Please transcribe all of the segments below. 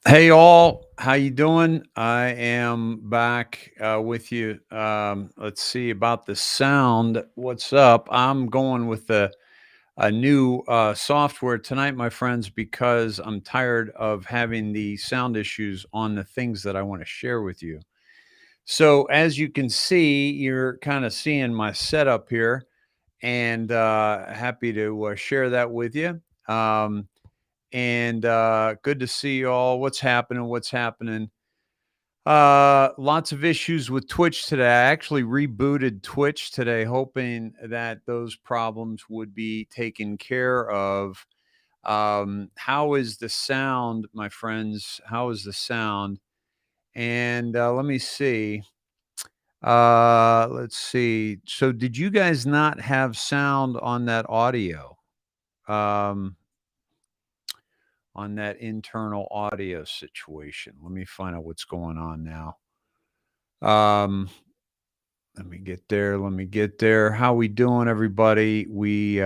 Hey all, how you doing? I am back with you. Let's see about the sound. What's up? I'm going with a new software tonight, my friends, because I'm tired of having the sound issues on the things that I want to share with you. So as you can see, you're kind of seeing my setup here, and happy to share that with you. Um, and good to see you all. What's happening? What's happening? Lots of issues with Twitch today. I actually rebooted Twitch today, hoping that those problems would be taken care of. How is the sound, my friends? How is the sound? And let me see. Let's see. So, did you guys not have sound on that audio? Um, on that internal audio situation. Let me find out what's going on now. Um, Let me get there. Let me get there. How we doing, everybody? We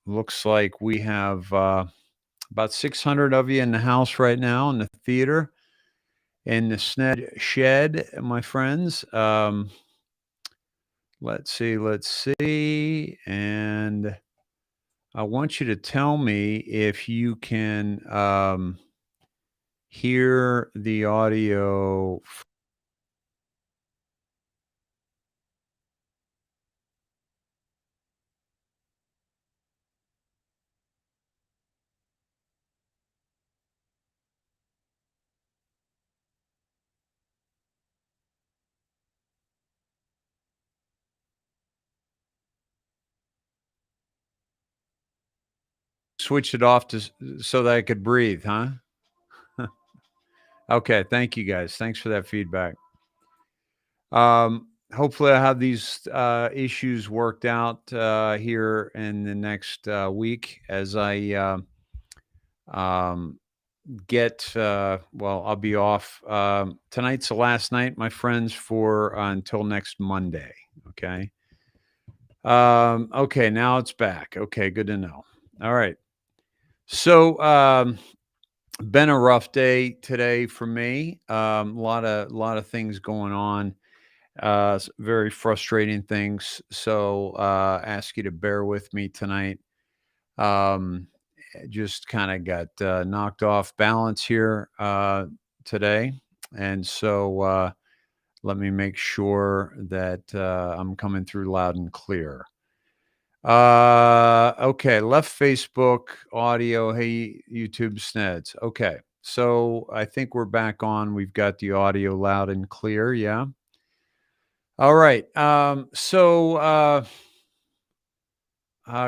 looks like we have about 600 of you in the house right now in the theater in the shed, my friends. Let's see. Let's see. And I want you to tell me if you can hear the audio. Switch it off so that I could breathe, huh? Okay, thank you guys. Thanks for that feedback. Hopefully, I have these issues worked out here in the next week as I um, get. Well, I'll be off. Tonight's the last night, my friends, for until next Monday. Okay. Okay, now it's back. Okay, good to know. All right. So, been a rough day today for me. A lot of things going on. Very frustrating things. So, ask you to bear with me tonight. Um, just kind of got knocked off balance here today. And so, let me make sure that I'm coming through loud and clear. Okay. Left Facebook audio. Hey, YouTube Sneds. Okay. So I think we're back on. We've got the audio loud and clear. Yeah. All right. A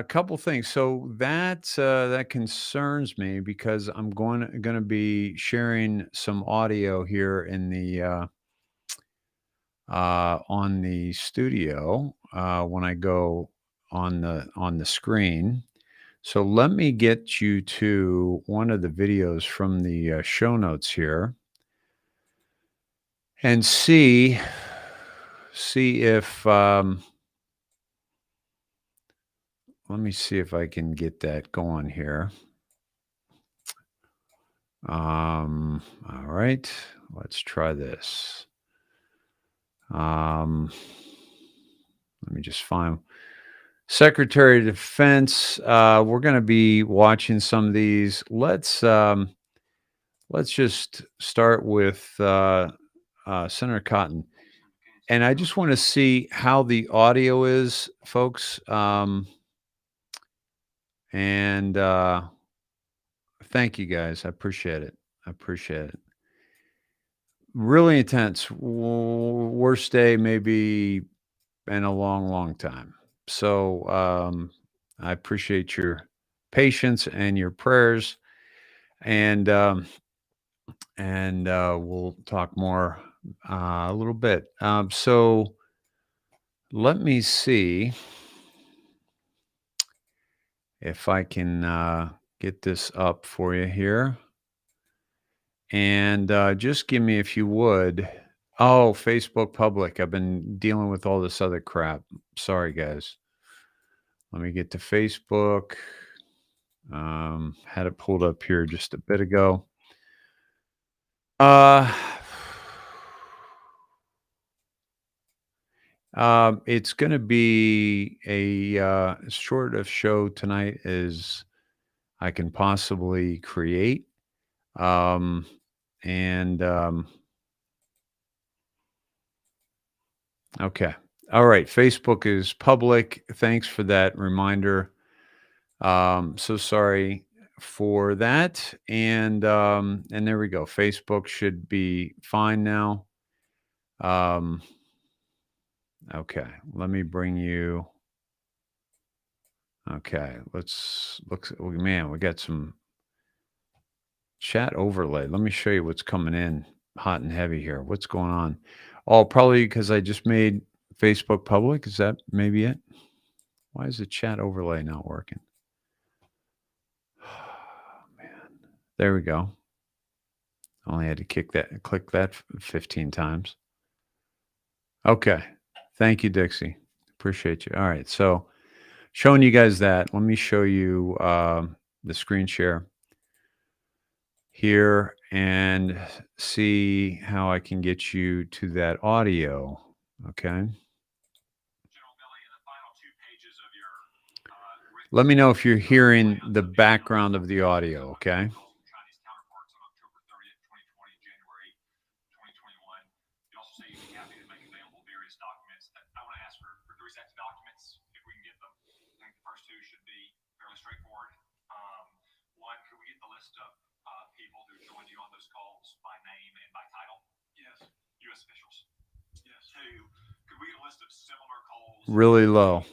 couple things. So that concerns me because I'm going to be sharing some audio here in the on the studio when I go on the screen. So let me get you to one of the videos from the show notes here and see if let me see if I can get that going here. All right, let's try this. Let me just find Secretary of Defense. We're going to be watching some of these. Let's just start with Senator Cotton, and I just want to see how the audio is, folks. And thank you guys. I appreciate it. I appreciate it. Really intense. Worst day maybe in a long, long time. So I appreciate your patience and your prayers, and we'll talk more a little bit. So let me see if I can get this up for you here. And just give me, if you would. Oh, Facebook public. I've been dealing with all this other crap. Sorry, guys. Let me get to Facebook. Had it pulled up here just a bit ago. Uh, it's going to be a short of show tonight as I can possibly create. Um, and Okay. All right. Facebook is public. Thanks for that reminder. So sorry for that. And there we go. Facebook should be fine now. Um, okay. Let me bring you. Okay. Let's look. Oh, man, we got some chat overlay. Let me show you what's coming in hot and heavy here. What's going on? Oh, probably because I just made Facebook public. Is that maybe it? Why is the chat overlay not working? Man. There we go. Only had to click that 15 times. Okay. Thank you, Dixie. Appreciate you. All right. So showing you guys that, let me show you the screen share here and see how I can get you to that audio. Okay. Let me know if you're hearing the background of the audio. Okay. Really low.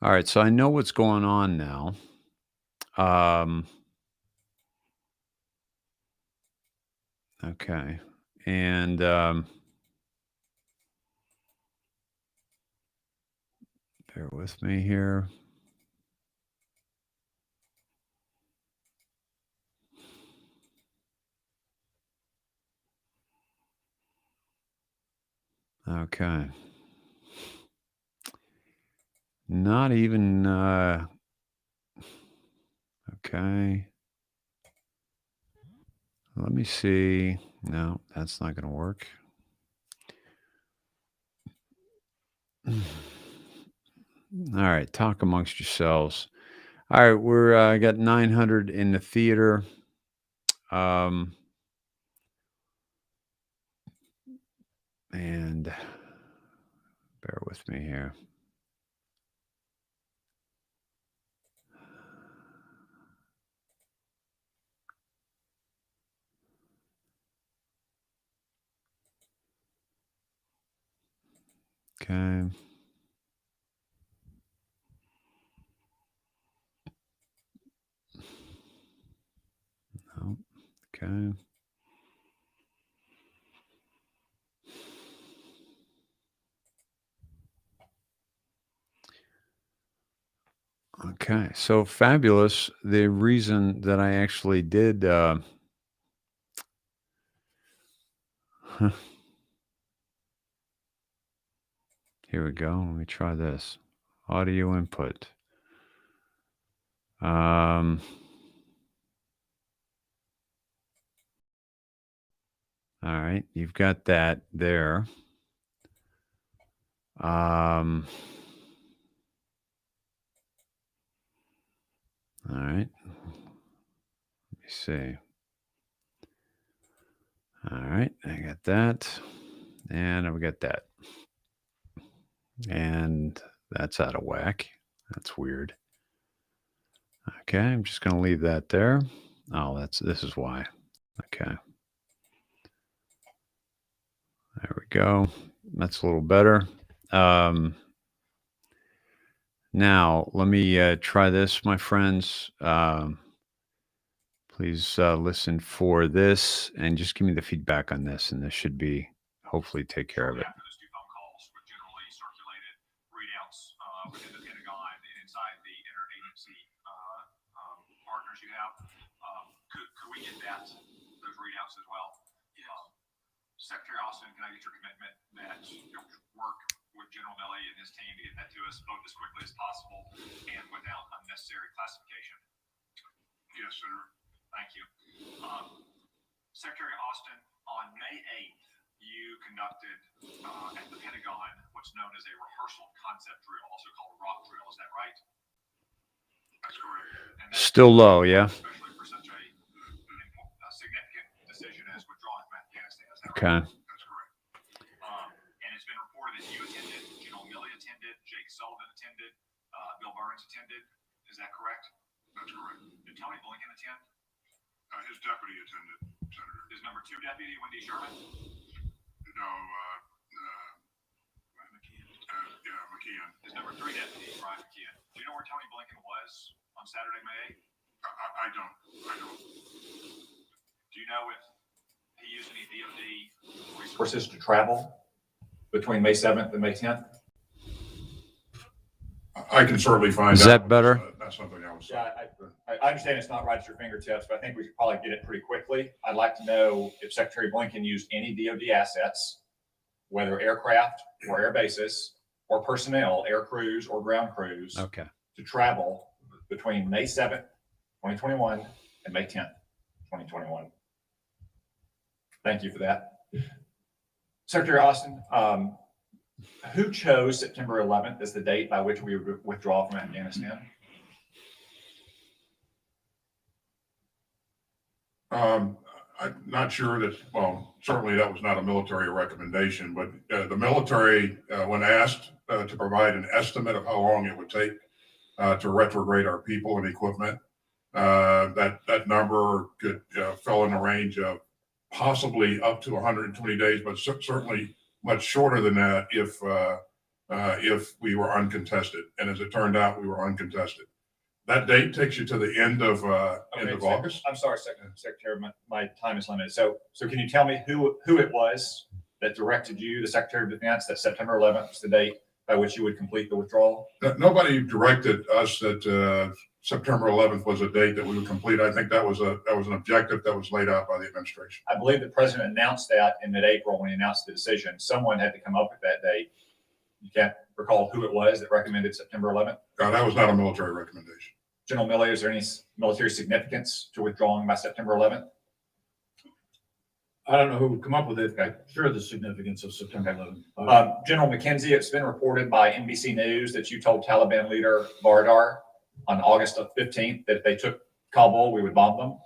All right. So I know what's going on now. Um, okay. And bear with me here. Okay. Not even okay. Let me see. No, that's not going to work. All right, talk amongst yourselves. All right, we're got 900 in the theater. Um, and bear with me here. Okay. No. Okay. Okay. So fabulous. The reason that I actually did here we go. Let me try this. Audio input. All right, you've got that there. All right. Let me see. All right, I got that. And I've got that. And that's out of whack. That's weird. Okay, I'm just going to leave that there. Oh, this is why. Okay. There we go. That's a little better. Now, let me try this, my friends. Please listen for this and just give me the feedback on this, and this should be hopefully take care of it. After those two phone calls, which generally circulated readouts within the Pentagon and inside the interagency partners you have, could we get those readouts as well? Yes. Secretary Austin, can I get your commitment that you'll work with General Milley and his team to get that to us both as quickly as possible and without unnecessary classification? Yes, sir. Thank you. Secretary Austin, on May 8th, you conducted at the Pentagon what's known as a rehearsal concept drill, also called a rock drill. Is that right? That's correct. And that's Still low, yeah. especially for such a significant decision as withdrawing from Afghanistan. Is that Okay. right? That's correct. And it's been reported that you attended, General Milley attended, Jake Sullivan attended, Bill Burns attended. Is that correct? That's correct. Did Tony Blinken attend? His deputy attended, Senator. His number 2 deputy, Wendy Sherman? No, McKeon. His number 3 deputy, Brian McKeon. Do you know where Tony Blinken was on Saturday, May 8th? I don't. Do you know if he used any DoD resources to travel between May 7th and May 10th? I can certainly find out. Is that better? That's something else. Yeah, I understand it's not right at your fingertips, but I think we could probably get it pretty quickly. I'd like to know if Secretary Blinken used any DoD assets, whether aircraft or air bases or personnel, air crews or ground crews, Okay. to travel between May 7th, 2021 and May 10th, 2021. Thank you for that. Secretary Austin, who chose September 11th as the date by which we would withdraw from Afghanistan? I'm not sure that, well, certainly that was not a military recommendation, but the military, when asked to provide an estimate of how long it would take to retrograde our people and equipment, that number could fell in the range of possibly up to 120 days, but certainly much shorter than that if we were uncontested. And as it turned out, we were uncontested. That date takes you to the end of August. I'm sorry, Secretary, my time is limited. So can you tell me who it was that directed you, the Secretary of Defense, that September 11th was the date by which you would complete the withdrawal? Nobody directed us that September 11th was a date that we would complete. I think that was an objective that was laid out by the administration. I believe the president announced that in mid-April when he announced the decision. Someone had to come up with that date. You can't recall who it was that recommended September 11th? That was not a military recommendation. General Milley, is there any military significance to withdrawing by September 11th? I don't know who would come up with it. I'm sure the significance of September 11th. General McKenzie, it's been reported by NBC News that you told Taliban leader Baradar on August 15th that if they took Kabul, we would bomb them.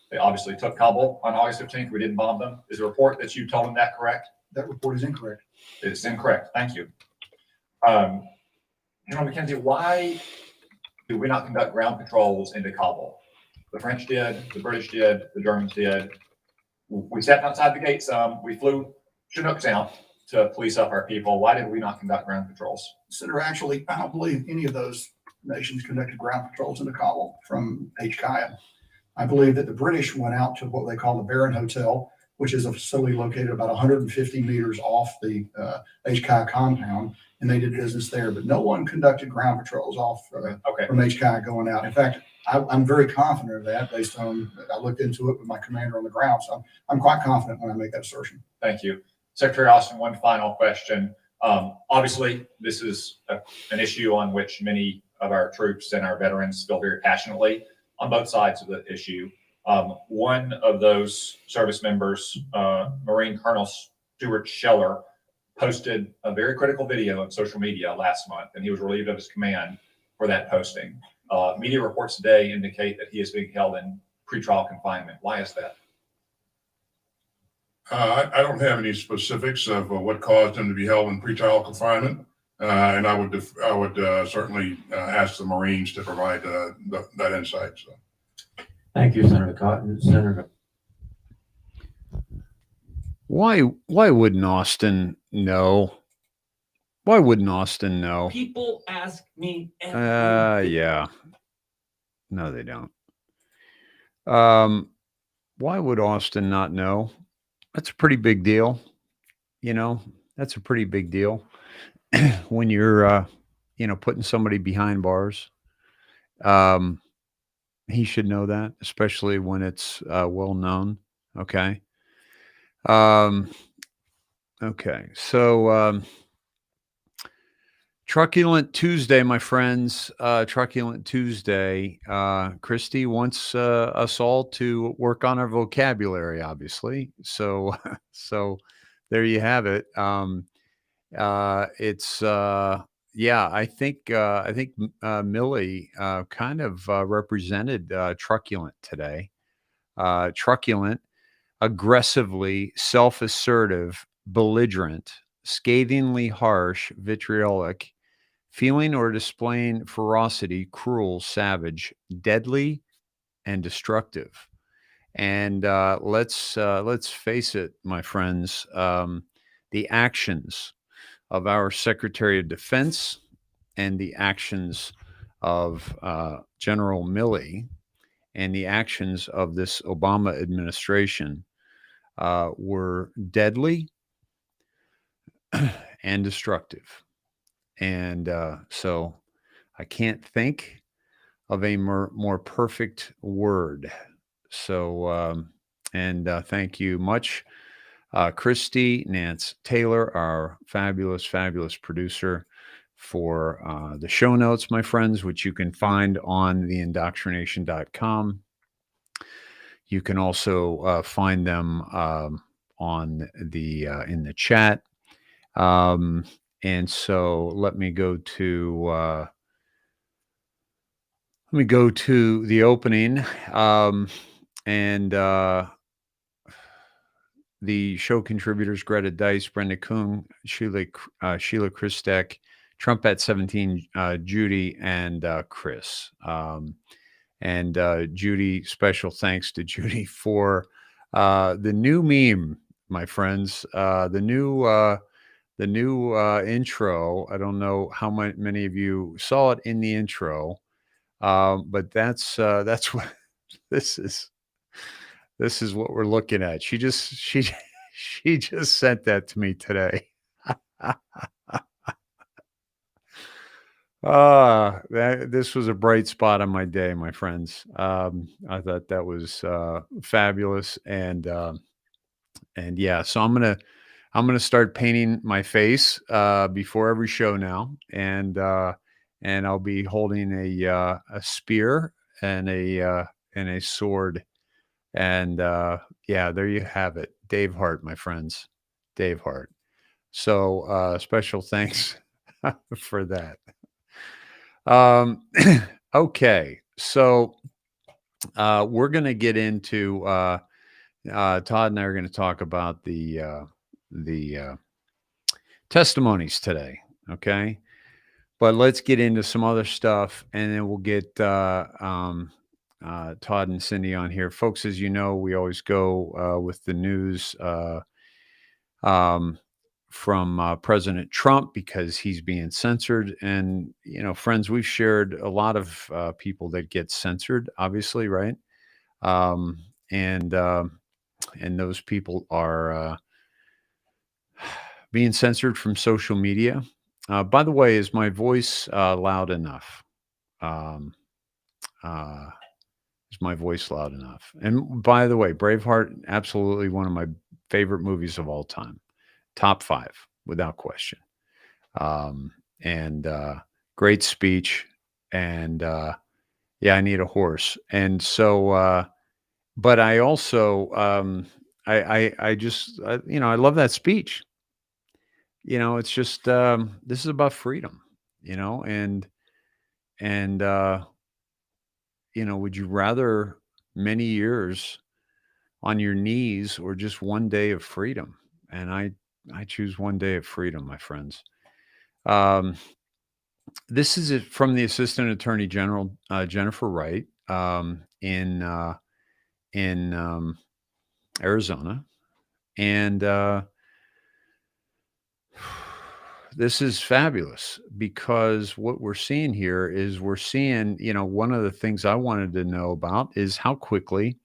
They obviously took Kabul on August 15th. We didn't bomb them. Is the report that you told them that correct? That report is incorrect. It's incorrect. Thank you. General McKenzie, why did we not conduct ground patrols into Kabul? The French did, the British did, the Germans did. We stepped outside the gate some. We flew Chinooks out to police up our people. Why did we not conduct ground patrols? Senator, actually, I don't believe any of those nations conducted ground patrols into Kabul from HKIA. I believe that the British went out to what they call the Baron Hotel, which is a facility located about 150 meters off the HKIA compound, and they did business there. But no one conducted ground patrols off from HKIA going out. In fact, I'm very confident of that based on, I looked into it with my commander on the ground. So I'm quite confident when I make that assertion. Thank you. Secretary Austin, one final question. Obviously, this is an issue on which many of our troops and our veterans feel very passionately on both sides of the issue. One of those service members, Marine Colonel Stuart Scheller, posted a very critical video on social media last month, and he was relieved of his command for that posting. Media reports today indicate that he is being held in pretrial confinement. Why is that? I don't have any specifics of what caused him to be held in pretrial confinement, and I would certainly ask the Marines to provide that insight. So. Thank you, Senator Cotton. Senator. Why wouldn't Austin know? Why wouldn't Austin know? People ask me every Yeah. No, they don't. Why would Austin not know? That's a pretty big deal. You know, that's a pretty big deal when you're, putting somebody behind bars. Um, he should know that, especially when it's well known. Okay. Um, okay. So, Truculent Tuesday, my friends. Truculent Tuesday. Christy wants us all to work on our vocabulary, obviously. So, so there you have it. It's yeah. I think Millie kind of represented Truculent today. Truculent, aggressively self-assertive, belligerent, scathingly harsh, vitriolic, feeling or displaying ferocity, cruel, savage, deadly, and destructive. And let's face it, my friends, the actions of our Secretary of Defense and the actions of General Milley and the actions of this Obama administration were deadly and destructive. And so I can't think of a more perfect word. So, thank you much, Christy Nance Taylor, our fabulous, fabulous producer, for the show notes, my friends, which you can find on the indoctrination.com. You can also find them on the in the chat. And so let me go to the opening, and the show contributors: Greta Dice, Brenda Kung, Sheila Christek, Trumpet 17, Judy, and Chris. And Judy, special thanks to Judy for the new meme, my friends. The new intro. I don't know how many of you saw it in the intro, but that's what this is. This is what we're looking at. She she just sent that to me today. This was a bright spot on my day, my friends. I thought that was fabulous, and yeah. So I'm gonna start painting my face before every show now, and I'll be holding a spear and a sword, and yeah, there you have it, Dave Hart, my friends, Dave Hart. So special thanks for that. Okay, so we're gonna get into Todd and I are going to talk about the testimonies today. Okay. But let's get into some other stuff, and then we'll get Todd and Cindy on here. Folks, as you know, we always go with the news from President Trump because he's being censored. And, friends, we've shared a lot of people that get censored, obviously, right? And those people are being censored from social media. By the way, is my voice loud enough? Is my voice loud enough? And by the way, Braveheart, absolutely one of my favorite movies of all time. Top 5, without question. And great speech. And yeah, I need a horse. And so, but I also, I just, I love that speech. It's just, this is about freedom, and would you rather many years on your knees or just one day of freedom? And I choose one day of freedom, my friends. This is from the Assistant Attorney General, Jennifer Wright, in Arizona. And this is fabulous because what we're seeing here is we're seeing, one of the things I wanted to know about is how quickly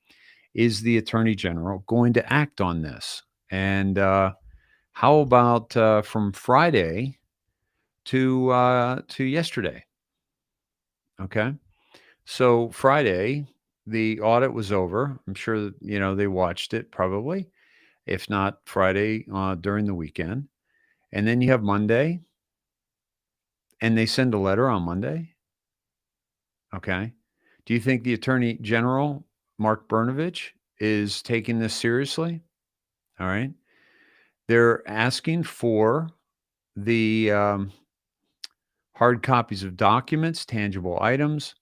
is the Attorney General going to act on this? And how about from Friday to yesterday? Okay. So Friday, the audit was over. I'm sure that, they watched it probably, if not Friday during the weekend. And then you have Monday, and they send a letter on Monday. Okay. Do you think the Attorney General, Mark Brnovich, is taking this seriously? All right. They're asking for the hard copies of documents, tangible items,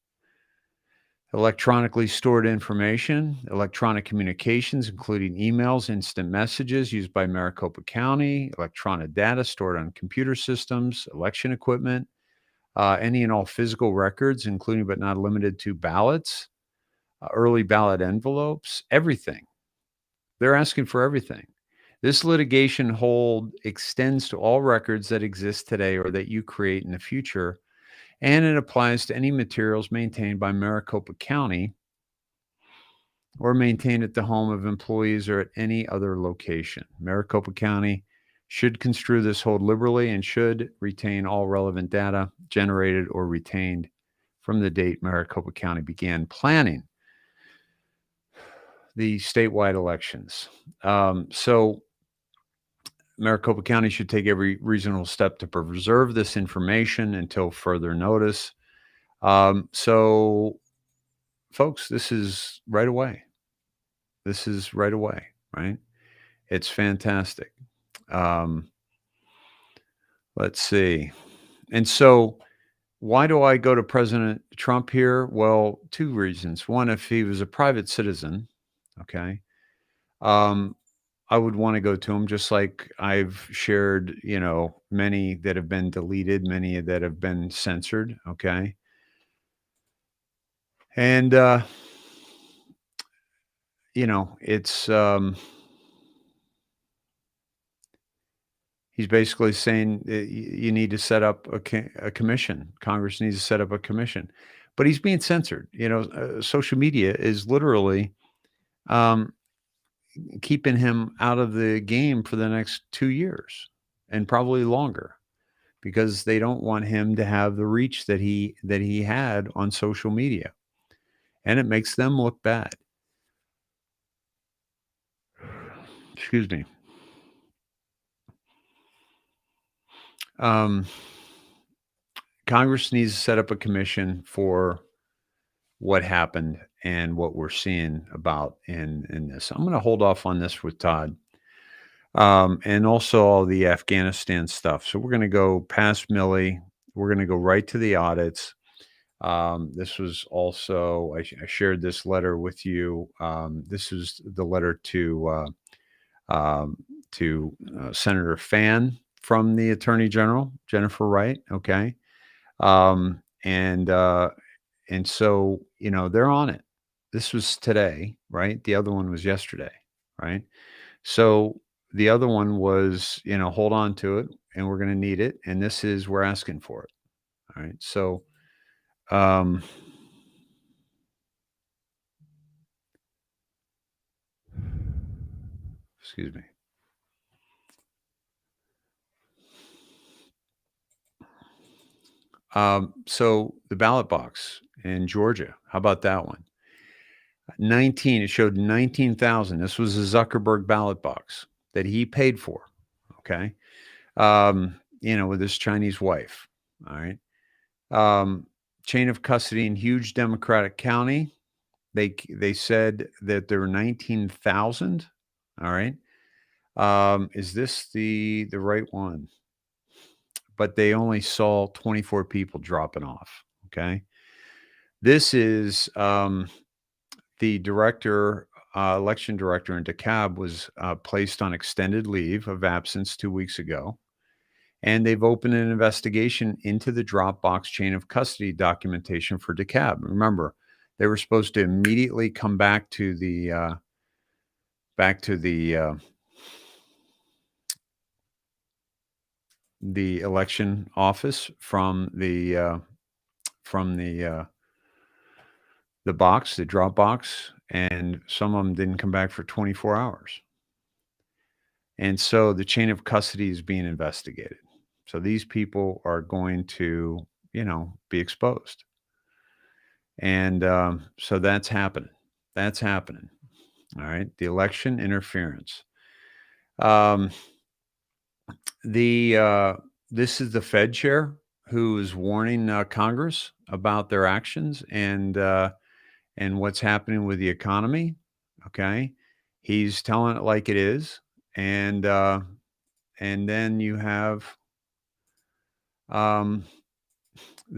electronically stored information, electronic communications, including emails, instant messages used by Maricopa County, electronic data stored on computer systems, election equipment, any and all physical records, including but not limited to ballots, early ballot envelopes, everything. They're asking for everything. This litigation hold extends to all records that exist today or that you create in the future, and it applies to any materials maintained by Maricopa County or maintained at the home of employees or at any other location. Maricopa County should construe this hold liberally and should retain all relevant data generated or retained from the date Maricopa County began planning the statewide elections. So Maricopa County should take every reasonable step to preserve this information until further notice. So, folks, this is right away. This is right away, right? It's fantastic. Let's see. And so, why do I go to President Trump here? Well, two reasons. One, if he was a private citizen, okay, I would want to go to him, just like I've shared, many that have been deleted, many that have been censored. Okay. And, it's, he's basically saying you need to set up a commission. Congress needs to set up a commission, but he's being censored. Social media is literally, um, keeping him out of the game for the next 2 years and probably longer, because they don't want him to have the reach that he had on social media, and it makes them look bad. Excuse me. Congress needs to set up a commission for what happened and what we're seeing about in this. I'm going to hold off on this with Todd. And also all the Afghanistan stuff. So we're going to go past Millie. We're going to go right to the audits. This was also, I shared this letter with you. This is the letter to Senator Fan from the Attorney General, Jennifer Wright. Okay. And so, they're on it. This was today, right? The other one was yesterday, right? So the other one was, hold on to it, and we're going to need it. And this is, we're asking for it. All right. So, excuse me. So the ballot box in Georgia, how about that one? It showed 19,000. This was a Zuckerberg ballot box that he paid for. Okay. With his Chinese wife. All right. Chain of custody in huge Democratic county. They said that there were 19,000. All right. Is this the right one? But they only saw 24 people dropping off. Okay. This is the director, election director in DeKalb was placed on extended leave of absence 2 weeks ago. And they've opened an investigation into the Dropbox chain of custody documentation for DeKalb. Remember, they were supposed to immediately come back to the the election office from the box, the drop box, and some of them didn't come back for 24 hours. And so the chain of custody is being investigated. So these people are going to, be exposed. And so that's happening. That's happening. All right. The election interference. This is the Fed chair who is warning Congress about their actions and what's happening with the economy. Okay. He's telling it like it is. And then you have the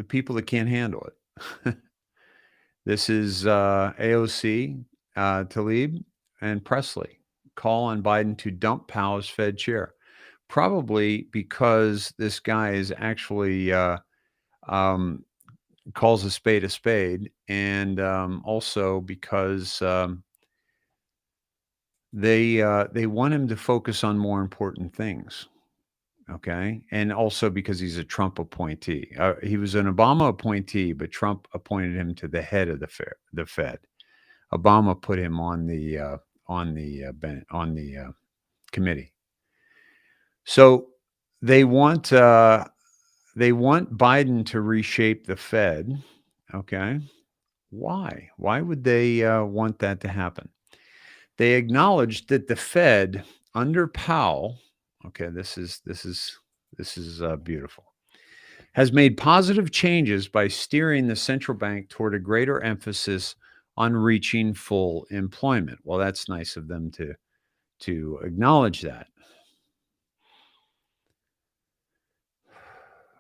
people that can't handle it. This is AOC, Tlaib, and Presley call on Biden to dump Powell as Fed chair, probably because this guy is actually calls a spade, and also because they want him to focus on more important things. Okay. And also because he's a Trump appointee. He was an Obama appointee, but Trump appointed him to the head of the Fed. Obama put him on the committee. So they want Biden to reshape the Fed. Okay. Why? Why would they want that to happen? They acknowledged that the Fed under Powell, okay, this is beautiful, has made positive changes by steering the central bank toward a greater emphasis on reaching full employment. Well, that's nice of them to acknowledge that.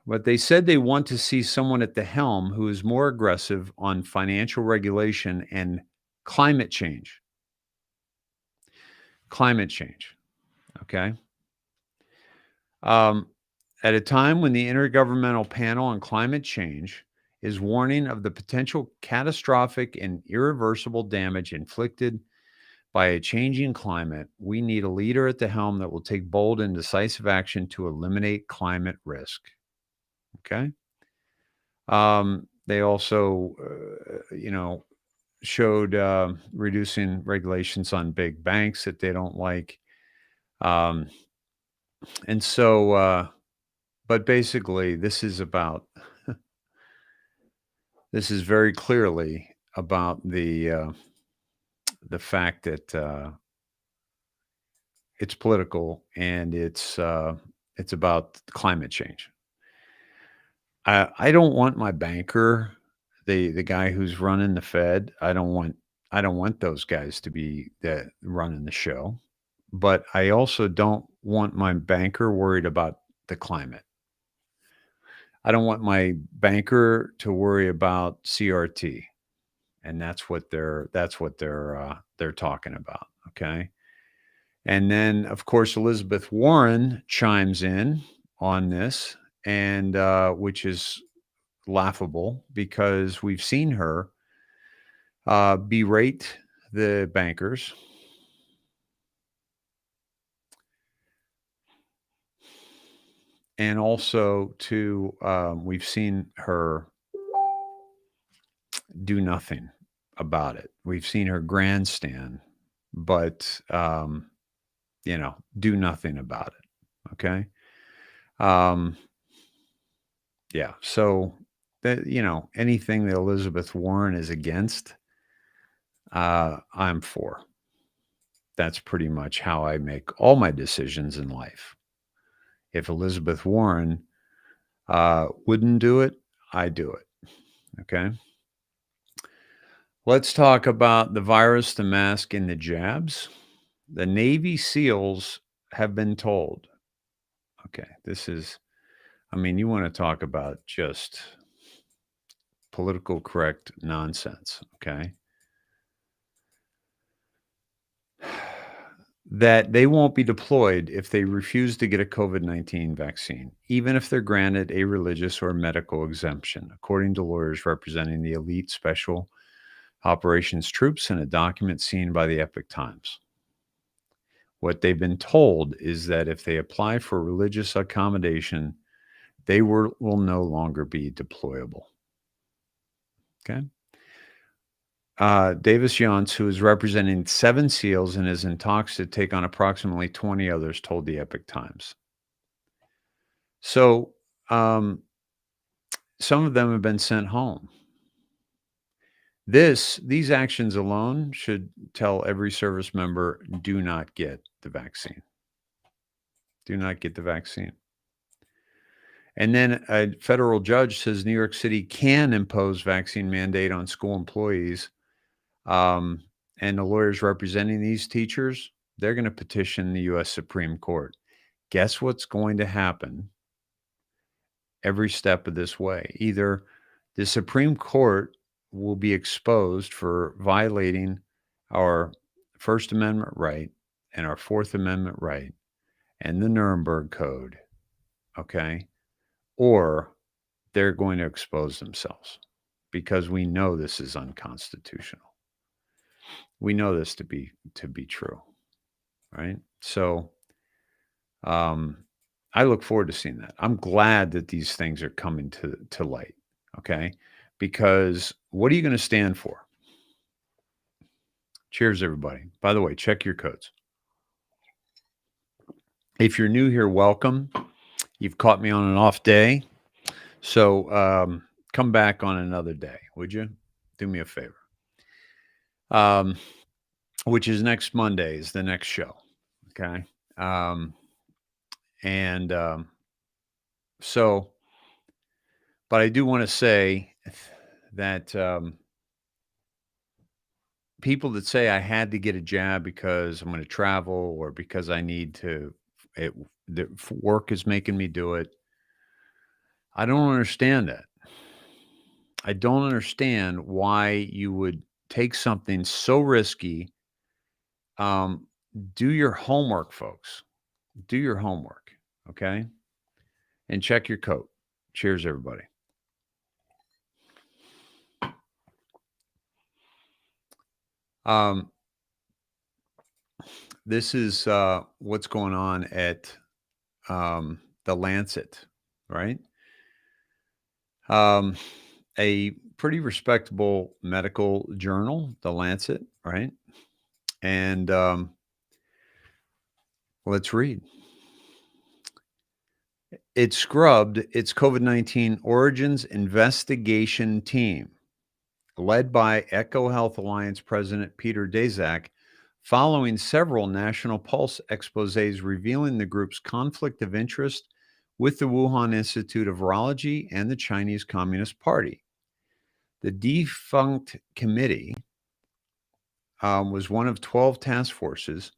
But they said they want to see someone at the helm who is more aggressive on financial regulation and climate change. Climate change, okay? At a time when the Intergovernmental Panel on Climate Change is warning of the potential catastrophic and irreversible damage inflicted by a changing climate, we need a leader at the helm that will take bold and decisive action to eliminate climate risk. Okay. They also, showed reducing regulations on big banks that they don't like. And so, but basically, this is very clearly about the fact that it's political and it's about climate change. I don't want my banker, the guy who's running the Fed. I don't want those guys to be running the show. But I also don't want my banker worried about the climate. I don't want my banker to worry about CRT, and that's what they're talking about. Okay, and then of course Elizabeth Warren chimes in on this, and which is laughable because we've seen her berate the bankers. And also we've seen her do nothing about it. We've seen her grandstand, but, do nothing about it. Okay. Yeah. So that, anything that Elizabeth Warren is against, I'm for. That's pretty much how I make all my decisions in life. If Elizabeth Warren wouldn't do it, I do it. Okay. Let's talk about the virus, the mask, and the jabs. The Navy SEALs have been told. Okay. You want to talk about just political correct nonsense. Okay. That they won't be deployed if they refuse to get a COVID-19 vaccine, even if they're granted a religious or medical exemption, according to lawyers representing the elite special operations troops in a document seen by the Epoch Times. What they've been told is that if they apply for religious accommodation, they will no longer be deployable. Okay. Davis Yance, who is representing 7 SEALs and is in talks to take on approximately 20 others, told the Epoch Times. So some of them have been sent home. These actions alone should tell every service member, do not get the vaccine. Do not get the vaccine. And then a federal judge says New York City can impose vaccine mandate on school employees. And the lawyers representing these teachers, they're going to petition the U.S. Supreme Court. Guess what's going to happen every step of this way? Either the Supreme Court will be exposed for violating our First Amendment right and our Fourth Amendment right and the Nuremberg Code, okay? Or they're going to expose themselves because we know this is unconstitutional. We know this to be true, right? So I look forward to seeing that. I'm glad that these things are coming to light, okay? Because what are you going to stand for? Cheers, everybody. By the way, check your codes. If you're new here, welcome. You've caught me on an off day. So come back on another day, would you? Do me a favor. Which is next Monday is the next show, okay? So, but I do want to say that people that say I had to get a jab because I'm going to travel or because I need to, the work is making me do it. I don't understand that. I don't understand why you would take something so risky. Do your homework, folks. Do your homework, okay? And check your coat. Cheers, everybody. This is what's going on at the Lancet, right? A pretty respectable medical journal, the Lancet, right? And let's read. It scrubbed its COVID-19 origins investigation team, led by EcoHealth Alliance President Peter Daszak, following several National Pulse exposés revealing the group's conflict of interest with the Wuhan Institute of Virology and the Chinese Communist Party. The defunct committee was one of 12 task forces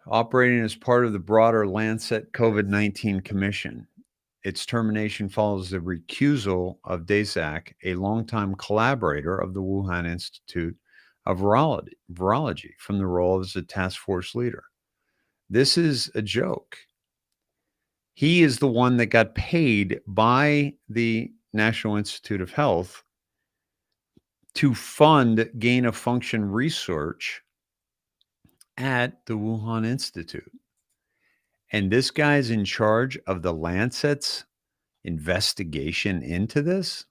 operating as part of the broader Lancet COVID-19 Commission. Its termination follows the recusal of Daszak, a longtime collaborator of the Wuhan Institute of Virology, from the role as a task force leader. This is a joke. He is the one that got paid by the National Institute of Health to fund gain-of-function research at the Wuhan Institute. And this guy's in charge of the Lancet's investigation into this?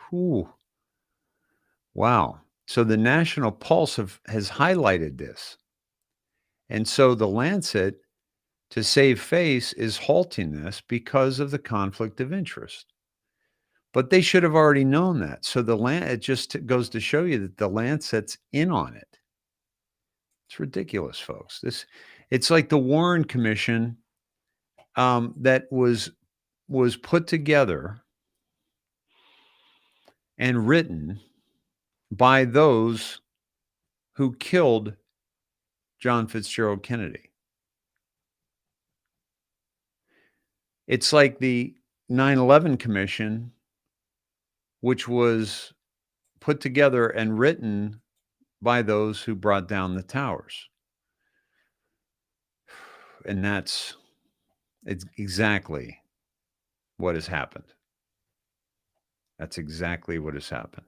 Whew. Wow. So the National Pulse has highlighted this. And so the Lancet, to save face, is halting this because of the conflict of interest. But they should have already known that. So it just goes to show you that the Lancet's in on it. It's ridiculous, folks. It's like the Warren Commission that was put together and written by those who killed John Fitzgerald Kennedy. It's like the 9/11 Commission, which was put together and written by those who brought down the towers. And it's exactly what has happened. That's exactly what has happened.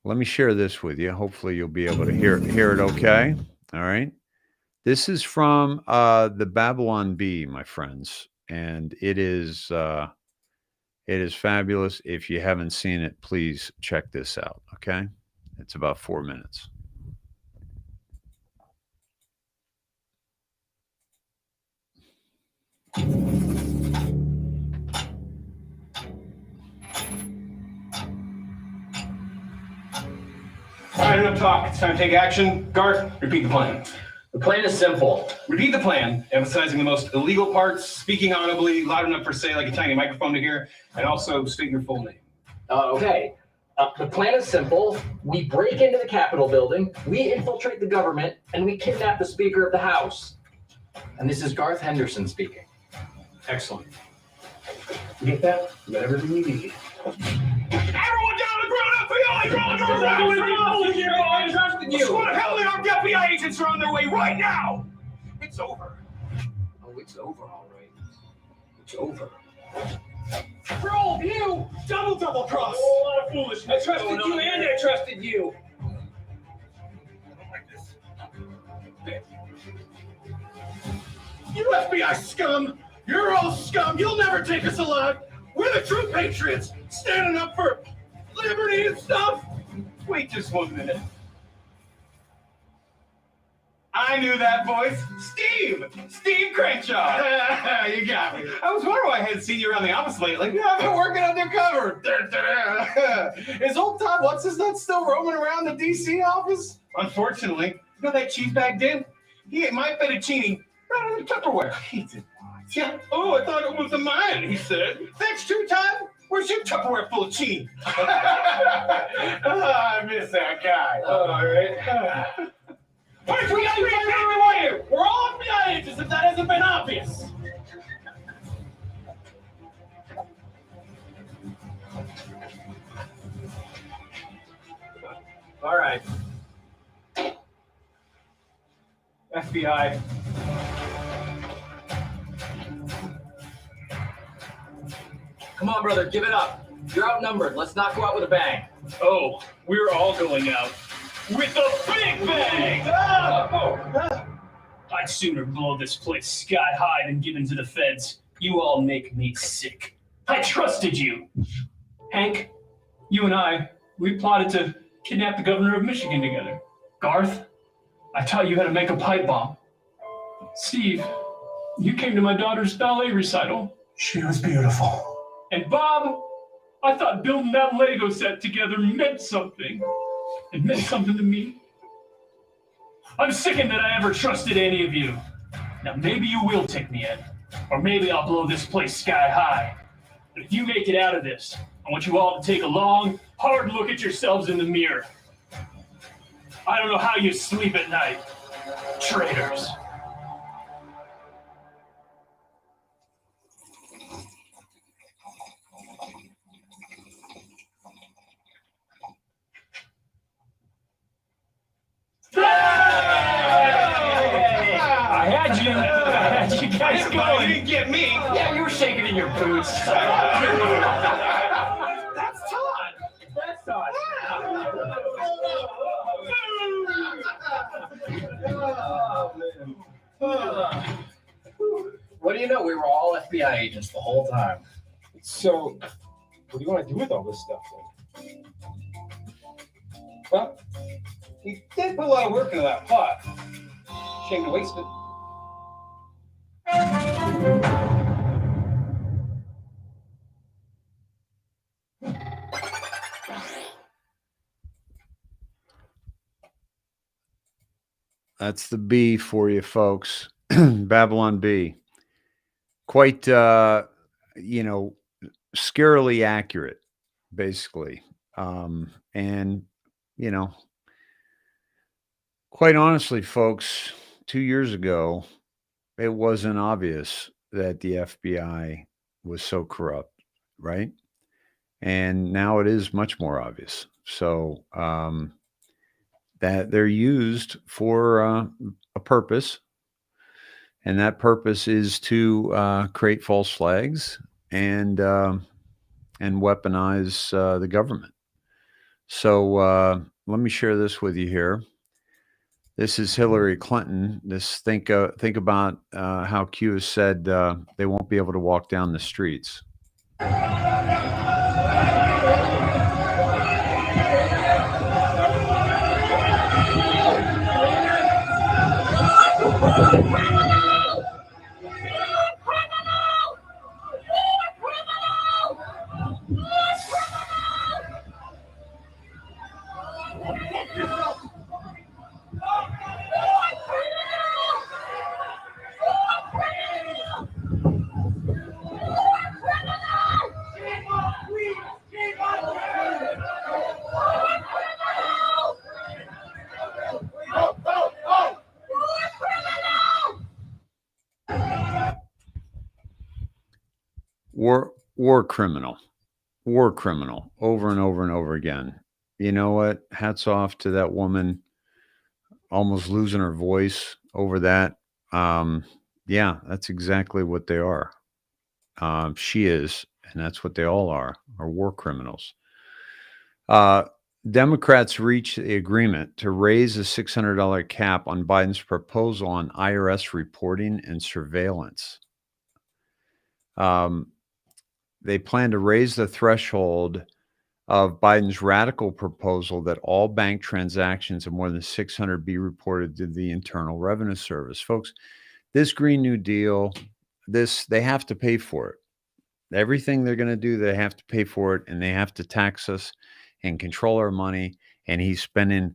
let me share this with you. Hopefully you'll be able to hear it okay. All right. This is from the Babylon Bee, my friends, and it is fabulous. If you haven't seen it, please check this out. Okay. It's about 4 minutes. All right, enough talk. It's time to take action. Garth, repeat the plan. The plan is simple. Repeat the plan, emphasizing the most illegal parts, speaking audibly, loud enough for, say, like a tiny microphone to hear, and also state your full name. Okay. The plan is simple. We break into the Capitol building, we infiltrate the government, and we kidnap the Speaker of the House. And this is Garth Henderson speaking. Excellent. You get that? You got everything you need. Everyone down the ground, FBI! I trusted you! Squad of hell, our FBI agents are on their way right now! It's over. Oh, it's over, all right. It's over. Bro, you! Double cross! A lot of foolishness. I trusted you and I trusted you! You FBI scum! You're all scum! You'll never take us alive! We're the true patriots! Standing up for liberty and stuff! Wait just 1 minute. I knew that voice. Steve Crenshaw. You got me. I was wondering why I hadn't seen you around the office lately. I've been working undercover. Is old Todd What's-His-Nuts still roaming around the DC office? Unfortunately. You know that cheesebag did? He ate my fettuccine right in the Tupperware. He did not. Yeah. Oh, I thought it was a mine, he said. Thanks, True Todd. Where's your Tupperware full of cheese? I miss that guy. All right. Wait. We're all FBI agents if that hasn't been obvious. All right. FBI. Come on, brother, give it up. You're outnumbered. Let's not go out with a bang. Oh, we're all going out with a big bang! I'd sooner blow this place sky high than give in to the feds. You all make me sick. I trusted you. Hank, you and we plotted to kidnap the governor of Michigan together. Garth, I taught you how to make a pipe bomb. Steve, you came to my daughter's ballet recital. She was beautiful. And Bob, I thought building that Lego set together meant something. It meant something to me. I'm sickened that I ever trusted any of you. Now maybe you will take me in, or maybe I'll blow this place sky high. But if you make it out of this, I want you all to take a long, hard look at yourselves in the mirror. I don't know how you sleep at night, traitors. I had you guys going. You didn't get me. Yeah, you were shaking in your boots. That's Todd. That's Todd. What do you know? We were all FBI agents the whole time. So, what do you want to do with all this stuff then? Well, we did put a lot of work into that plot. Shame to waste it. That's the B for you, folks. Babylon Bee. Quite, scarily accurate, basically. And, quite honestly, folks, 2 years ago, it wasn't obvious that the FBI was so corrupt, right? And now it is much more obvious. So that they're used for a purpose, and that purpose is to create false flags and weaponize the government. So let me share this with you here. This is Hillary Clinton. Think about how Q has said they won't be able to walk down the streets. War criminal, over and over and over again. You know what? Hats off to that woman, almost losing her voice over that. Yeah, that's exactly what they are. She is, and that's what they all are war criminals. Democrats reached the agreement to raise a $600 cap on Biden's proposal on IRS reporting and surveillance. They plan to raise the threshold of Biden's radical proposal that all bank transactions of more than 600 be reported to the Internal Revenue Service. Folks, this Green New Deal, they have to pay for it. Everything they're going to do, they have to pay for it, and they have to tax us and control our money. And he's spending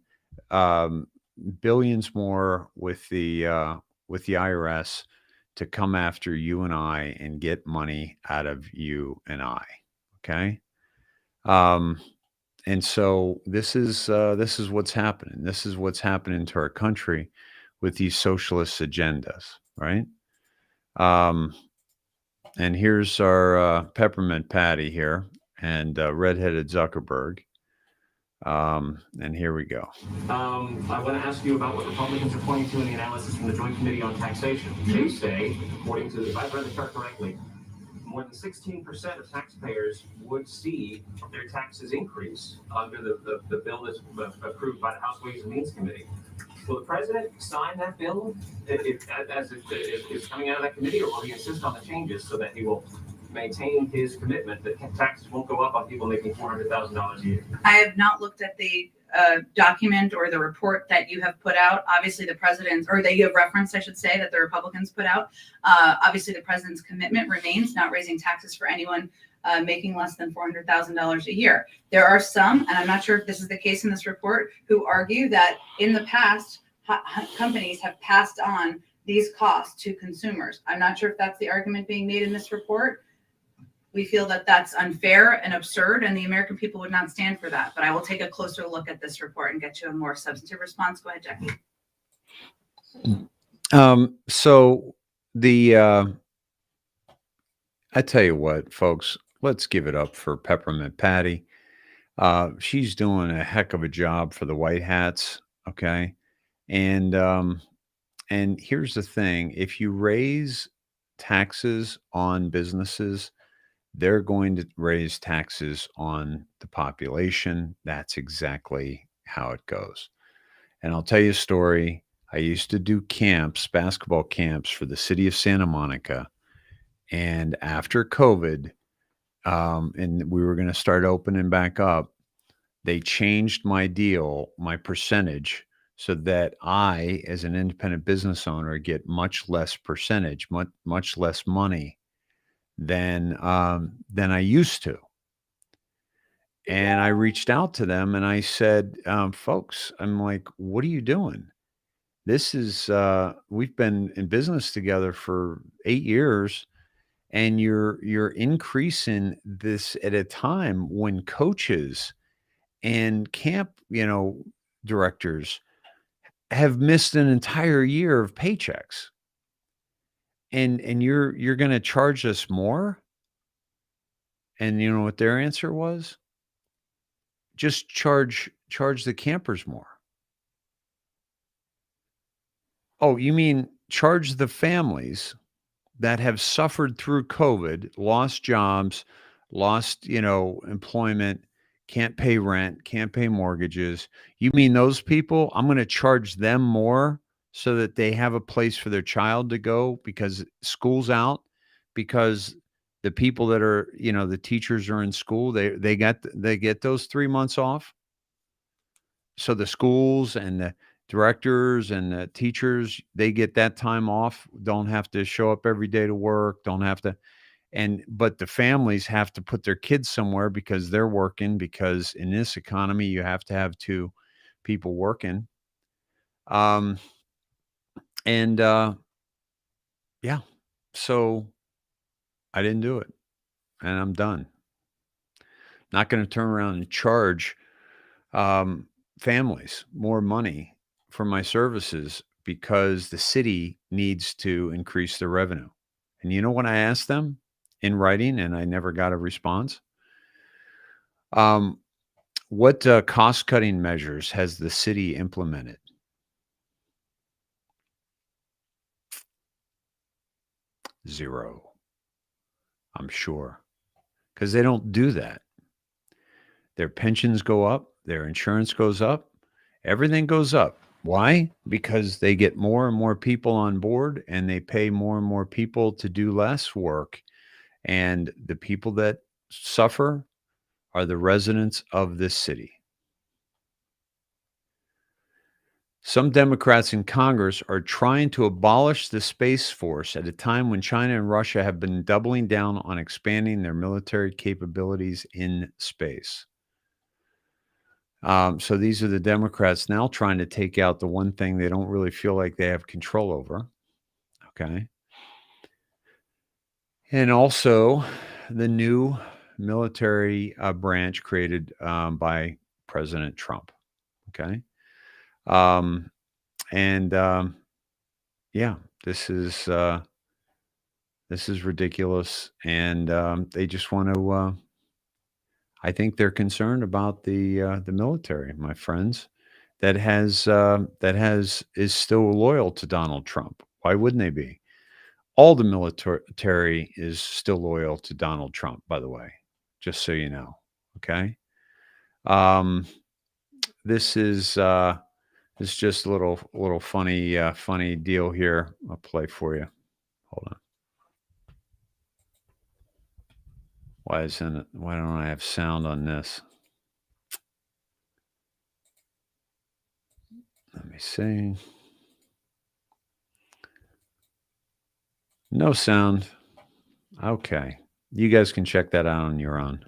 billions more with the IRS to come after you and I and get money out of you and I. Okay. And so this is what's happening. This is what's happening to our country with these socialist agendas, right? And here's our peppermint Patty here and redheaded Zuckerberg. And here we go. I want to ask you about what Republicans are pointing to in the analysis from the Joint Committee on Taxation. They say, according to, if I've read the chart correctly, more than 16% of taxpayers would see their taxes increase under the bill that's approved by the House Ways and Means Committee. Will the president sign that bill as it is coming out of that committee, or will he insist on the changes so that he will maintain his commitment that taxes won't go up on people making $400,000 a year? I have not looked at the document or the report that you have put out. Obviously, the president's, or that you have referenced, I should say, that the Republicans put out. Obviously, the president's commitment remains not raising taxes for anyone making less than $400,000 a year. There are some, and I'm not sure if this is the case in this report, who argue that in the past, companies have passed on these costs to consumers. I'm not sure if that's the argument being made in this report. We feel that that's unfair and absurd, and the American people would not stand for that. But I will take a closer look at this report and get you a more substantive response. Go ahead, Jackie. So I tell you what, folks, let's give it up for Peppermint Patty. She's doing a heck of a job for the White Hats. Okay. And here's the thing. If you raise taxes on businesses, they're going to raise taxes on the population. That's exactly how it goes. And I'll tell you a story. I used to do camps, basketball camps for the city of Santa Monica. And after COVID, and we were going to start opening back up, they changed my deal, my percentage, so that I, as an independent business owner, get much less percentage, much less money than I used to. And I reached out to them and I said, folks, I'm like, what are you doing? This is, we've been in business together for 8 years, and you're increasing this at a time when coaches and camp, directors have missed an entire year of paychecks. And you're going to charge us more? And you know what their answer was? Just charge the campers more. Oh, you mean charge the families that have suffered through COVID, lost jobs, lost, employment, can't pay rent, can't pay mortgages. You mean those people? I'm going to charge them more so that they have a place for their child to go because school's out, because the people that are, the teachers are in school, they get those 3 months off. So the schools and the directors and the teachers, they get that time off, don't have to show up every day to work, don't have to. But the families have to put their kids somewhere because they're working, because in this economy, you have to have 2 people working. Yeah, so I didn't do it, and I'm done. Not going to turn around and charge families more money for my services because the city needs to increase their revenue. And you know what I asked them in writing, and I never got a response? What cost-cutting measures has the city implemented? Zero, I'm sure, because they don't do that. Their pensions go up, their insurance goes up, everything goes up. Why? Because they get more and more people on board, and they pay more and more people to do less work. And the people that suffer are the residents of this city. Some Democrats in Congress are trying to abolish the Space Force at a time when China and Russia have been doubling down on expanding their military capabilities in space. So these are the Democrats now trying to take out the one thing they don't really feel like they have control over. Okay. And also the new military branch created by President Trump. Okay. Yeah, this is ridiculous. And they just want to, I think they're concerned about the military, my friends, is still loyal to Donald Trump. Why wouldn't they be? All the military is still loyal to Donald Trump, by the way, just so you know. Okay. This is just a little funny deal here. I'll play for you. Hold on. Why don't I have sound on this? Let me see. No sound. Okay. You guys can check that out on your own.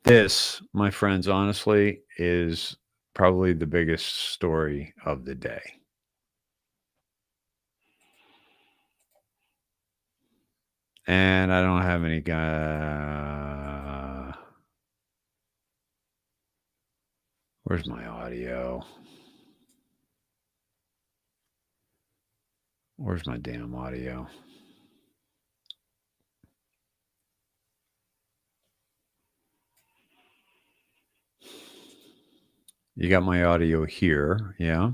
This, my friends, honestly, is probably the biggest story of the day. And I don't have any where's my audio? Where's my damn audio? You got my audio here, yeah?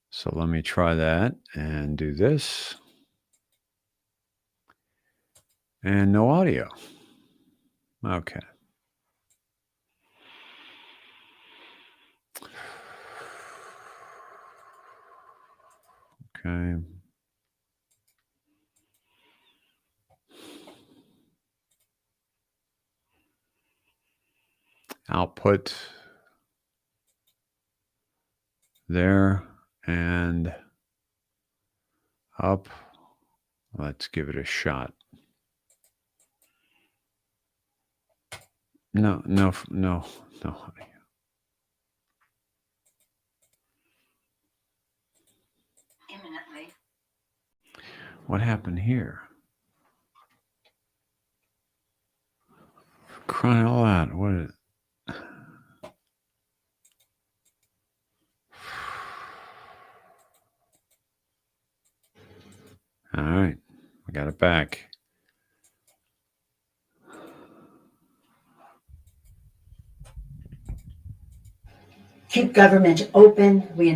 So let me try that and do this. And no audio. Okay. Okay. Output there and up. Let's give it a shot. No. Imminently. What happened here? Crying all out. What is it? All right. I got it back. Keep government open. We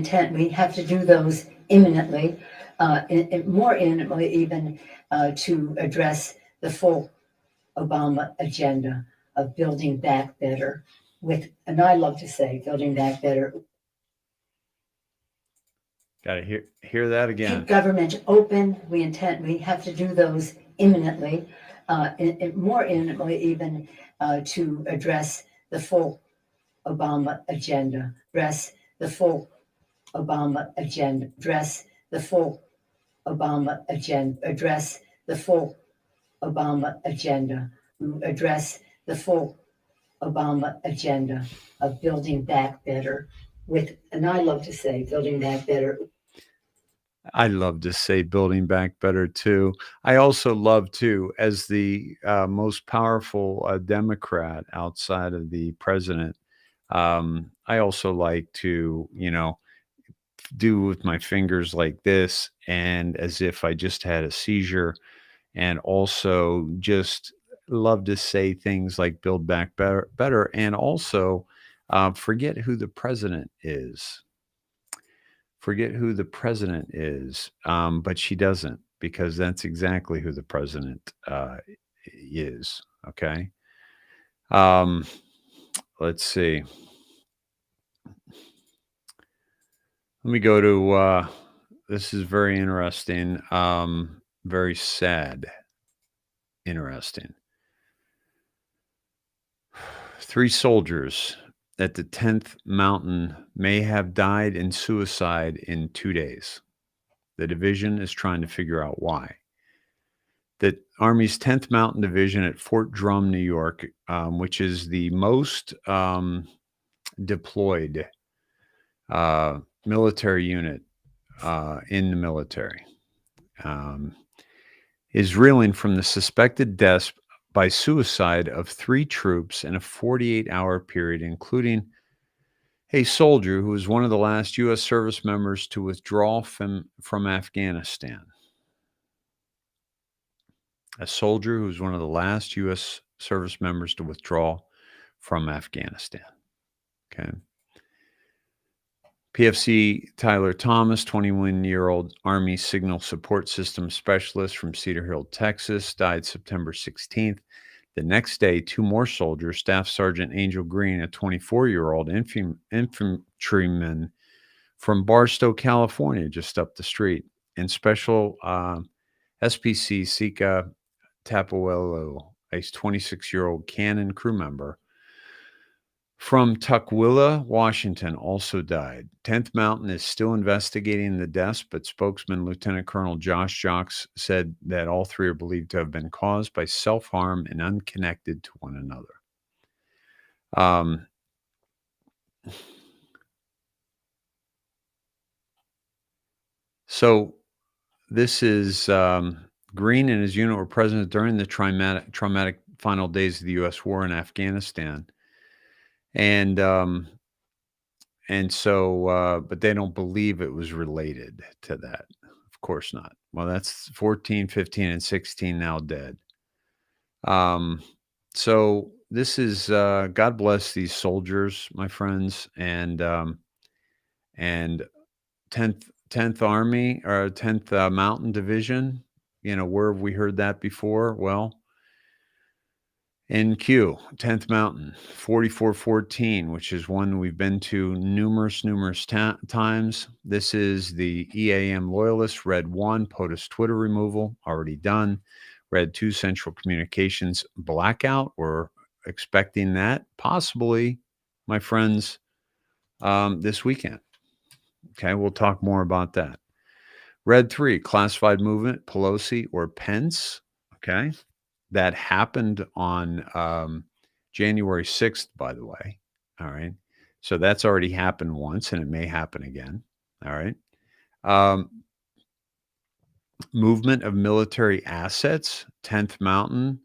have to do those imminently, more imminently even, to address the full Obama agenda of building back better with, and I love to say, building back better. Got to hear that again. Keep government open. We have to do those imminently, more imminently even, to address the full Obama agenda, address the full Obama agenda, address the full Obama agenda, address the full Obama agenda, address the full Obama agenda of building back better with, and I love to say, building back better. I love to say building back better too. I also love to, as the most powerful Democrat outside of the president, I also like to, do with my fingers like this and as if I just had a seizure, and also just love to say things like build back better, and also forget who the president is. Forget who the president is, but she doesn't, because that's exactly who the president is. Okay. Let's see. Let me go to, this is very interesting, very sad, interesting. 3 soldiers at the 10th Mountain may have died in suicide in 2 days. The division is trying to figure out why. The Army's 10th Mountain Division at Fort Drum, New York, which is the most deployed military unit in the military, is reeling from the suspected deaths by suicide of 3 troops in a 48-hour period, including a soldier who was one of the last U.S. service members to withdraw from Afghanistan. A soldier who was one of the last U.S. service members to withdraw from Afghanistan. Okay. PFC Tyler Thomas, 21-year-old Army Signal Support System Specialist from Cedar Hill, Texas, died September 16th. The next day, 2 more soldiers, Staff Sergeant Angel Green, a 24-year-old infantryman from Barstow, California, just up the street, and Special SPC Sika Tapuelo, a 26-year-old Cannon crew member from Tukwila, Washington, also died. 10th Mountain is still investigating the deaths, but spokesman Lieutenant Colonel Josh Jocks said that all 3 are believed to have been caused by self-harm and unconnected to one another. So this is Green and his unit were present during the traumatic final days of the U.S. war in Afghanistan. And so, but they don't believe it was related to that. Of course not. Well, that's 14, 15, and 16 now dead. So this is, God bless these soldiers, my friends, and 10th Army or 10th Mountain Division. Where have we heard that before? Well, NQ, 10th Mountain, 4414, which is one we've been to numerous times. This is the EAM Loyalists, Red 1, POTUS Twitter removal, already done. Red 2, Central Communications blackout. We're expecting that, possibly, my friends, this weekend. Okay, we'll talk more about that. Red 3, classified movement, Pelosi or Pence. Okay. That happened on January 6th, by the way. All right. So that's already happened once, and it may happen again. All right. Movement of military assets, 10th Mountain,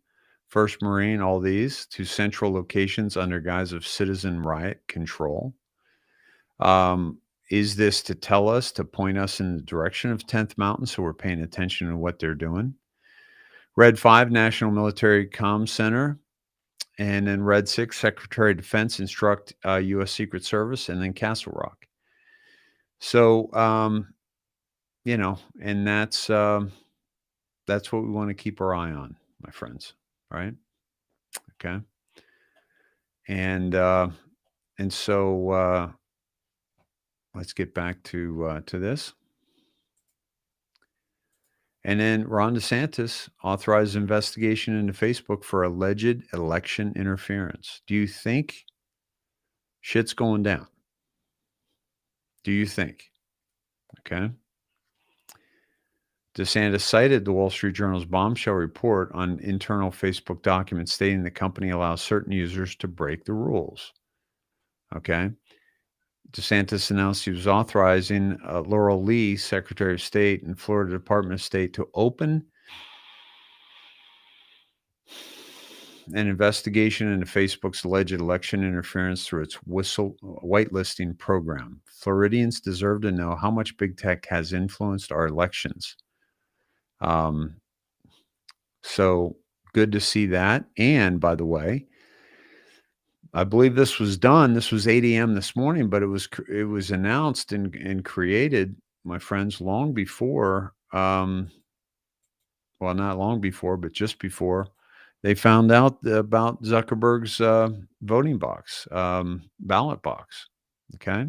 1st Marine, all these to central locations under guise of citizen riot control. Is this to tell us, to point us in the direction of 10th Mountain so we're paying attention to what they're doing? Red 5, National Military Comm Center. And then Red 6, Secretary of Defense instruct U.S. Secret Service, and then Castle Rock. So, and that's what we want to keep our eye on, my friends. All right. Okay. And so let's get back to this. And then Ron DeSantis authorized investigation into Facebook for alleged election interference. Do you think shit's going down? Do you think? Okay. DeSantis cited the Wall Street Journal's bombshell report on internal Facebook documents stating the company allows certain users to break the rules. Okay. DeSantis announced he was authorizing Laurel Lee, Secretary of State and Florida Department of State, to open an investigation into Facebook's alleged election interference through its whitelisting program. Floridians deserve to know how much big tech has influenced our elections. So good to see that. And by the way, I believe this was done. This was 8 a.m. this morning, but it was announced and created, my friends, long before. Well, not long before, but just before they found out about Zuckerberg's voting box, ballot box. Okay.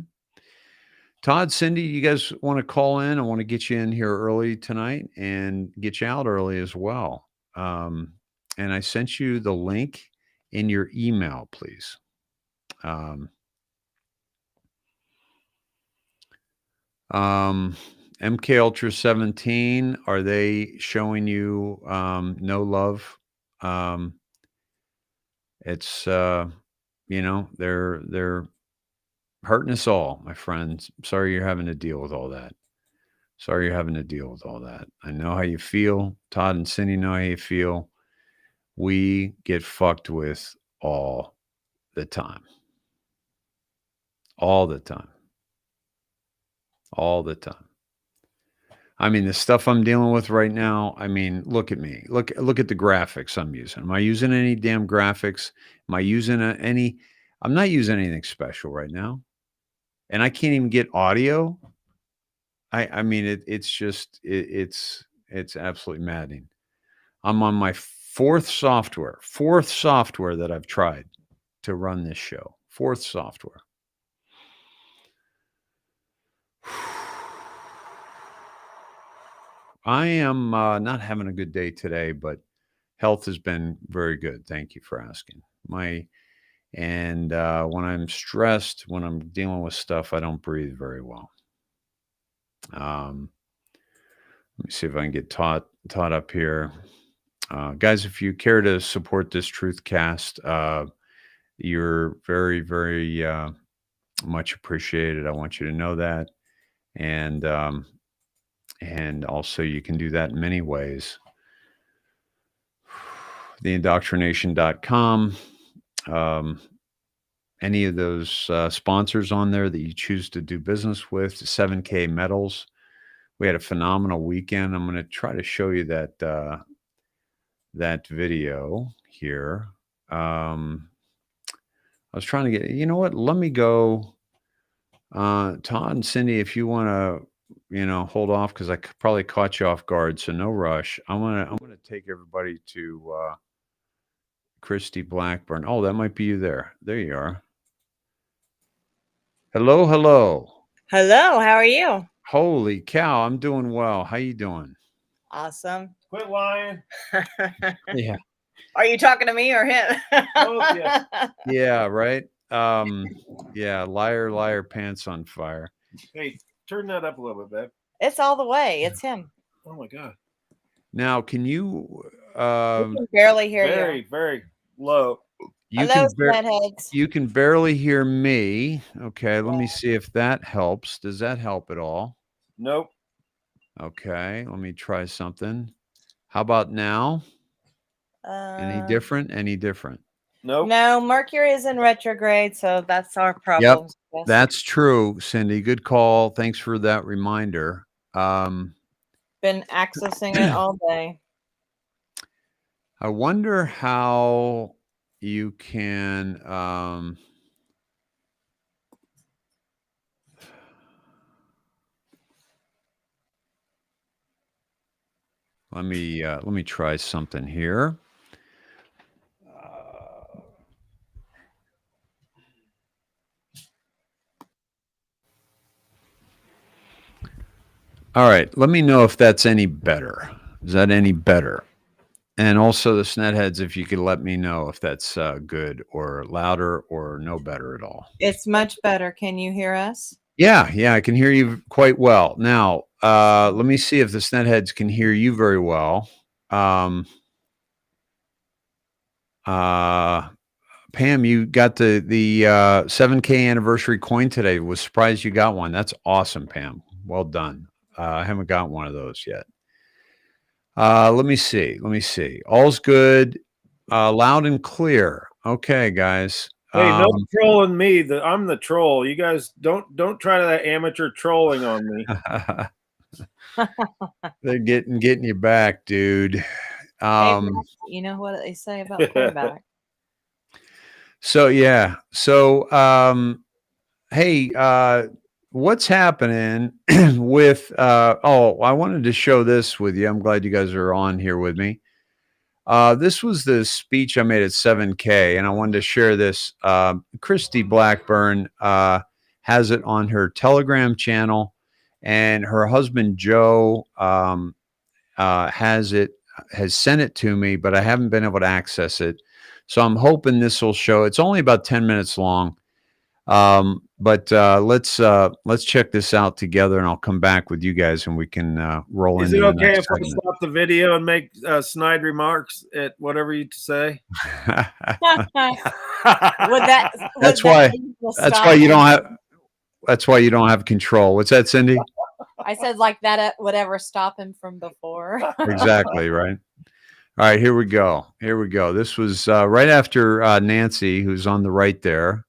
Todd, Cindy, you guys want to call in? I want to get you in here early tonight and get you out early as well. And I sent you the link in your email, please. MK Ultra 17, are they showing you no love? It's they're hurting us all, my friends. Sorry you're having to deal with all that. I know how you feel. Todd and Cindy know how you feel. We get fucked with all the time. All the time. I mean, the stuff I'm dealing with right now, I mean, look at me. Look at the graphics I'm using. Am I using any damn graphics? Am I using I'm not using anything special right now. And I can't even get audio. I mean, it's absolutely maddening. I'm on my fourth software that I've tried to run this show. Fourth software. I am not having a good day today, but health has been very good. Thank you for asking. When I'm stressed, when I'm dealing with stuff, I don't breathe very well. Let me see if I can get Todd up here. Guys, if you care to support this Truthcast, you're very, very much appreciated. I want you to know that. And also you can do that in many ways. IndoctriNATION.com. Any of those sponsors on there that you choose to do business with, 7K Metals. We had a phenomenal weekend. I'm going to try to show you that video here. I was trying to get, you know what? Let me go. Todd and Cindy, if you want to, hold off, because I probably caught you off guard, so no rush. I'm gonna take everybody to Christy Blackburn. Oh, that might be you there. There you are. Hello. Hello, how are you? Holy cow, I'm doing well. How you doing? Awesome. Quit lying. Yeah. Are you talking to me or him? Both, yeah. Yeah, right. Yeah, liar, pants on fire. Hey, turn that up a little bit, babe. It's all the way. It's him. Oh my God. Now, can you? We can barely hear very, you. very low. You Hello, can you can barely hear me. Okay, let me see if that helps. Does that help at all? Nope. Okay, let me try something. How about now? Any different? Nope. No, Mercury is in retrograde, so that's our problem. Yep, that's true, Cindy. Good call. Thanks for that reminder. Been accessing it all day. I wonder how you can let me try something here. All right. Let me know if that's any better. Is that any better? And also the Snetheads, if you could let me know if that's good or louder or no better at all. It's much better. Can you hear us? Yeah, I can hear you quite well. Now, let me see if the Snetheads can hear you very well. Pam, you got the 7K anniversary coin today. Was surprised you got one. That's awesome, Pam. Well done. I haven't got one of those yet. Let me see. All's good. Loud and clear. Okay, guys. Hey, no trolling me. I'm the troll. You guys don't try that amateur trolling on me. They're getting you back, dude. Hey, you know what they say about quarterback. So yeah. So hey, what's happening with I wanted to show this with you. I'm glad you guys are on here with me. This was the speech I made at 7K, and I wanted to share this. Christy Blackburn has it on her Telegram channel, and her husband Joe has sent it to me, but I haven't been able to access it. So I'm hoping this will show. It's only about 10 minutes long. But let's check this out together, and I'll come back with you guys, and we can roll in. Is it okay if I stop the video and make snide remarks at whatever you say? That's why you don't have control. What's that, Cindy? I said like that whatever stop him from before. Exactly, right. All right, here we go. This was right after Nancy, who's on the right there.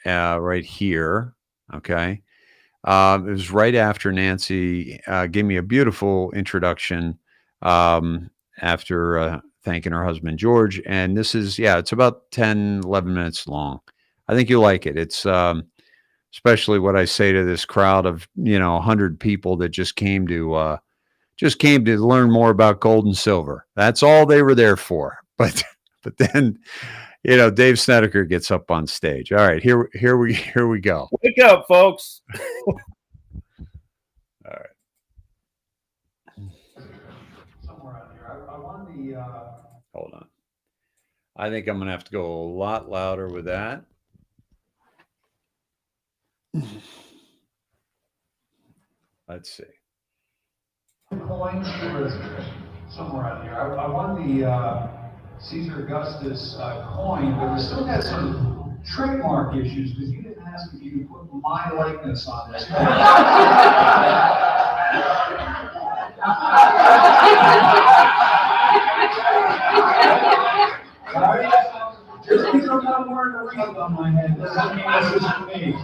Right here. Okay. It was right after Nancy gave me a beautiful introduction after thanking her husband, George. And this is, it's about 10, 11 minutes long. I think you'll like it. It's especially what I say to this crowd of, 100 people that just came to learn more about gold and silver. That's all they were there for. But then, Dave Snedeker gets up on stage. All right, here we go. Wake up, folks. All right. Somewhere out here. I want the. Hold on. I think I'm going to have to go a lot louder with that. Let's see. Coins somewhere out here. I want the Caesar Augustus coin, but we still got some trademark issues because you didn't ask if you could put my likeness on this. Just because I'm not wearing a wreath on my head doesn't mean this is for me.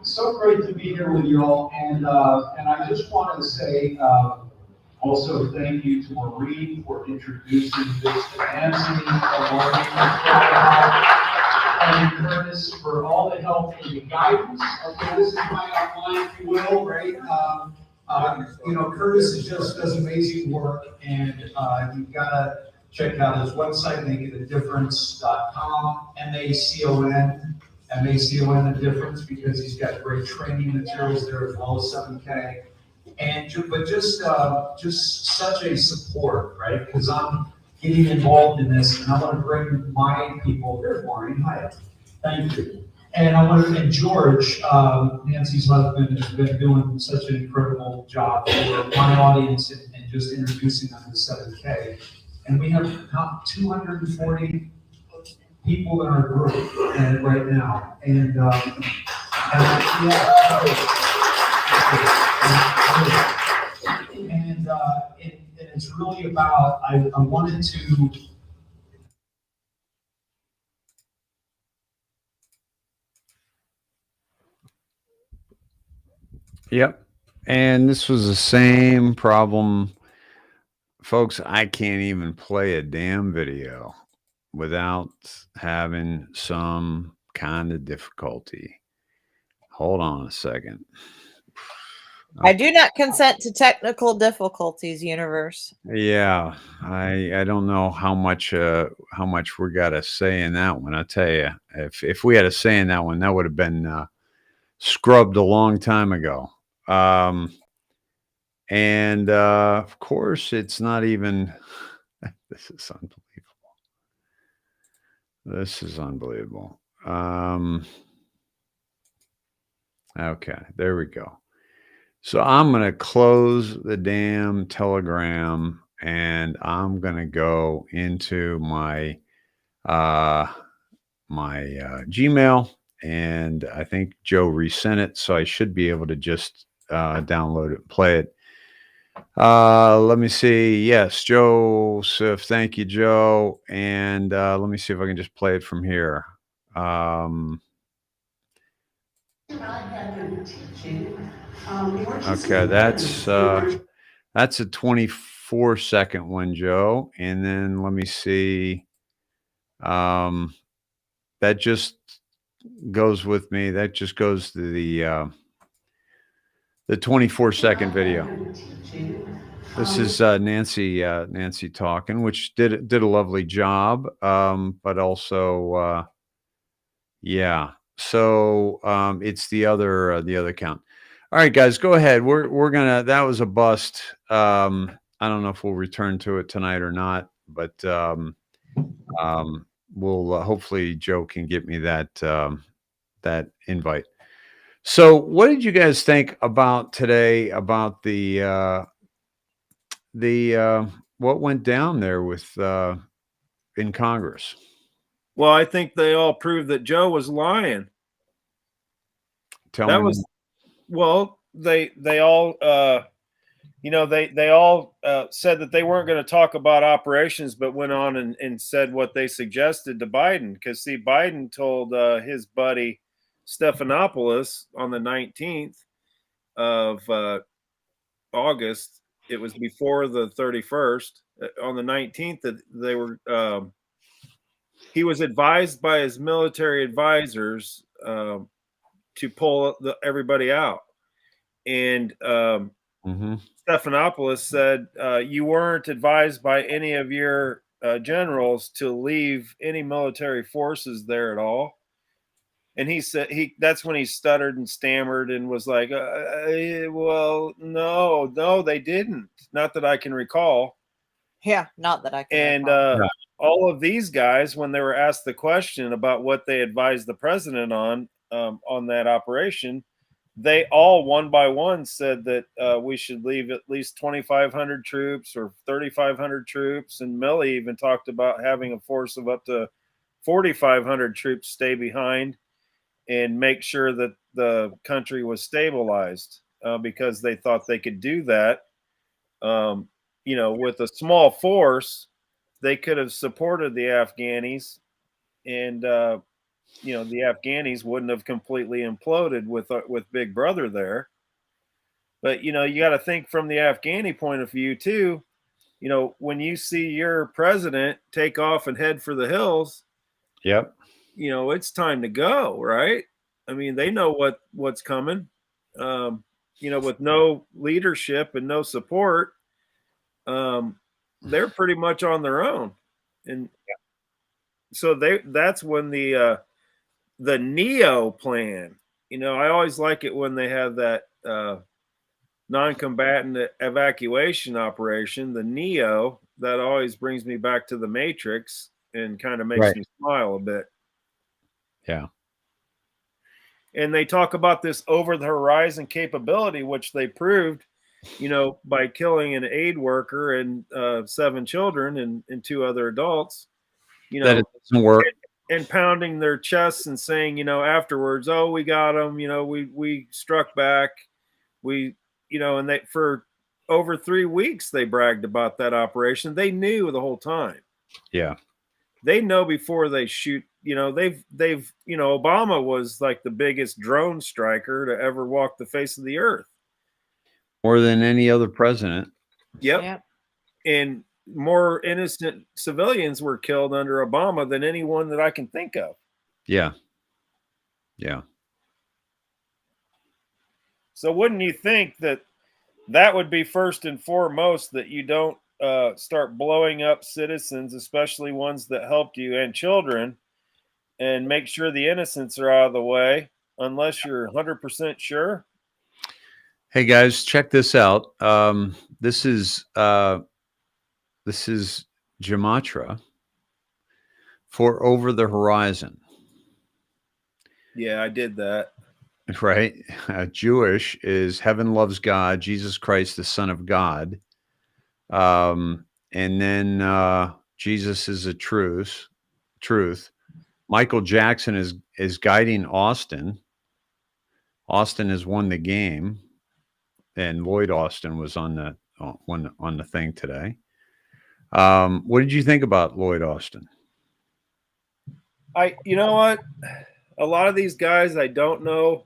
So great to be here with you all, and I just wanted to say also thank you to Maureen for introducing this to Nancy, and Curtis for all the help and the guidance. Okay, this is my outline, if you will, right? Curtis just does amazing work, and you've got to check out his website, makeitadifference.com, MACON, the difference, because he's got great training materials there as well as 7K. But just such a support, right? Because I'm getting involved in this, and I want to bring my people. There's Maureen. Hi. Thank you. And I want to thank George, Nancy's husband, has been doing such an incredible job for my audience and just introducing them to 7K. And we have about 240 people in our group right now, and it's really about, I wanted to. Yep. And this was the same problem. Folks, I can't even play a damn video without having some kind of difficulty. Hold on a second. I do not consent to technical difficulties, universe. Yeah, I don't know how much we got to say in that one. I tell you, if we had a say in that one, that would have been scrubbed a long time ago. And of course, it's not even. This is unbelievable. This is unbelievable. Okay, there we go. So I'm going to close the damn Telegram and I'm going to go into my Gmail, and I think Joe resent it, so I should be able to just download it and play it. Let me see. Yes, Joseph. Thank you, Joe. And let me see if I can just play it from here. Okay, that's a 24-second one, Joe. And then let me see. That just goes with me. That just goes to the 24-second video. This is Nancy talking, which did a lovely job. But also, yeah. So it's the other count. All right, guys, go ahead. We're gonna. That was a bust. I don't know if we'll return to it tonight or not, but we'll hopefully Joe can get me that invite. So, what did you guys think about today? About the what went down there with in Congress? Well, I think they all proved that Joe was lying. Tell me. Well, they all they all said that they weren't going to talk about operations, but went on and said what they suggested to Biden. Because see, Biden told his buddy Stephanopoulos on the 19th of August. It was before the 31st. On the 19th, that they were. He was advised by his military advisors to pull everybody out, and Stephanopoulos said you weren't advised by any of your generals to leave any military forces there at all. And he said that's when he stuttered and stammered and was like, well, no, they didn't. Not that I can recall. Yeah, not that I can. And all of these guys, when they were asked the question about what they advised the president on that operation, they all one by one said that we should leave at least 2,500 troops or 3,500 troops. And Milley even talked about having a force of up to 4,500 troops stay behind and make sure that the country was stabilized because they thought they could do that. With a small force, they could have supported the Afghanis, and the Afghanis wouldn't have completely imploded with Big Brother there. But you got to think from the Afghani point of view too. When you see your president take off and head for the hills, yep, it's time to go, right? I mean, they know what's coming. With no leadership and no support, they're pretty much on their own. And so that's when the NEO plan, I always like it when they have that non-combatant evacuation operation, the NEO. That always brings me back to the Matrix and kind of makes me smile a bit. Yeah. And they talk about this over the horizon capability, which they proved, by killing an aid worker and 7 children and 2 other adults, that it doesn't work. And pounding their chests and saying, afterwards, oh, we got them, we struck back. And they, for over 3 weeks, they bragged about that operation. They knew the whole time. Yeah. They know before they shoot, they've Obama was like the biggest drone striker to ever walk the face of the earth. More than any other president. Yep. And more innocent civilians were killed under Obama than anyone that I can think of. Yeah. Yeah. So wouldn't you think that that would be first and foremost, that you don't start blowing up citizens, especially ones that helped you, and children, and make sure the innocents are out of the way unless you're 100% sure? Hey guys, check this out. This is Gematria for Over the Horizon. Yeah, I did that. Right? Jewish is Heaven Loves God, Jesus Christ, the Son of God. And then Jesus is a truth. Michael Jackson is guiding Austin. Austin has won the game, and Lloyd Austin was on the thing today. What did you think about Lloyd Austin? You know what? A lot of these guys, I don't know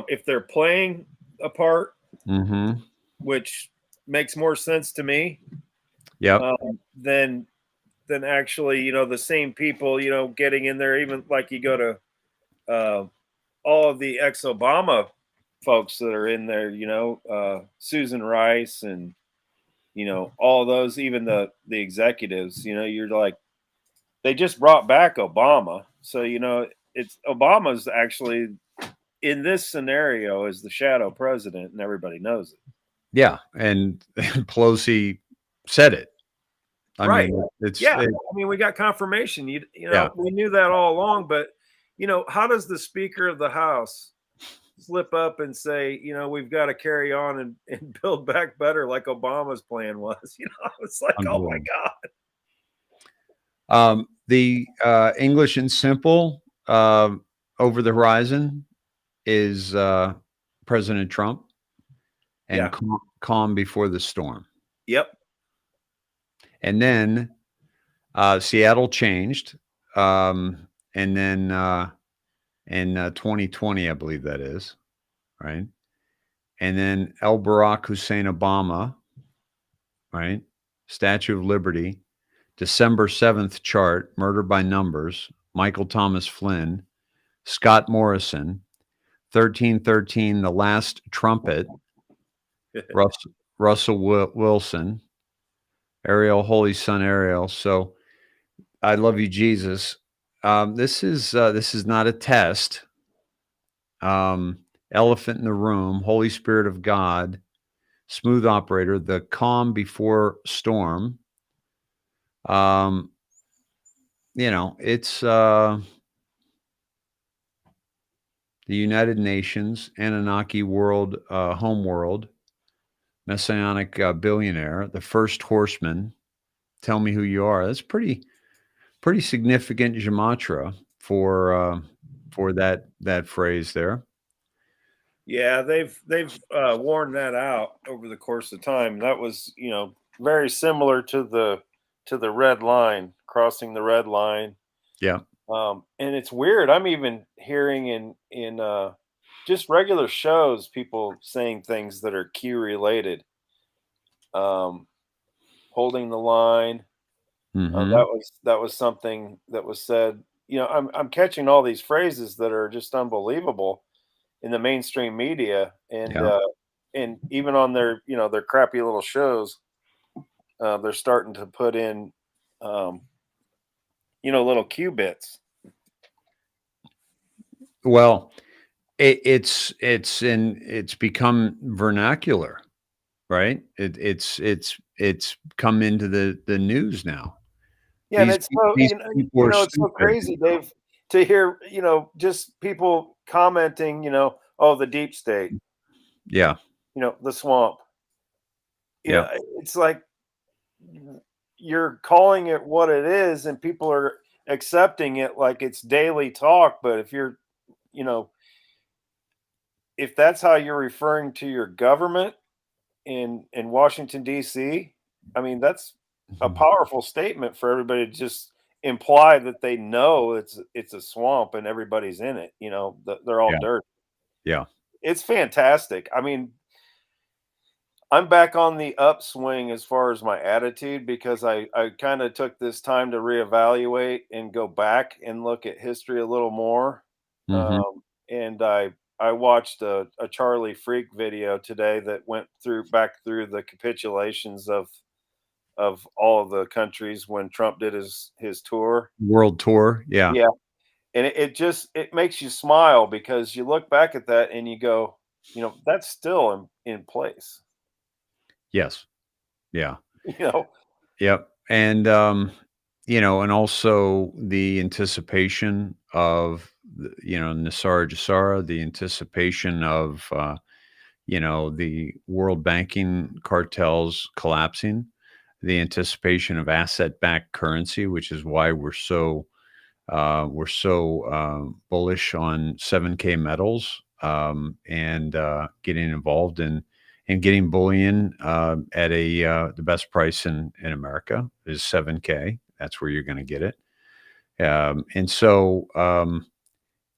if they're playing a part, Mm-hmm. which makes more sense to me. Yep. Than actually, the same people, getting in there. Even like you go to all of the ex-Obama folks that are in there, Susan Rice and, all of those, even the executives, you're like, they just brought back Obama. So, it's Obama's actually in this scenario is the shadow president, and everybody knows it. Yeah. And Pelosi said it. Right. I mean, we got confirmation. We knew that all along, but how does the Speaker of the House slip up and say, we've got to carry on and build back better, like Obama's plan was? It's like, oh my God. The English and Simple Over the Horizon is President Trump, and Calm Before the Storm. Yep. And then Seattle changed. And then in 2020, I believe that is, right? And then El Barack Hussein Obama, right? Statue of Liberty, December 7th chart, Murder by Numbers, Michael Thomas Flynn, Scott Morrison, 1313, The Last Trumpet, Russell Wilson, Ariel, Holy Son Ariel. So I Love You, Jesus. This is not a test. Elephant in the Room, Holy Spirit of God, Smooth Operator, The Calm Before Storm. It's the United Nations, Anunnaki World, Home World, Messianic Billionaire, The First Horseman, Tell Me Who You Are. That's pretty significant gematria for that phrase there. Yeah, they've worn that out over the course of time. That was, very similar to the red line, crossing the red line. Yeah. And it's weird. I'm even hearing in just regular shows, people saying things that are Q related. Holding the line. Mm-hmm. That was something that was said. I'm catching all these phrases that are just unbelievable in the mainstream media, and even on their their crappy little shows, they're starting to put in little Q bits. Well, it's become vernacular, right? It's come into the news now. Yeah, and it's so it's so crazy, Dave, to hear just people commenting, oh, the deep state, yeah, the swamp. Yeah, it's like you're calling it what it is, and people are accepting it like it's daily talk. But if you're, if that's how you're referring to your government in Washington, D.C., I mean, that's a powerful statement for everybody to just imply that they know it's a swamp and everybody's in it. They're all dirt. Yeah. It's fantastic. I mean, I'm back on the upswing as far as my attitude, because I kind of took this time to reevaluate and go back and look at history a little more. Mm-hmm. And I I watched a Charlie Freak video today that went back through the capitulations of all of the countries when Trump did his tour. World tour. Yeah. Yeah. And it makes you smile because you look back at that and you go, that's still in place. Yes. Yeah. Yep. And, and also the anticipation of, Nassar Jassara, the anticipation of, the world banking cartels collapsing, the anticipation of asset-backed currency, which is why we're so bullish on 7K metals, and getting involved in getting bullion at the best price in America is 7K. That's where you're going to get it. And so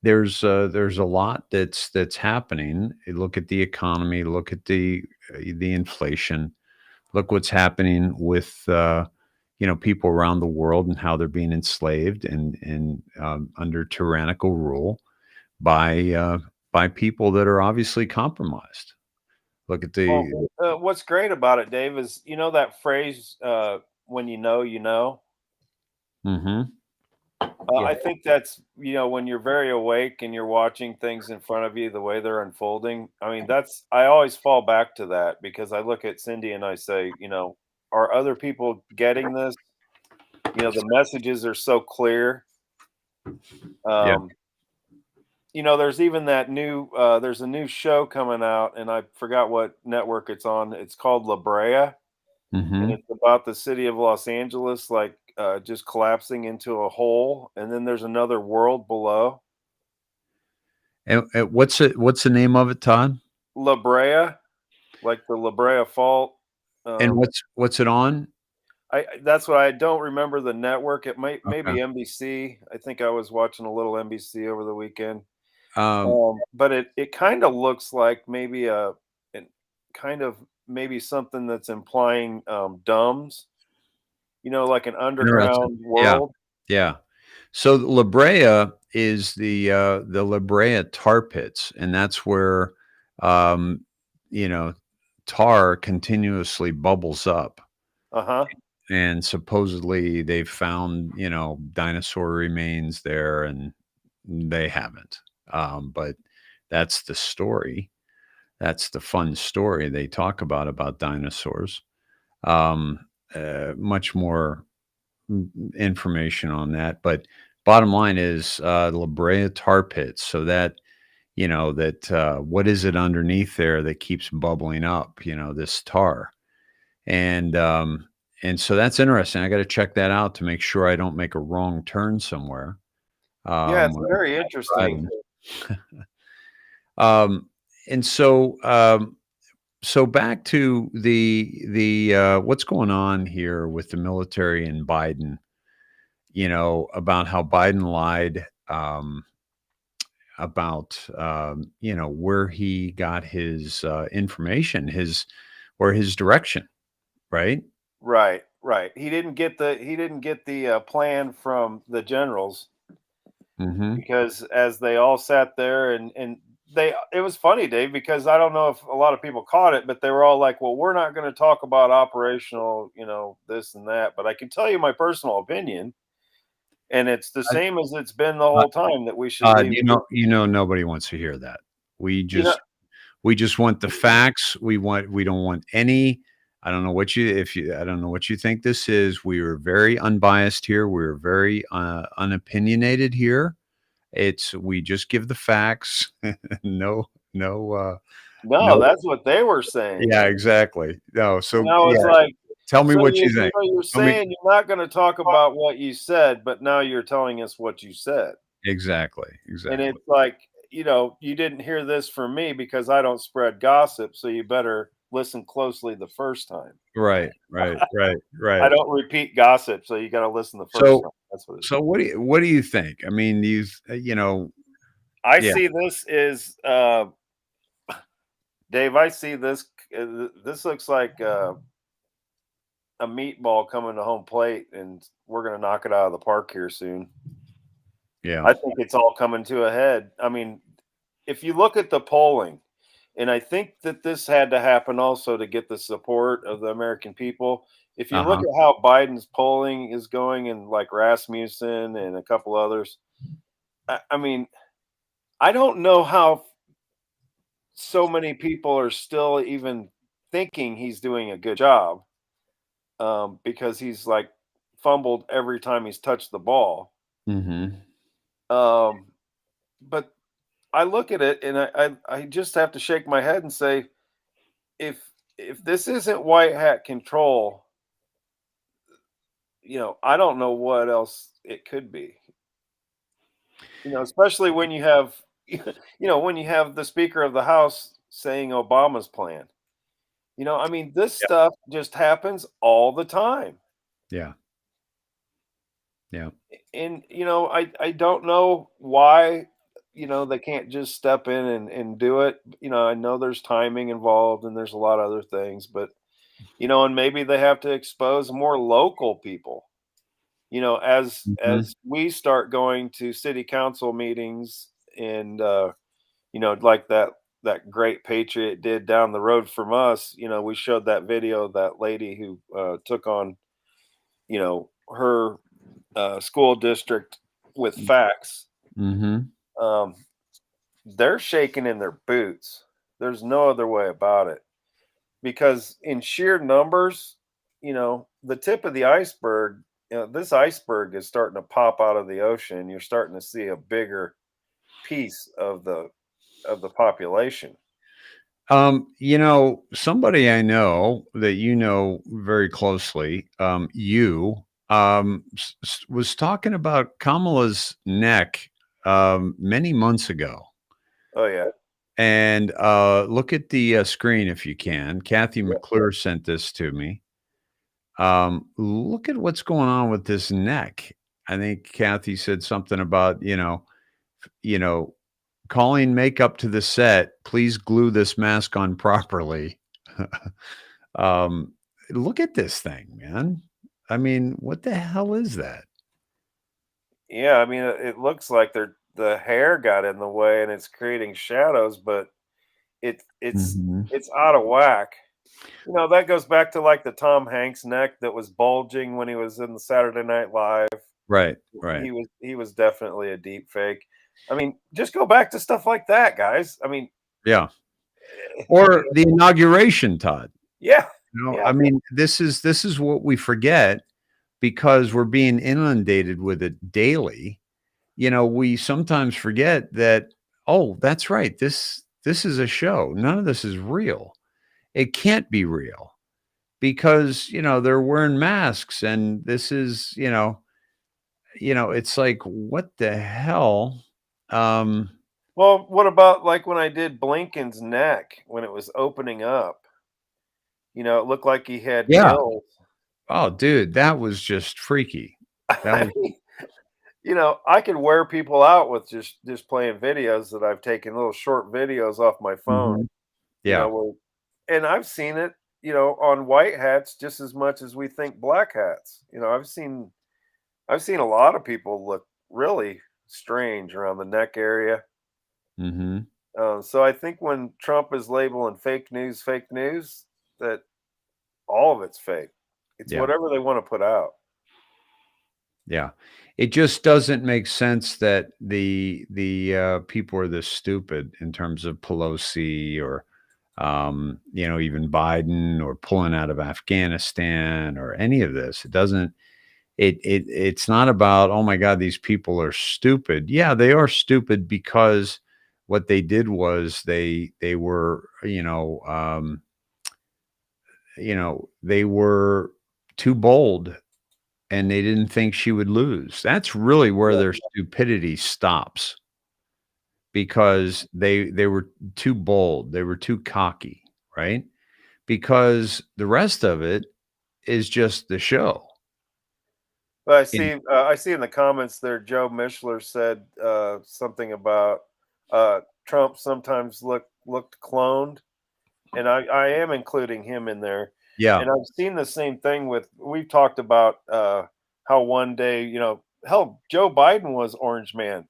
there's a lot that's happening. You look at the economy, look at the inflation, look what's happening with people around the world and how they're being enslaved and under tyrannical rule by people that are obviously compromised. Look at the What's great about it, Dave, is that phrase, when you know, you know. Mm-hmm. I think that's, when you're very awake and you're watching things in front of you, the way they're unfolding. I mean, I always fall back to that because I look at Cindy and I say, are other people getting this? The messages are so clear. There's even that there's a new show coming out and I forgot what network it's on. It's called La Brea. Mm-hmm. And it's about the city of Los Angeles, just collapsing into a hole, and then there's another world below. And what's the name of it, Todd? La Brea, like the La Brea Fault. And what's it on? That's what I don't remember the network. It maybe NBC. I think I was watching a little NBC over the weekend. But it kind of looks like maybe maybe something that's implying dumbs. Like an underground world. Yeah. So La Brea is the La Brea tar pits, and that's where tar continuously bubbles up. Uh-huh. And supposedly they've found, dinosaur remains there, and they haven't. But that's the story. That's the fun story they talk about dinosaurs. Much more information on that, but bottom line is La Brea tar pits. So that what is it underneath there that keeps bubbling up? This tar, and so that's interesting. I got to check that out to make sure I don't make a wrong turn somewhere. Yeah, it's very interesting. And so back to the what's going on here with the military and Biden, about how Biden lied about where he got his information, his direction, right? Right. He didn't get the plan from the generals. Mm-hmm. Because as they all sat there and it was funny, Dave, because I don't know if a lot of people caught it, but they were all like, well, we're not going to talk about operational, this and that. But I can tell you my personal opinion. And it's the same as it's been the whole time that we should leave. Nobody wants to hear that. We just want the facts. We don't want any. I don't know what you think this is. We are very unbiased here. We're very unopinionated here. We just give the facts. No. That's what they were saying. Yeah, exactly. No, so it's like, tell me what you think. You're saying you're not going to talk about what you said, but now you're telling us what you said. Exactly. And it's like, you didn't hear this from me because I don't spread gossip, so you better listen closely the first time. Right. I don't repeat gossip, so you got to listen the first time. That's what it is. So what do you think? I mean, I see this is Dave. I see this. This looks like a meatball coming to home plate, and we're going to knock it out of the park here soon. Yeah, I think it's all coming to a head. I mean, if you look at the polling, and I think that this had to happen also to get the support of the American people. If you look Uh-huh. at how Biden's polling is going, and like Rasmussen and a couple others, I mean, I don't know how so many people are still even thinking he's doing a good job, because he's like fumbled every time he's touched the ball. Mhm. But I look at it and I just have to shake my head and say, if this isn't white hat control, I don't know what else it could be. Especially when you have, when you have the Speaker of the House saying Obama's plan. I mean, this Yeah. stuff just happens all the time. Yeah. Yeah. And, I don't know why, they can't just step in and do it. I know there's timing involved and there's a lot of other things, but, and maybe they have to expose more local people, as Mhm. we start going to city council meetings and, like that great patriot did down the road from us. We showed that video of that lady who took on, her school district with facts. Mhm. Um, they're shaking in their boots. There's no other way about it, because in sheer numbers, the tip of the iceberg, this iceberg is starting to pop out of the ocean. You're starting to see a bigger piece of the population. Somebody I know that you know very closely, was talking about Kamala's neck many months ago. Oh yeah. And look at the screen if you can. Kathy Yeah. McClure sent this to me. Look at what's going on with this neck. I think Kathy said something about, you know, calling makeup to the set. Please glue this mask on properly. um, Look at this thing, man. I mean, what the hell is that? Yeah, I mean, it looks like the hair got in the way and it's creating shadows, but it's Mhm. it's out of whack. That goes back to like the Tom Hanks neck that was bulging when he was in the Saturday Night Live. Right, right. He was definitely a deep fake. I mean, just go back to stuff like that, guys. I mean, Yeah. Or the inauguration, Todd. yeah, I yeah. mean, this is what we forget because we're being inundated with it daily. We sometimes forget that, oh, that's right. This is a show. None of this is real. It can't be real because, they're wearing masks and this is, it's like, what the hell? Um, Well, what about like when I did Blinken's neck when it was opening up? It looked like he had yeah. gills. Oh, dude, that was just freaky. That was, I could wear people out with just playing videos that I've taken, little short videos off my phone. Mhm. Yeah. And I've seen it, on white hats just as much as we think black hats. I've seen a lot of people look really strange around the neck area. Mhm. So I think when Trump is labeling fake news, that all of it's fake. It's Yeah. whatever they want to put out. Yeah. It just doesn't make sense that the people are this stupid in terms of Pelosi or even Biden or pulling out of Afghanistan or any of this. It doesn't it's not about, oh my God, these people are stupid. Yeah, they are stupid because what they did was they were, they were too bold and they didn't think she would lose. That's really where Yeah. their stupidity stops because they were too bold, they were too cocky, right? Because the rest of it is just the show. But And I see in the comments there, Joe Mishler said something about Trump sometimes looked cloned, and I am including him in there. yeah, And I've seen the same thing we've talked about how one day, hell, Joe Biden was Orange Man.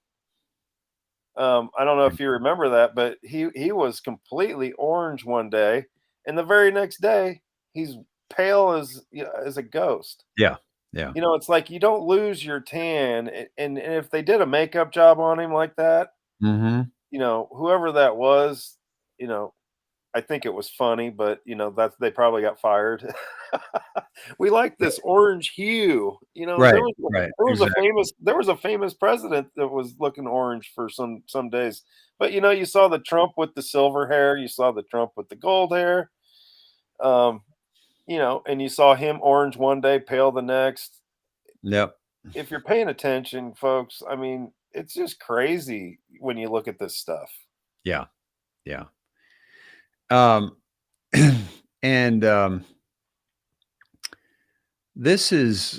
I don't know if you remember that, but he was completely orange one day, and the very next day he's pale as as a ghost. Yeah. Yeah. You know, it's like you don't lose your tan, and if they did a makeup job on him like that, Mm-hmm. you know, whoever that was, you know, I think it was funny, but you know, they probably got fired. We like this orange hue. You know, Right. Right. Exactly. there was a famous president that was looking orange for some days. But you know, you saw the Trump with the silver hair, you saw the Trump with the gold hair. You know, and you saw him orange one day, pale the next. Yep. If you're paying attention, folks, I mean, it's just crazy when you look at this stuff. Yeah. Yeah. Um, and this is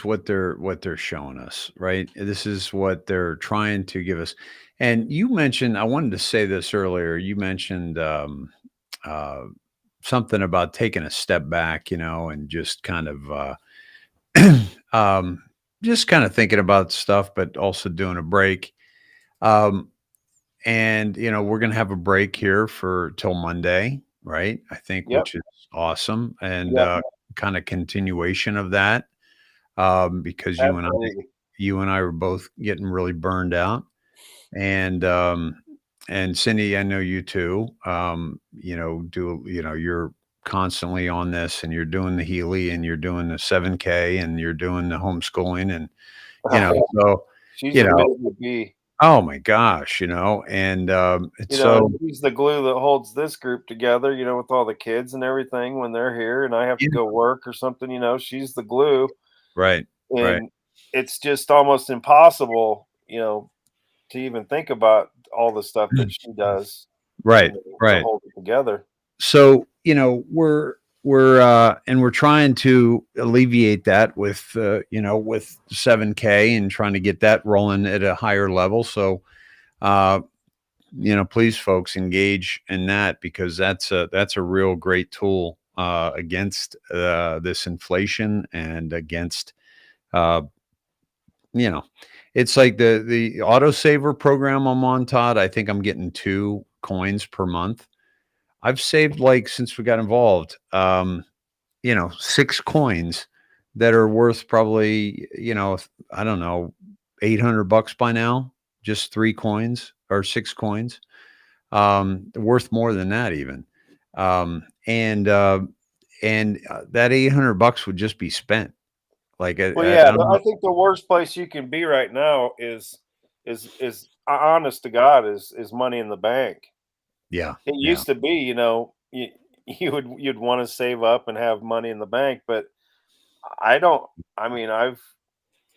what they're showing us, right? This is what they're trying to give us. And you mentioned, I wanted to say this earlier. You mentioned uh, something about taking a step back, you know, and just kind of just kind of thinking about stuff, but also doing a break. Um, and you know, we're gonna have a break here for till Monday, right? I think, Yep. which is awesome, and Yep. kind of continuation of that, because Absolutely. you and I were both getting really burned out, and Cindy, I know you too. You know, you're constantly on this, and you're doing the Healy, and you're doing the 7K, and you're doing the homeschooling, and you know, so She's you a know, miserable bee. oh my gosh, you know, and it's You know, so and she's the glue that holds this group together, you know, with all the kids and everything when they're here and I have to yeah, go work or something, you know, she's the glue. right, right, And it's just almost impossible, you know, to even think about all the stuff that she does, you right, know, to right. hold it together. So you know, we're trying to alleviate that with you know, with 7K and trying to get that rolling at a higher level. So uh, you know, please, folks, engage in that, because that's a real great tool against this inflation, and against uh, you know, it's like the autosaver program I'm on, Todd. I think I'm getting 2 coins per month. I've saved, like, since we got involved, you know, 6 coins that are worth probably, you know, I don't know, $800 by now. Just 3 coins or 6 coins, worth more than that even. Um, and that $800 would just be spent. Like Well, I yeah, don't know. I think the worst place you can be right now is honest to God is money in the bank. Yeah, It yeah, used to be, you know, you'd want to save up and have money in the bank, but I don't. I mean, I've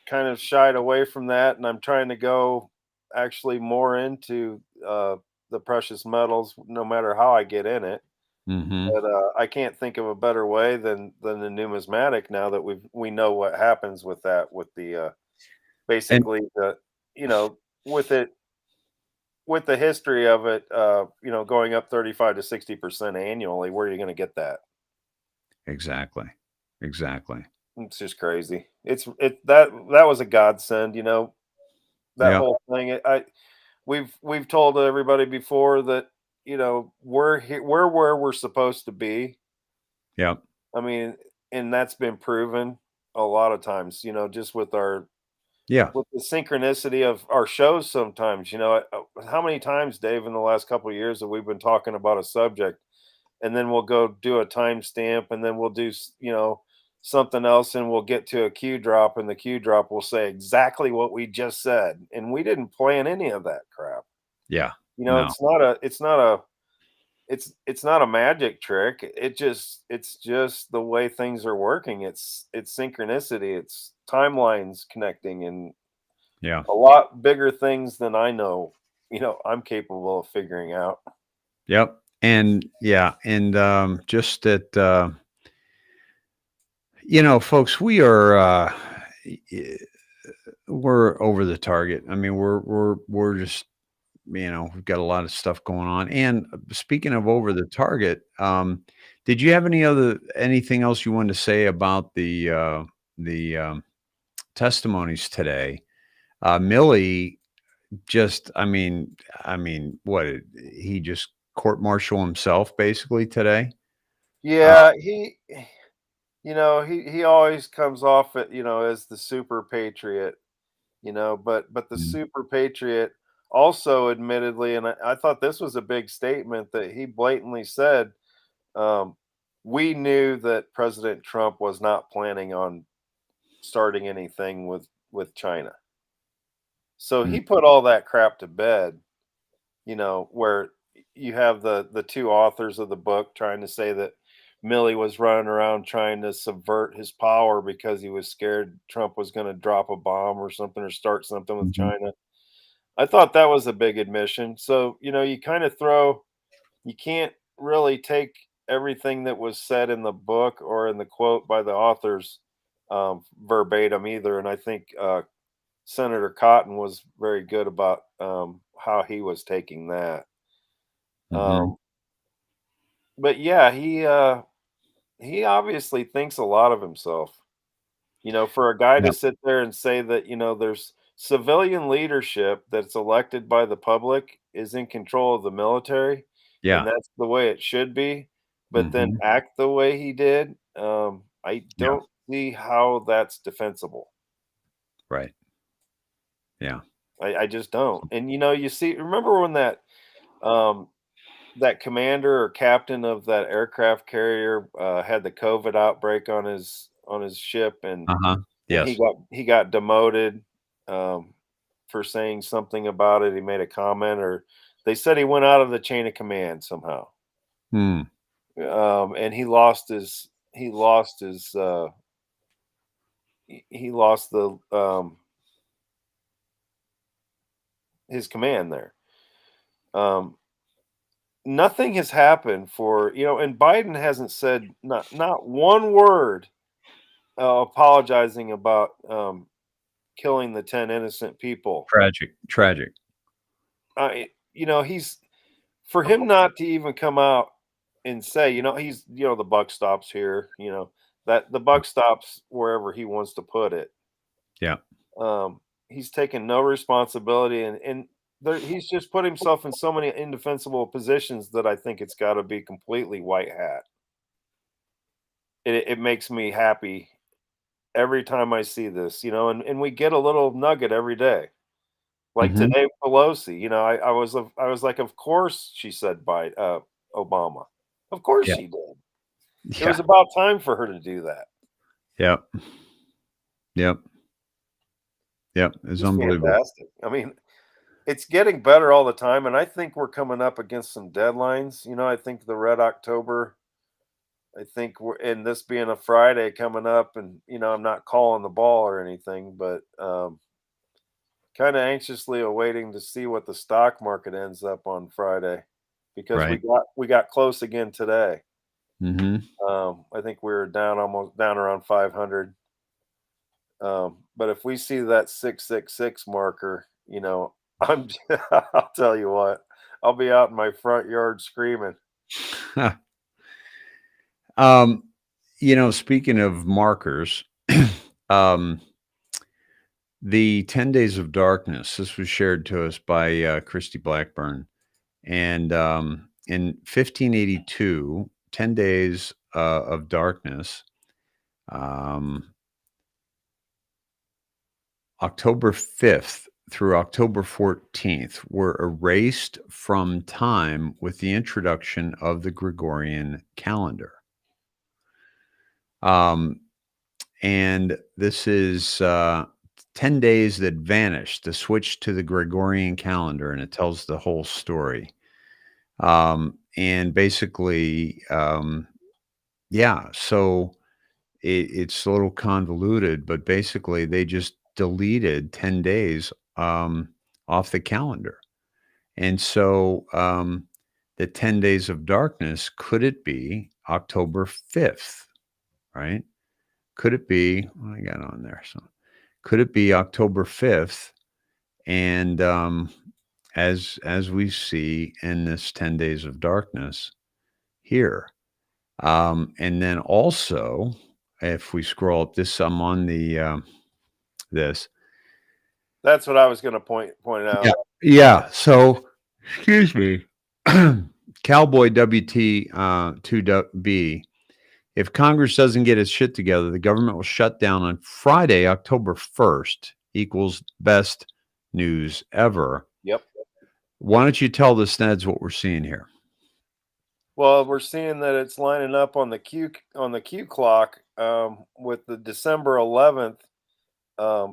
kind of shied away from that, and I'm trying to go actually more into the precious metals, no matter how I get in it. hmm, But I can't think of a better way than the numismatic now that we know what happens with that, with the and basically the you know with it with the history of it, you know, going up 35 to 60% annually. Where are you going to get that? exactly, exactly. It's just crazy. That was a godsend, you know, that Yeah, whole thing. We've told everybody before that, you know, we're here, we're where we're supposed to be. yeah, I mean, and that's been proven a lot of times, you know, just yeah. with the synchronicity of our shows sometimes, you know, how many times, Dave, in the last couple of years have we been talking about a subject and then we'll go do a timestamp and then we'll do, you know, something else and we'll get to a cue drop and the cue drop will say exactly what we just said. And we didn't plan any of that crap. Yeah. You know, No. it's not a magic trick. It's just the way things are working. It's synchronicity. It's timelines connecting and Yeah. a lot bigger things than I know, you know, I'm capable of figuring out. Yep. And yeah, and just that you know, folks, y- we're over the target. I mean, we're just, you know, we've got a lot of stuff going on. And speaking of over the target, did you have anything else you wanted to say about the testimonies today? Millie just, what, he just court-martial himself basically today? Yeah, he always comes off at, as the super patriot, but the Mm, super patriot also admittedly, and I thought this was a big statement that he blatantly said, um, we knew that President Trump was not planning on starting anything with China. So he mm, put all that crap to bed, where you have the two authors of the book trying to say that Milley was running around trying to subvert his power because he was scared Trump was going to drop a bomb or something or start something with mhm. China. I thought that was a big admission. So, you kind of you can't really take everything that was said in the book or in the quote by the authors verbatim either. And I think Senator Cotton was very good about how he was taking that. Mhm. Um, but yeah, he obviously thinks a lot of himself. For a guy to Yep. sit there and say that, there's civilian leadership that's elected by the public is in control of the military, and Yeah. that's the way it should be, but then Mhm. act the way he did, I Yeah. don't see how that's defensible. Right. Yeah. I just don't. And you see, remember when um that commander or captain of that aircraft carrier had the COVID outbreak on his ship, Uh-huh. and Yes. he got demoted for saying something about it. He made a comment, or they said he went out of the chain of command somehow, Hmm. and he lost the his command there. Um, Nothing has happened for and Biden hasn't said not one word apologizing about killing the 10 innocent people. Tragic. Tragic. He's for him not to even come out and say, he's the buck stops here, that the buck stops wherever he wants to put it. Yeah. He's taken no responsibility, and he's just put himself in so many indefensible positions that I think it's got to be completely white hat. It makes me happy every time I see this, and we get a little nugget every day. Like Mhm. today, Pelosi, I was like, of course she said by Obama. Of course Yeah. she did. It was Yeah. about time for her to do that. Yep. Yep. Yep. It's Just unbelievable. fantastic. I mean, it's getting better all the time, and I think we're coming up against some deadlines. I think the Red October. I think we're in this being a Friday coming up, and I'm not calling the ball or anything, but kind of anxiously awaiting to see what the stock market ends up on Friday, because Right. we got close again today. Mhm. I think we were almost down around 500. But if we see that 666 marker, I'm I'll tell you what, I'll be out in my front yard screaming. Um, speaking of markers, um, the 10 Days of Darkness, this was shared to us by Christy Blackburn. And in 1582, 10 Days of Darkness, um, October 5th through October 14th were erased from time with the introduction of the Gregorian calendar. Um, and this is 10 days that vanished, the switch to the Gregorian calendar, and it tells the whole story. And basically, yeah, so it's a little convoluted, but basically they just deleted 10 days off the calendar. And so the 10 days of darkness, could it be October 5th, right? Could it be, what I got on there? So could it be October 5th? And as we see in this 10 days of darkness here. And then also, if we scroll up this, I'm on the this. That's what I was going to point out. Yeah. Yeah. So, excuse me, Cowboy WT 2B. If Congress doesn't get its shit together, the government will shut down on Friday, October 1st. Equals best news ever. Yep. Why don't you tell the Sneds what we're seeing here? Well, we're seeing that it's lining up on the Q clock with the December 11th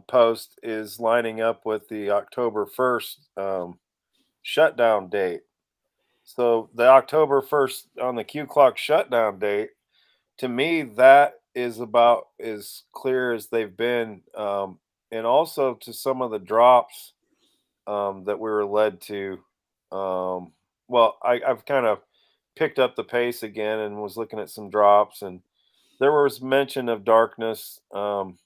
post is lining up with the October 1st shutdown date. So the October 1st on the Q clock shutdown date, to me, that is about as clear as they've been. And also to some of the drops that we were led to. Well, I've kind of picked up the pace again and was looking at some drops, and there was mention of darkness. And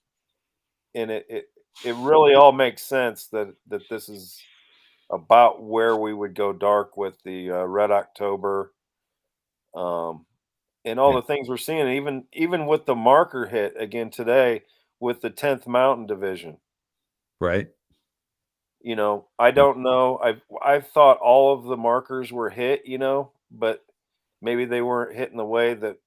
it really all makes sense that this is about where we would go dark with the Red October, and all the things we're seeing, even with the marker hit again today with the 10th Mountain Division. Right. You know, I don't know. I've thought all of the markers were hit, you know, but maybe they weren't hit in the way that,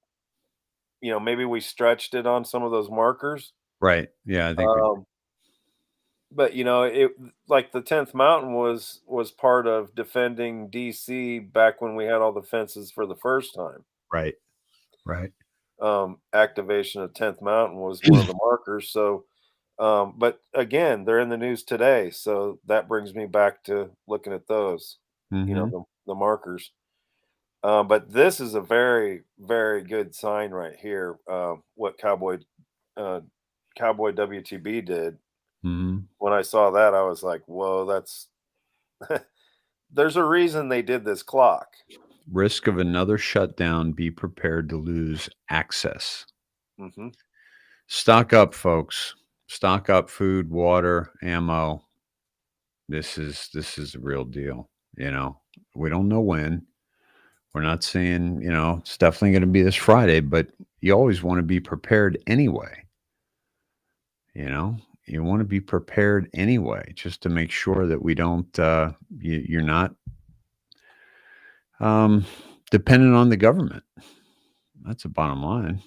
you know, maybe we stretched it on some of those markers. Right. Yeah, I think but you know, it like the 10th Mountain was part of defending DC back when we had all the fences for the first time. Right. Right. Activation of 10th Mountain was one of the markers. So but again, they're in the news today, so that brings me back to looking at those, you know, the markers. But this is a very, very good sign right here. What Cowboy WTB did. When I saw that, I was like, "Whoa, that's." There's a reason they did this clock. Risk of another shutdown. Be prepared to lose access. Stock up, folks. Stock up food, water, ammo. This is the real deal. You know, we don't know when. We're not saying, you know, it's definitely going to be this Friday, but you always want to be prepared anyway. You know, you want to be prepared anyway, just to make sure that we don't, you're not dependent on the government. That's the bottom line.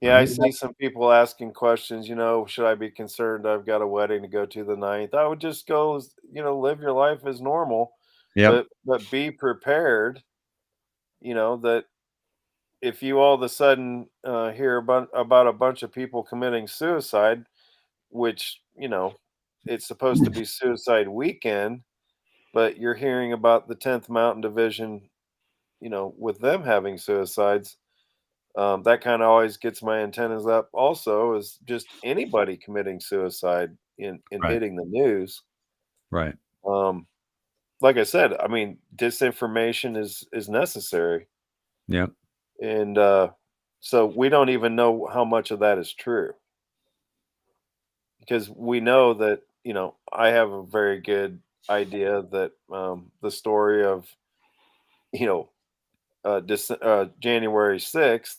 Yeah, right? I see some people asking questions, you know, should I be concerned? I've got a wedding to go to the 9th. I would just go, you know, live your life as normal. Yeah. But be prepared, you know, that if you all of a sudden hear about a bunch of people committing suicide, which, you know, it's supposed to be suicide weekend, but you're hearing about the 10th Mountain Division, you know, with them having suicides. That kind of always gets my antennas up. Also, is just anybody committing suicide in Right. hitting the news. Right. Like I said, I mean, disinformation is necessary. Yep. And so we don't even know how much of that is true, because we know that, you know, I have a very good idea that the story of, you know, January 6th,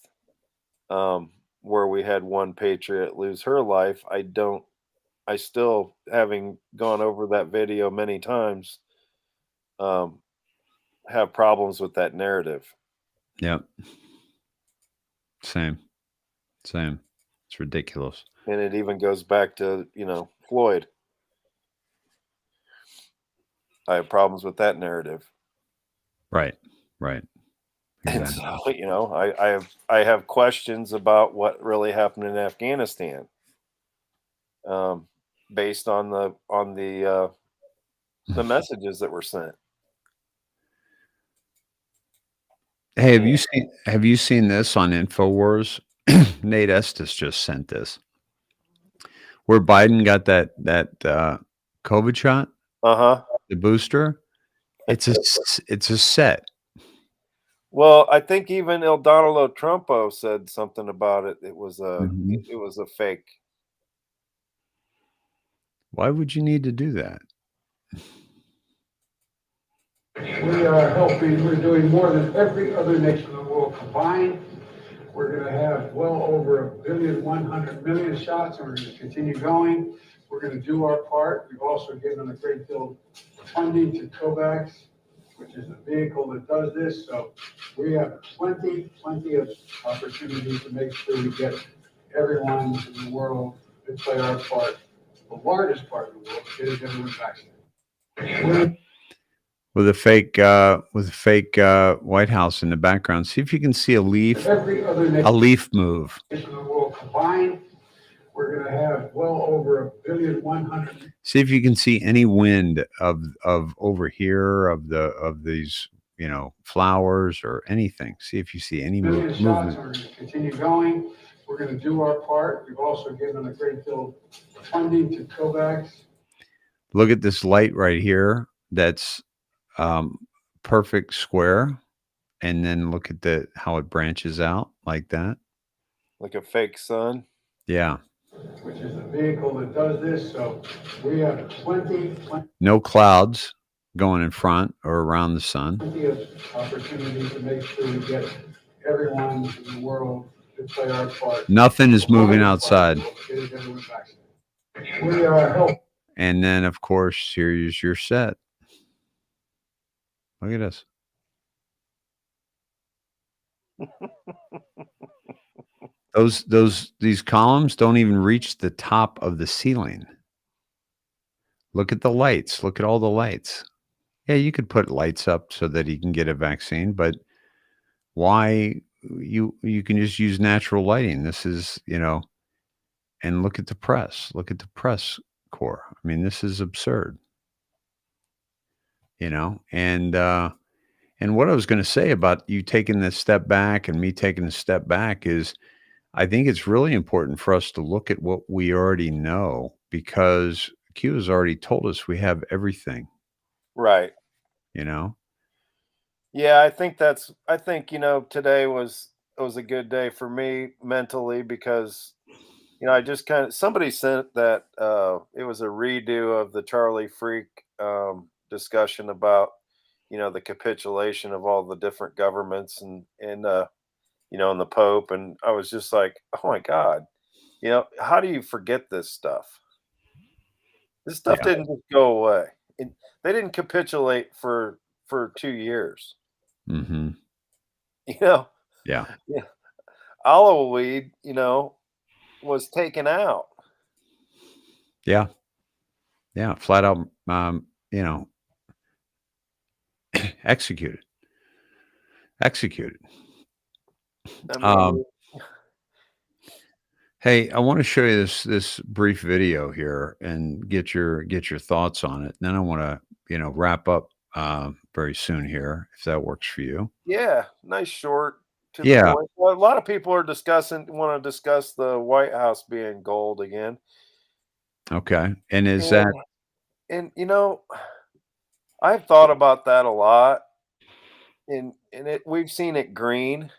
where we had one patriot lose her life. I still, having gone over that video many times, have problems with that narrative. Yep. Same. It's ridiculous. And it even goes back to, you know, Floyd. I have problems with that narrative. Right. Exactly. And so, you know, I have questions about what really happened in Afghanistan, based on the messages that were sent. Hey, have you seen this on InfoWars? Nate Estes just sent this, where Biden got that COVID shot, the booster. It's a set. Well, I think even El Donald Trumpo said something about it. It was a fake. Why would you need to do that? We are helping. We're doing more than every other nation in the world combined. We're going to have well over 1,100,000,000 shots, and we're going to continue going. We're going to do our part. We've also given a great deal of funding to COVAX, which is a vehicle that does this. So we have plenty of opportunity to make sure we get everyone in the world to play our part, the largest part of the world, getting everyone vaccinated. With a fake White House in the background. See if you can see a leaf move. In the world combined, we're going to have well over 1,100,000,000. See if you can see any wind of over here of these, you know, flowers or anything. See if you see any movement. We're going to continue going. We're going to do our part. We've also given a great deal of funding to COVAX. Look at this light right here. That's perfect square, and then look at how it branches out like that, like a fake sun. Yeah. Which is a vehicle that does this. So we have plenty no clouds going in front or around the sun. Plenty of opportunity to make sure we get everyone in the world to play our part. Nothing is moving outside. We are helping. And then, of course, here's your set. Look at this. These columns don't even reach the top of the ceiling. Look at the lights. Look at all the lights. Yeah, you could put lights up so that he can get a vaccine, but why you can just use natural lighting. This is, you know, and look at the press. Look at the press corps. I mean, this is absurd. You know, and what I was going to say about you taking this step back and me taking a step back is I think it's really important for us to look at what we already know, because Q has already told us we have everything. Right. You know? Yeah, I think, you know, today was a good day for me mentally because, you know, I just kind of, somebody sent that it was a redo of the Charlie Freak discussion about, you know, the capitulation of all the different governments and you know, and the Pope. And I was just like, oh my God, you know, how do you forget this stuff? This stuff didn't just go away. They didn't capitulate for 2 years. Mm-hmm. You know? Yeah. Yeah. Olive weed, you know, was taken out. Yeah. Yeah. Flat out, you know, executed. I mean, hey, I want to show you this brief video here and get your thoughts on it. And then I want to, you know, wrap up very soon here, if that works for you. Yeah, nice short to the point. Well, a lot of people are want to discuss the White House being gold again. Okay. And is that, and you know, I've thought about that a lot. And we've seen it green.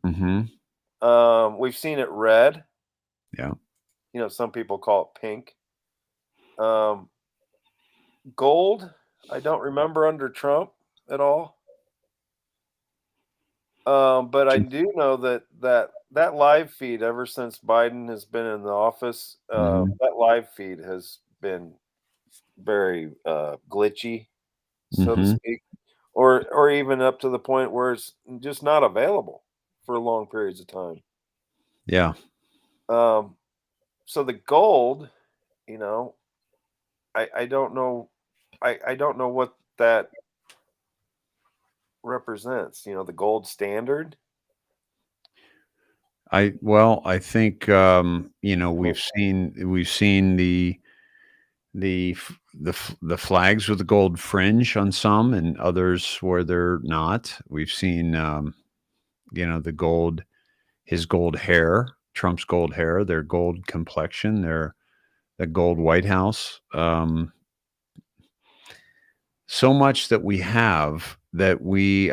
Mm-hmm. We've seen it red. Yeah. You know, some people call it pink. Gold, I don't remember under Trump at all. But I do know that live feed, ever since Biden has been in the office, that live feed has been very glitchy, so to speak, or even up to the point where it's just not available for long periods of time. Yeah. So the gold, you know, I don't know. I don't know what that represents, you know, the gold standard. I think, you know, we've seen the flags with the gold fringe on some and others where they're not. We've seen, you know, his gold hair, Trump's gold hair, their gold complexion, the gold White House. So much that we have that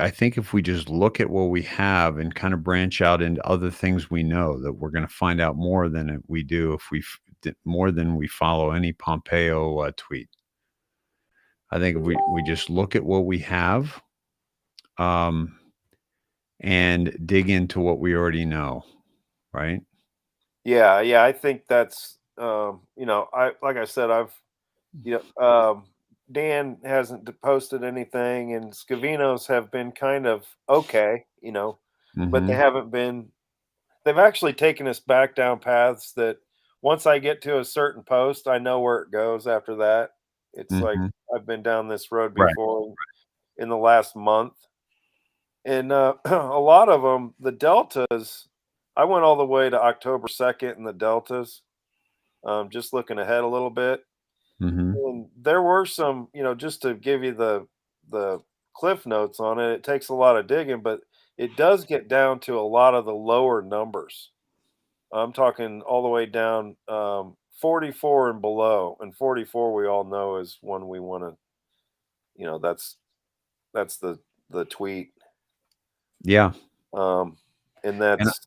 I think if we just look at what we have and kind of branch out into other things we know, that we're going to find out more than we do if more than we follow any Pompeo tweet. I think if we just look at what we have and dig into what we already know, right? Yeah, I think that's like I said, Dan hasn't posted anything, and Scavinos have been kind of okay, but they Mhm. haven't been. They've actually taken us back down paths that once I get to a certain post, I know where it goes after that. It's like Mhm. I've been down this road Right. before in the last month. And a lot of them, the deltas, I went all the way to October 2nd in the deltas, just looking ahead a little bit. Mhm. And there were some, just to give you the cliff notes on it, it takes a lot of digging, but it does get down to a lot of the lower numbers. I'm talking all the way down 44 and below. And 44 we all know is one we want to, that's the tweet. Yeah. And And that's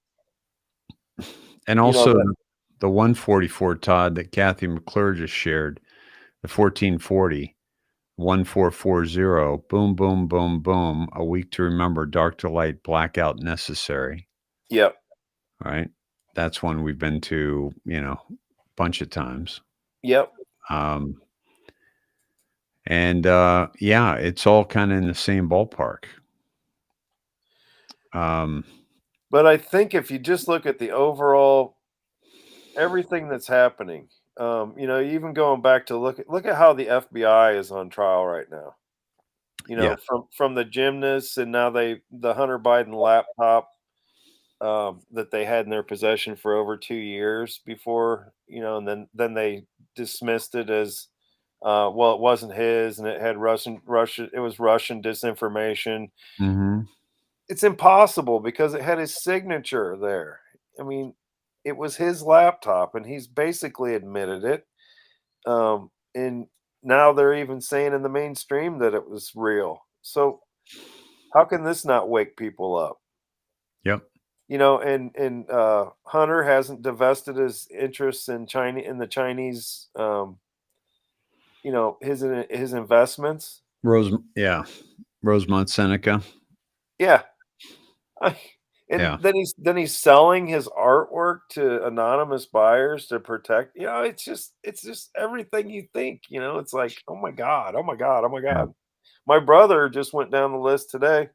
and you know also that the 144, Todd, that Kathy McClure just shared, the 1440, 1440, boom, boom, boom, boom, a week to remember, dark to light, blackout necessary, Yep. right? That's one we've been to, bunch of times. Yep. Um, and yeah, it's all kind of in the same ballpark. Um, But I think if you just look at the overall everything that's happening, even going back to look at how the FBI is on trial right now. yeah. From the gymnasts, and now the Hunter Biden laptop that they had in their possession for over 2 years before, and then they dismissed it as well, it wasn't his, and it had it was Russian disinformation. Hmm. It's impossible because it had his signature there. I mean, it was his laptop, and he's basically admitted it. And now they're even saying in the mainstream that it was real. So how can this not wake people up? Yep. And Hunter hasn't divested his interests in the Chinese, his investments. Yeah. Rosemont Seneca. Yeah. I and Yeah. then he's selling his artwork to anonymous buyers to protect. It's just everything you think. It's like, oh my god, oh my god, oh my Yeah. god. My brother just went down the list today.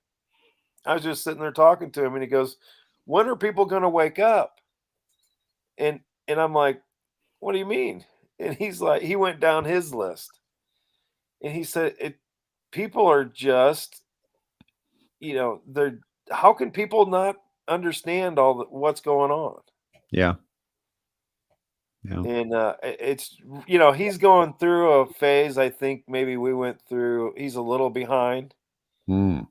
I was just sitting there talking to him, and he goes, "When are people going to wake up?" And I'm like, "What do you mean?" And he's like, he went down his list, and he said, People are just, they're. How can people not understand what's going on?" Yeah. Yeah. And it's he's going through a phase. I think maybe we went through. He's a little behind, Mm.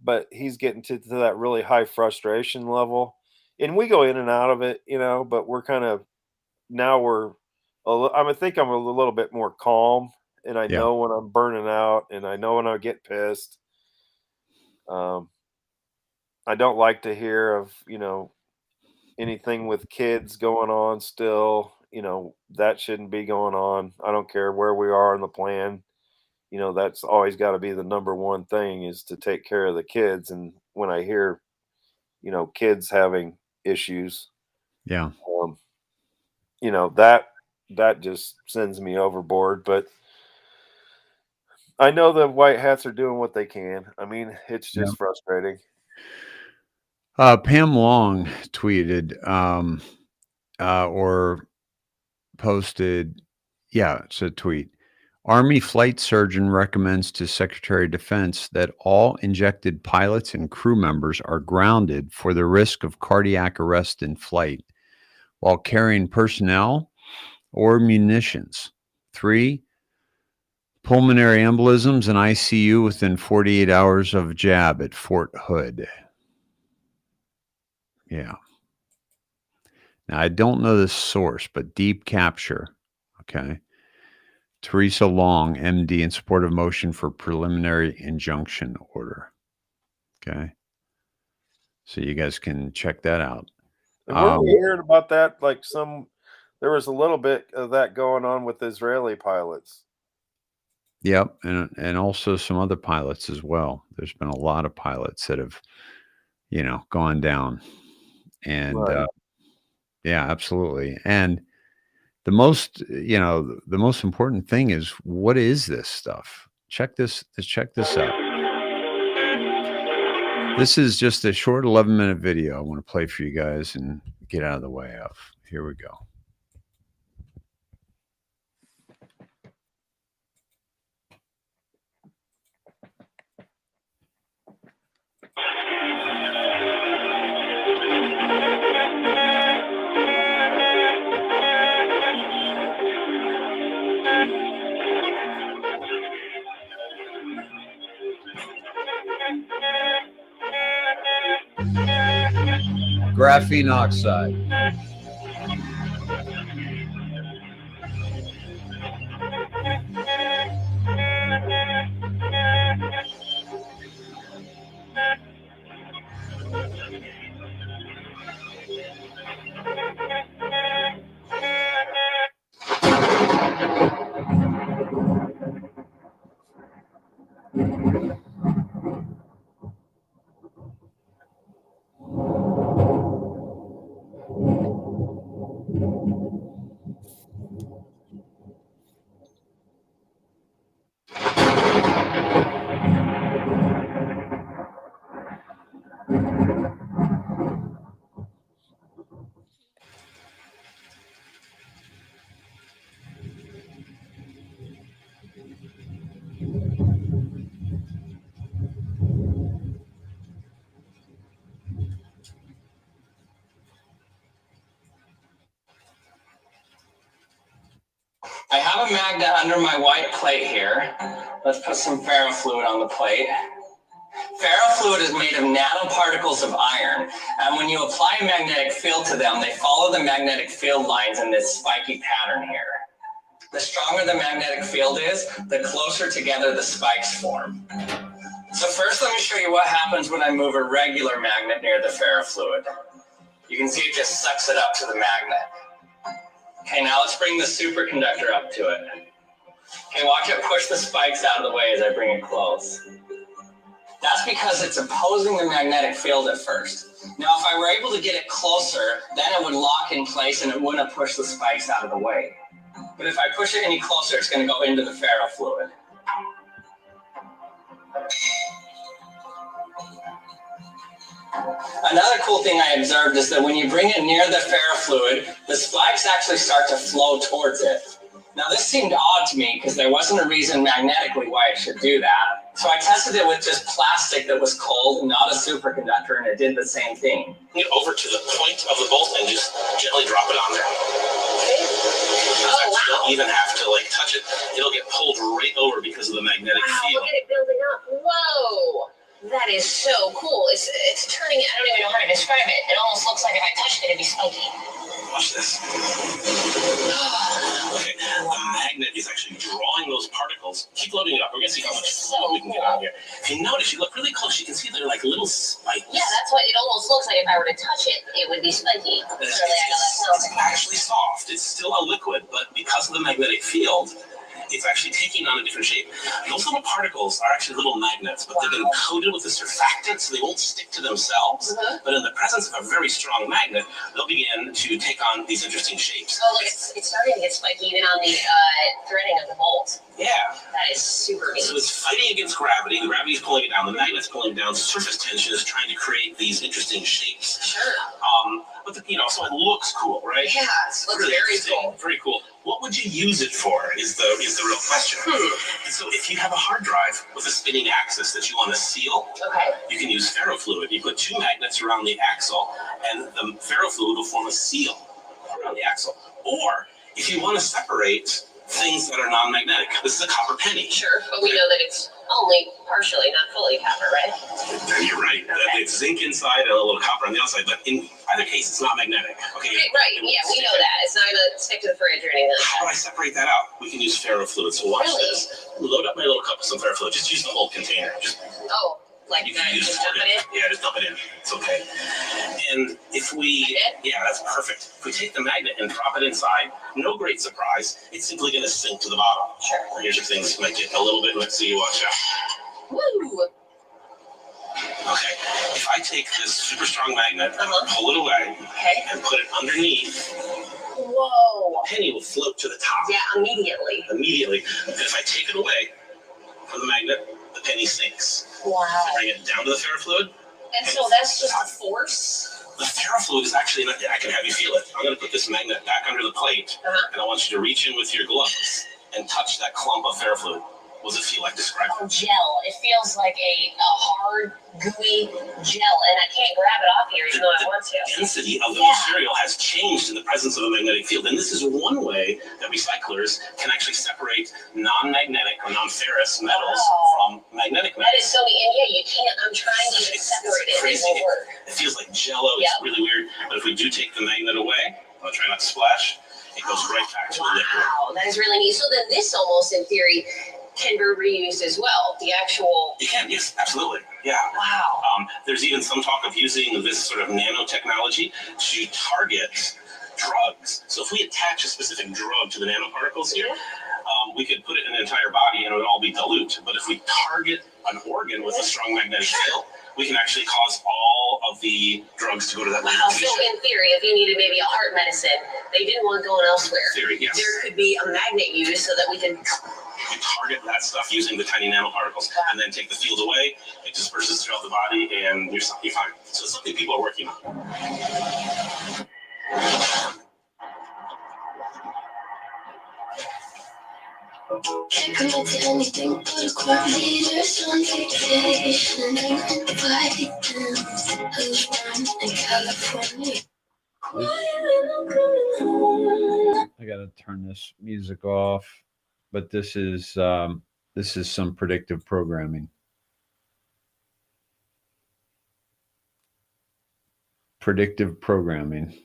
but he's getting to that really high frustration level, and we go in and out of it, But we're kind of now we're. I think I'm a little bit more calm, and I Yeah. know when I'm burning out, and I know when I get pissed. I don't like to hear of anything with kids going on still. That shouldn't be going on. I don't care where we are in the plan. That's always got to be the number one thing, is to take care of the kids. And when I hear kids having issues, Yeah. um, that just sends me overboard. But I know the white hats are doing what they can. I mean, it's Yeah. just frustrating. Pam Long tweeted or posted, yeah, it's a tweet. Army flight surgeon recommends to Secretary of Defense that all injected pilots and crew members are grounded for the risk of cardiac arrest in flight while carrying personnel or munitions. 3, pulmonary embolisms and ICU within 48 hours of jab at Fort Hood. Yeah. Now, I don't know the source, but Deep Capture, okay. Teresa Long, MD, in support of motion for preliminary injunction order. Okay. So you guys can check that out. And we're hearing about that, like there was a little bit of that going on with Israeli pilots. Yep. And also some other pilots as well. There's been a lot of pilots that have, gone down. And Right. yeah, absolutely. And the most, the most important thing is, what is this stuff? Check this out. This is just a short 11-minute video I want to play for you guys and get out of the way of. Here we go. Graphene oxide. I have a magnet under my white plate here. Let's put some ferrofluid on the plate. Ferrofluid is made of nanoparticles of iron, and when you apply a magnetic field to them, they follow the magnetic field lines in this spiky pattern here. The stronger the magnetic field is, the closer together the spikes form. So first, let me show you what happens when I move a regular magnet near the ferrofluid. You can see it just sucks it up to the magnet. Okay, now let's bring the superconductor up to it. Okay, watch it push the spikes out of the way as I bring it close. That's because it's opposing the magnetic field at first. Now, if I were able to get it closer, then it would lock in place and it wouldn't push the spikes out of the way. But if I push it any closer, it's going to go into the ferrofluid. Another cool thing I observed is that when you bring it near the ferrofluid, the spikes actually start to flow towards it. Now this seemed odd to me because there wasn't a reason magnetically why it should do that. So I tested it with just plastic that was cold, not a superconductor, and it did the same thing. Get over to the point of the bolt and just gently drop it on there. Okay. Oh, wow. You don't even have to touch it. It'll get pulled right over because of the magnetic field. Look at it building up. Whoa. That is so cool. It's turning, I don't even know how to describe it. It almost looks like if I touched it, it'd be spiky. Watch this. Okay, the magnet is actually drawing those particles. Keep loading it up. We're going to see how much we can get out here. If you notice, you look really close, you can see they're like little spikes. Yeah, that's what it almost looks like. If I were to touch it, it would be spiky. It's actually soft. It's still a liquid, but because of the magnetic field, it's actually taking on a different shape. Those little particles are actually little magnets, but they've been coated with a surfactant, so they won't stick to themselves. But in the presence of a very strong magnet, they'll begin to take on these interesting shapes. Oh, look, it's starting to get spiky even on the threading of the bolt. Yeah. That is super neat. So it's fighting against gravity. The gravity is pulling it down. The magnet's pulling down. Surface tension is trying to create these interesting shapes. Sure. But so it looks cool, right? Yeah, it looks really very cool. Very cool. What would you use it for is the real question. So if you have a hard drive with a spinning axis that you want to seal, you can use ferrofluid. You put two magnets around the axle, and the ferrofluid will form a seal around the axle. Or if you want to separate things that are non-magnetic, this is a copper penny. Sure, but we know that it's only partially, not fully copper, right? You're right. It's zinc inside and a little copper on the outside, but in either case, it's not magnetic. Okay. Right. Yeah, we know that. It's not going to stick to the fridge or anything like that. How do I separate that out? We can use ferrofluid. So watch this. Load up my little cup with some ferrofluid. Just use the whole container. You can just dump it in? Yeah, just dump it in. It's okay. And if we, that's perfect. If we take the magnet and drop it inside, no great surprise. It's simply going to sink to the bottom. Sure. Here's your things. Might get a little bit wet, so you watch out. Woo! Okay. If I take this super strong magnet, pull it away, and put it underneath. Whoa! Whoa. penny will float to the top. Yeah, immediately. Immediately. And if I take it away from the magnet, the penny sinks. Wow. If I bring it down to the ferrofluid. And so that's just the force? The ferrofluid is actually, I can have you feel it. I'm going to put this magnet back under the plate, and I want you to reach in with your gloves and touch that clump of ferrofluid. What does it feel like? Describe it. Oh, gel. It feels like a hard, gooey gel, and I can't grab it off here even though I want to. The density of the material has changed in the presence of a magnetic field, and this is one way that recyclers can actually separate non-magnetic or non-ferrous metals from magnetic metals. That is so, and yeah, you can't, I'm trying to even separate it. Crazy. It won't work. It feels like jello. It's really weird, but if we do take the magnet away, I'll try not to splash, it goes right back to the liquid. Wow, that is really neat. So then this almost, in theory, can be reused as well. The actual. You can, yes, absolutely. Yeah. Wow. There's even some talk of using this sort of nanotechnology to target drugs. So if we attach a specific drug to the nanoparticles here, we could put it in an entire body and it would all be dilute. But if we target an organ with a strong magnetic field, we can actually cause all of the drugs to go to that Wow, location. so in theory, if you needed maybe a heart medicine, they didn't want going elsewhere. Theory, yes. There could be a magnet used so that we can. You target that stuff using the tiny nanoparticles, and then take the field away. It disperses throughout the body, and you're fine. So it's something people are working on. Can't commit to anything but a core leaders on vacation. In California. I gotta turn this music off, but this is some predictive programming. Predictive programming.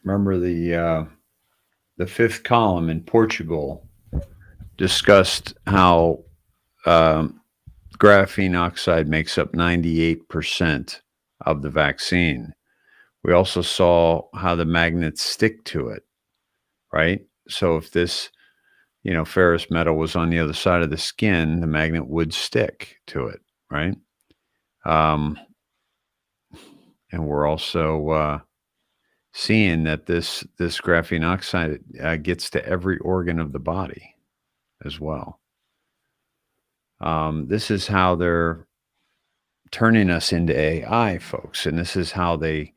Remember the fifth column in Portugal discussed how graphene oxide makes up 98% of the vaccine. We also saw how the magnets stick to it, right? So if this, ferrous metal was on the other side of the skin, the magnet would stick to it, right? And we're also seeing that this graphene oxide gets to every organ of the body as well. This is how they're turning us into AI, folks. And this is how they,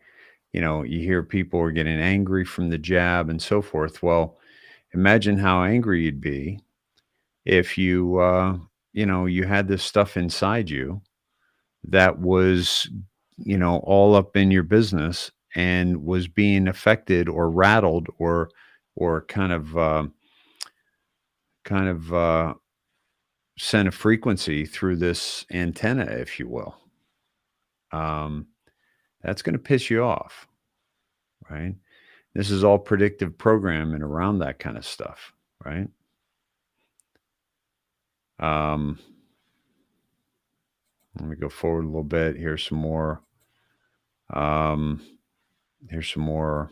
you hear people are getting angry from the jab and so forth. Well, imagine how angry you'd be if you had this stuff inside you that was, all up in your business and was being affected or rattled or kind of sent a frequency through this antenna, if you will. That's going to piss you off, right? This is all predictive programming around that kind of stuff, right? Let me go forward a little bit. Here's some more. Here's some more,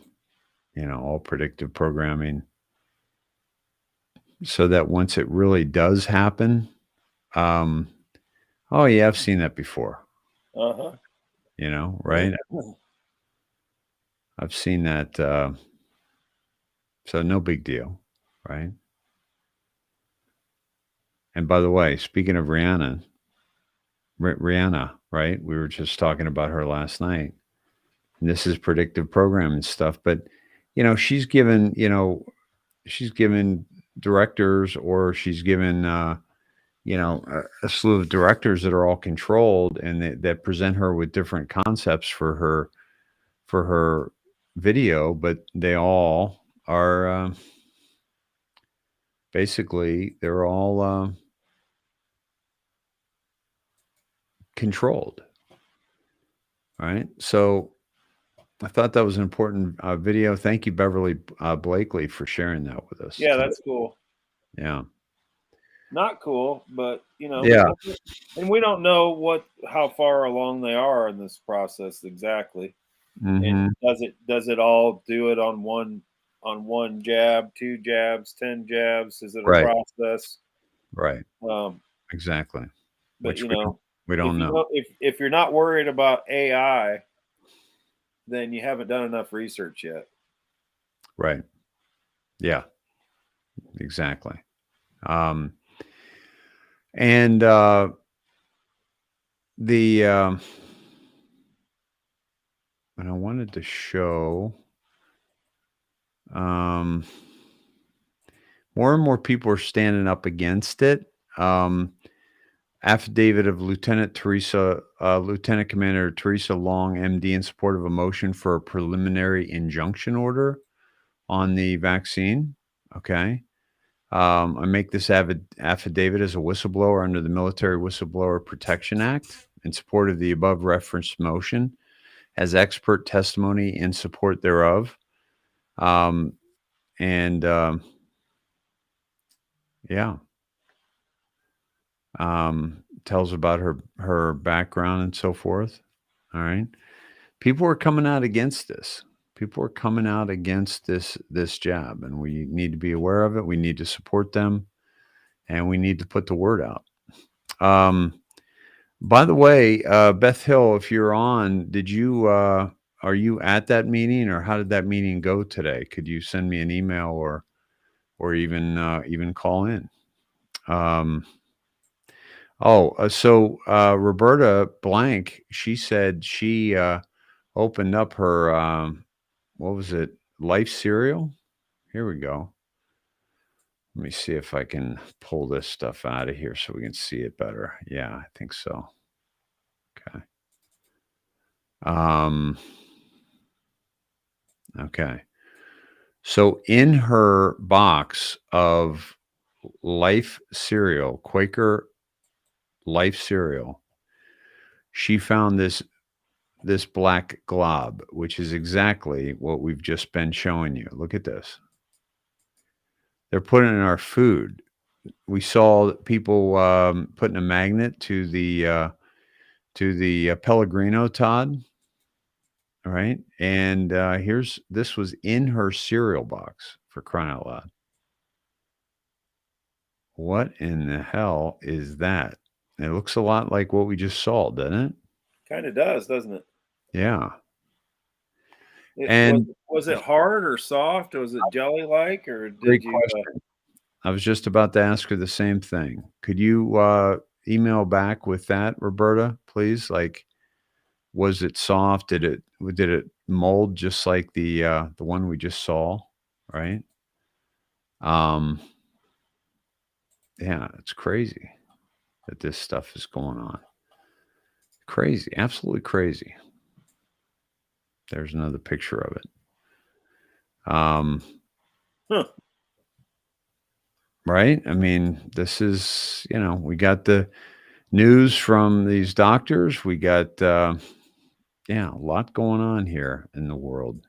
all predictive programming. So that once it really does happen, oh yeah, I've seen that before. Uh-huh. Right? I've seen that. So no big deal, right? And by the way, speaking of Rihanna, right? We were just talking about her last night. And this is predictive programming stuff, but she's given directors, or she's given a slew of directors that are all controlled and that present her with different concepts for her video, but they all are basically they're all controlled. All right. So I thought that was an important video. Thank you, Beverly Blakely, for sharing that with us. Yeah, that's cool. Yeah. not cool, but Yeah. and we don't know how far along they are in this process exactly. Mm-hmm. And does it all do it on one jab, 2 jabs, 10 jabs? Is it a Right. process? Right. Um, Exactly. but Which we don't know. if you're not worried about AI, then you haven't done enough research yet. Right. Yeah. Exactly. And and I wanted to show more and more people are standing up against it. Affidavit of Lieutenant Commander Teresa Long, MD, in support of a motion for a preliminary injunction order on the vaccine. Okay. I make this affidavit as a whistleblower under the Military Whistleblower Protection Act in support of the above referenced motion as expert testimony in support thereof. Yeah. Tells about her background and so forth. All right. People are coming out against this. People are coming out against this jab, and we need to be aware of it. We need to support them, and we need to put the word out. By the way, Beth Hill, if you're on, are you at that meeting, or how did that meeting go today? Could you send me an email or even call in? So Roberta Blank, she said she opened up her what was it, Life cereal? Here we go. Let me see if I can pull this stuff out of here so we can see it better. Yeah, I think so. Okay. Okay. So in her box of Life cereal, Quaker Life cereal, she found this black glob, which is exactly what we've just been showing you. Look at this. They're putting it in our food. We saw people putting a magnet to the Pellegrino, Todd. All right. And this was in her cereal box, for crying out loud. What in the hell is that? It looks a lot like what we just saw, doesn't it? Kind of does, doesn't it? Yeah. Was it hard or soft? Or was it jelly-like, or Great question. I was just about to ask her the same thing. Could you email back with that, Roberta, please? Like, was it soft? Did it mold just like the one we just saw? Right. Yeah, it's crazy that this stuff is going on. Crazy, absolutely crazy. There's another picture of it. Right? I mean, this is, we got the news from these doctors. We got, a lot going on here in the world.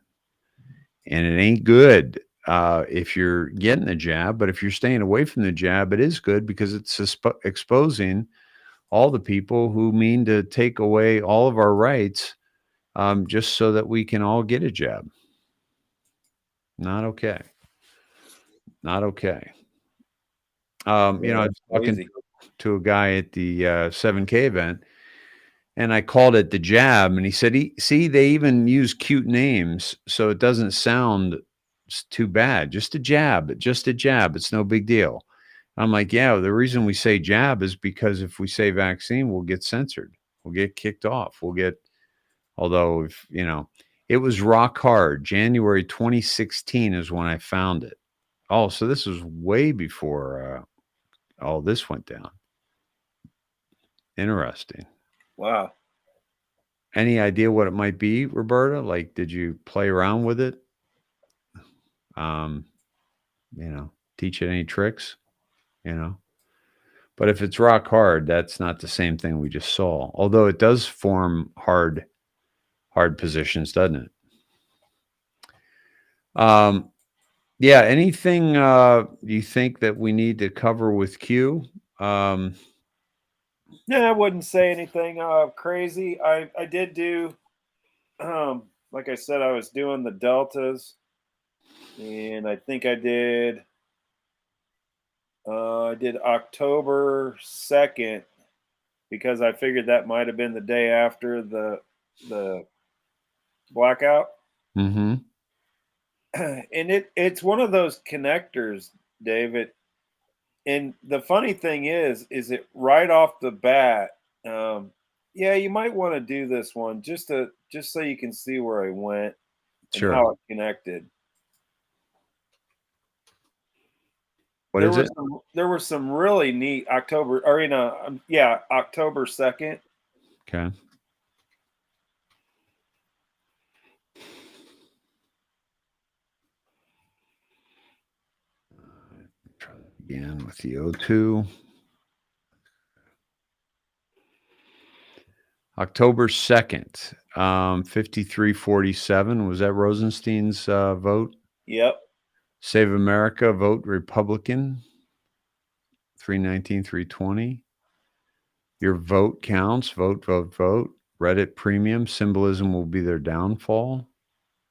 And it ain't good if you're getting the jab, but if you're staying away from the jab, it is good because it's exposing all the people who mean to take away all of our rights just so that we can all get a jab. Not okay. Not okay. I was talking to a guy at the 7K event, and I called it the jab, and he said, see, they even use cute names, so it doesn't sound too bad. Just a jab. It's no big deal. I'm like, yeah, the reason we say jab is because if we say vaccine, we'll get censored. We'll get kicked off. Although, it was rock hard. January 2016 is when I found it. Oh, so this was way before all this went down. Interesting. Wow. Any idea what it might be, Roberta? Like, did you play around with it? Teach it any tricks? But if it's rock hard, that's not the same thing we just saw. Although it does form hard positions, doesn't it? Yeah. Anything you think that we need to cover with Q? Yeah, I wouldn't say anything crazy. I did do, like I said, I was doing the deltas, and I think I did October 2nd because I figured that might have been the day after the blackout. Mm-hmm. And it's one of those connectors, David. And the funny thing is it right off the bat, yeah, you might want to do this one just so you can see where I went and Sure. how it connected. What is it? There were some really neat October 2nd. Okay. Try again with the O2. October 2nd, 5347. Was that Rosenstein's vote? Yep. Save America, vote Republican. 319, 320. Your vote counts. Vote, vote, vote. Reddit premium. Symbolism will be their downfall.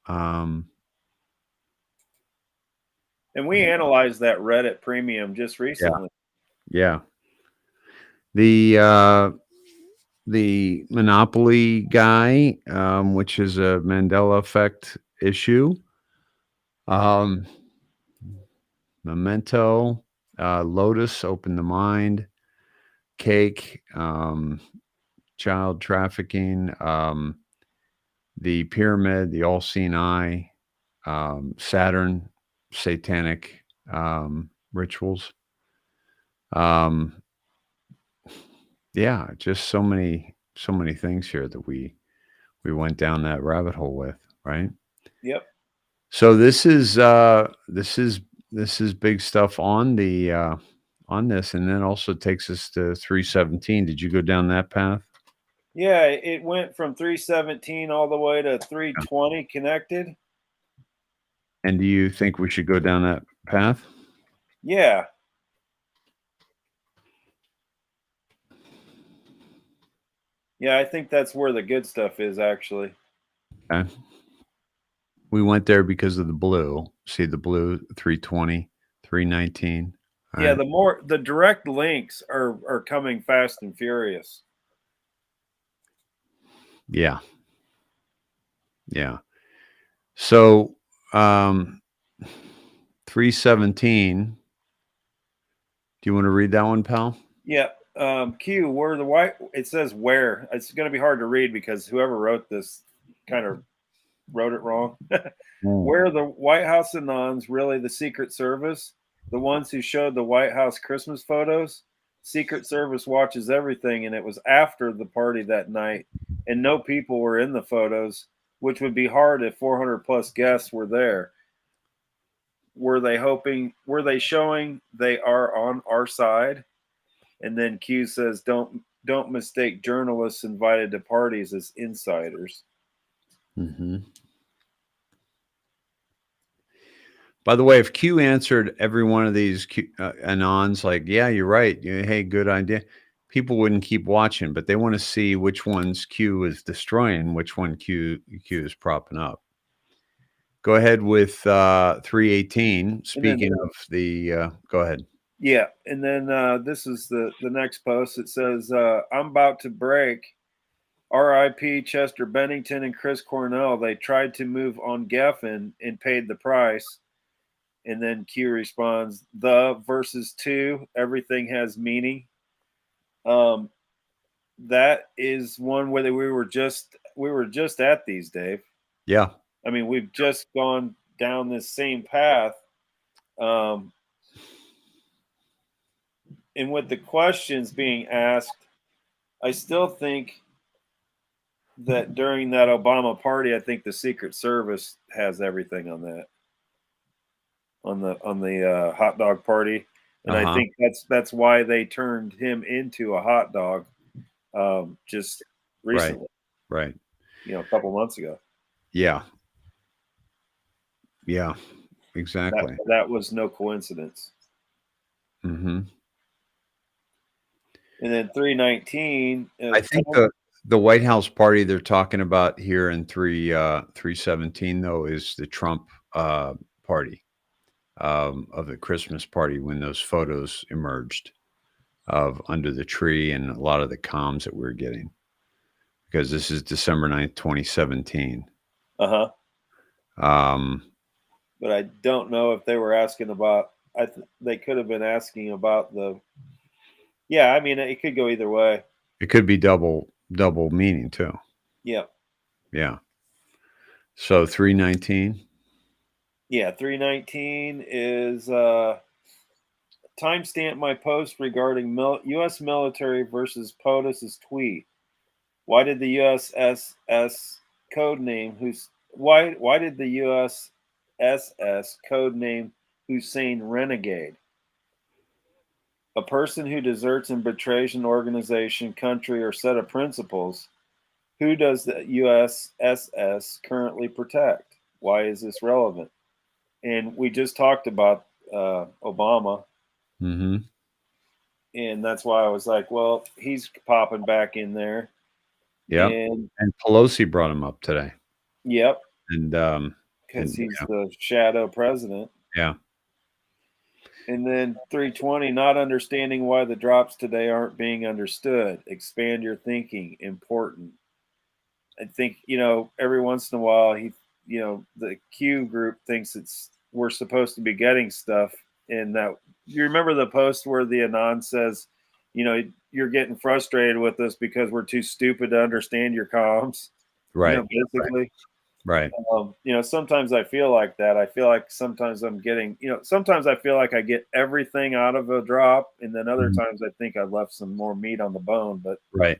And we analyzed that Reddit premium just recently. Yeah. The Monopoly guy, which is a Mandela effect issue. Memento, Lotus, Open the Mind, Cake, child trafficking, the Pyramid, the All-Seeing Eye, Saturn, satanic rituals. Yeah, just so many things here that we went down that rabbit hole with, right? Yep. So this is big stuff on the on this, and then also takes us to 317. Did you go down that path? Yeah, it went from 317 all the way to 320 connected. And do you think we should go down that path? Yeah. Yeah, I think that's where the good stuff is, actually. Okay. We went there because of the blue. See the blue, 320, 319. Yeah, the direct links are coming fast and furious. Yeah. Yeah. So 317. Do you want to read that one, pal? Yeah. Q, where the white, it says where. It's going to be hard to read because whoever wrote this kind of wrote it wrong. Where the White House Anons really the Secret Service, the ones who showed the White House Christmas photos. Secret Service watches everything, and it was after the party that night, and no people were in the photos, which would be hard if 400 plus guests were there. Were they showing they are on our side? And then Q says, don't mistake journalists invited to parties as insiders. Mm-hmm. By the way, if Q answered every one of these anons like, yeah, you're right. Hey, good idea. People wouldn't keep watching, but they want to see which ones Q is destroying, which one Q is propping up. Go ahead with 318. Speaking of the, go ahead. Yeah, and then this is the next post. It says, I'm about to break. R.I.P. Chester Bennington and Chris Cornell. They tried to move on Geffen and paid the price. And then Q responds, the versus two, everything has meaning. That is one where we were just at these, Dave. Yeah. I mean, we've just gone down this same path. And with the questions being asked, I still think that during that Obama party, I think the Secret Service has everything on that. On the hot dog party, and I think that's why they turned him into a hot dog just recently, right? A couple months ago. Yeah. exactly. That was no coincidence. Mm-hmm. And then 319. I think the White House party they're talking about here in 317 though is the Trump party of the Christmas party when those photos emerged of under the tree and a lot of the comms that we're getting, because this is December 9th, 2017. Uh-huh. But I don't know if they were asking about, they could have been asking about yeah, I mean, it could go either way. It could be double meaning too. Yeah. Yeah. So 319. Yeah, 319 is timestamp my post regarding U.S. military versus POTUS's tweet. Why did the USSS code name why did the USSS code name Hussein renegade? A person who deserts and betrays an organization, country, or set of principles. Who does the USSS currently protect? Why is this relevant? And we just talked about Obama. Mm-hmm. And that's why I was like, well, he's popping back in there. Yeah. And Pelosi brought him up today. Yep. And because he's the shadow president. Yeah. And then 320, not understanding why the drops today aren't being understood. Expand your thinking. Important. I think, every once in a while, the Q group thinks we're supposed to be getting stuff. And that, you remember the post where the Anon says, you're getting frustrated with us because we're too stupid to understand your comms. Right. Basically. Right. Sometimes I feel like that. I feel like sometimes I'm getting, sometimes I feel like I get everything out of a drop. And then other times I think I left some more meat on the bone, but right.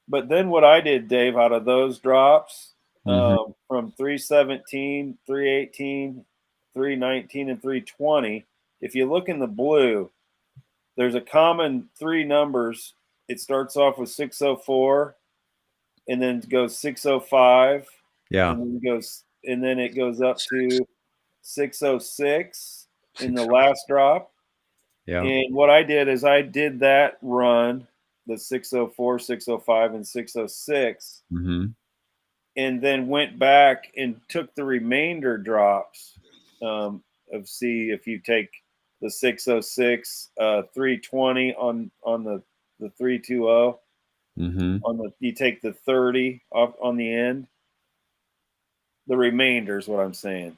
But then what I did, Dave, out of those drops, from 317, 318, 319, and 320, if you look in the blue, there's a common three numbers. It starts off with 604, and then it goes 605. Yeah. And then it goes up to 606 in the last drop. Yeah. And what I did is I did that run, the 604, 605, and 606, and then went back and took the remainder drops of see if you take the 606, 320 on the 320, you take the 30 off on the end. The remainder is what I'm saying.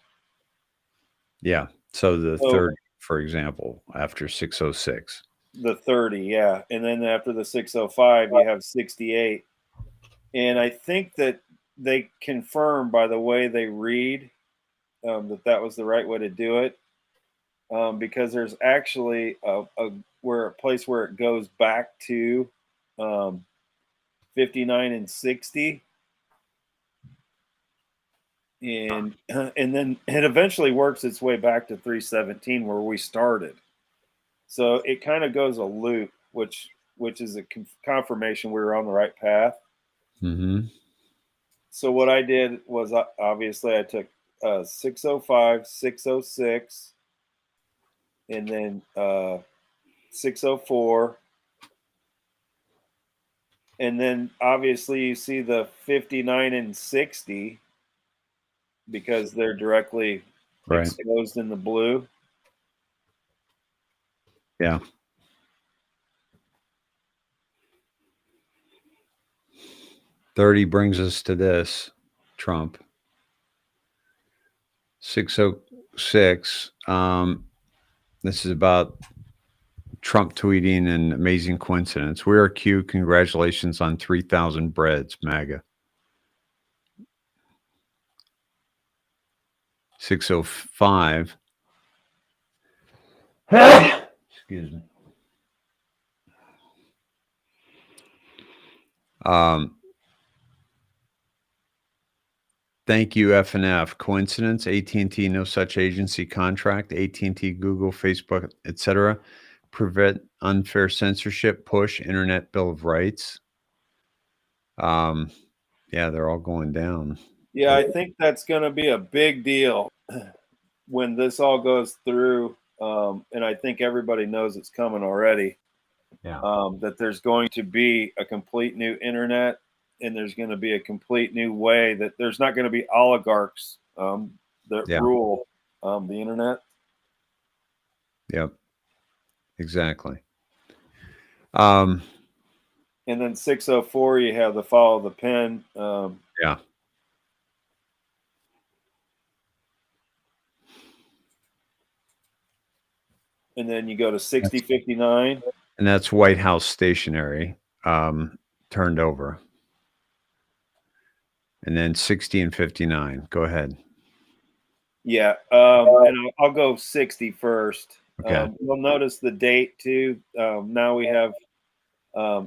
Yeah. So the 30, for example, after 606. The 30, yeah. And then after the 605, you have 68. And I think that they confirm by the way they read that was the right way to do it. Because there's actually a place where it goes back to 59 and 60. And then it eventually works its way back to 317 where we started. So it kind of goes a loop, which is a confirmation we were on the right path. So what I did was obviously I took 605, 606, and then 604. And then obviously you see the 59 and 60 because they're directly exposed in the blue. Yeah. $30 brings us to this, Trump. 606. This is about Trump tweeting an amazing coincidence. We are Q. Congratulations on 3,000 breads, MAGA. 605. Excuse me. Thank you, FNF. Coincidence? AT&T, no such agency contract. AT&T, Google, Facebook, etc. Prevent unfair censorship. Push Internet Bill of Rights. Yeah, they're all going down. Yeah, I think that's going to be a big deal when this all goes through. And I think everybody knows it's coming already. Yeah. That there's going to be a complete new internet, and there's going to be a complete new way that there's not going to be oligarchs that rule the internet. Yep. Exactly. And then 604, you have the follow the pen. Yeah. And then you go to 6059. And that's White House stationery turned over. And then 60 and 59. Go ahead. Yeah. And I'll go 60 first. Okay. You'll notice the date too. Now we have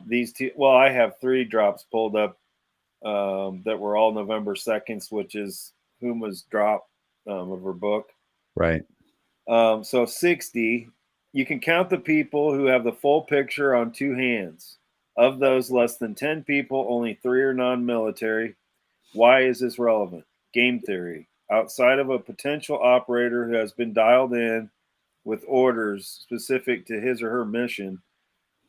these two. Well, I have 3 drops pulled up that were all November 2nd, which is Huma's drop of her book. Right. So 60, you can count the people who have the full picture on 2 hands. Of those, less than 10 people, only 3 are non-military. Why is this relevant? Game theory. Outside of a potential operator who has been dialed in with orders specific to his or her mission,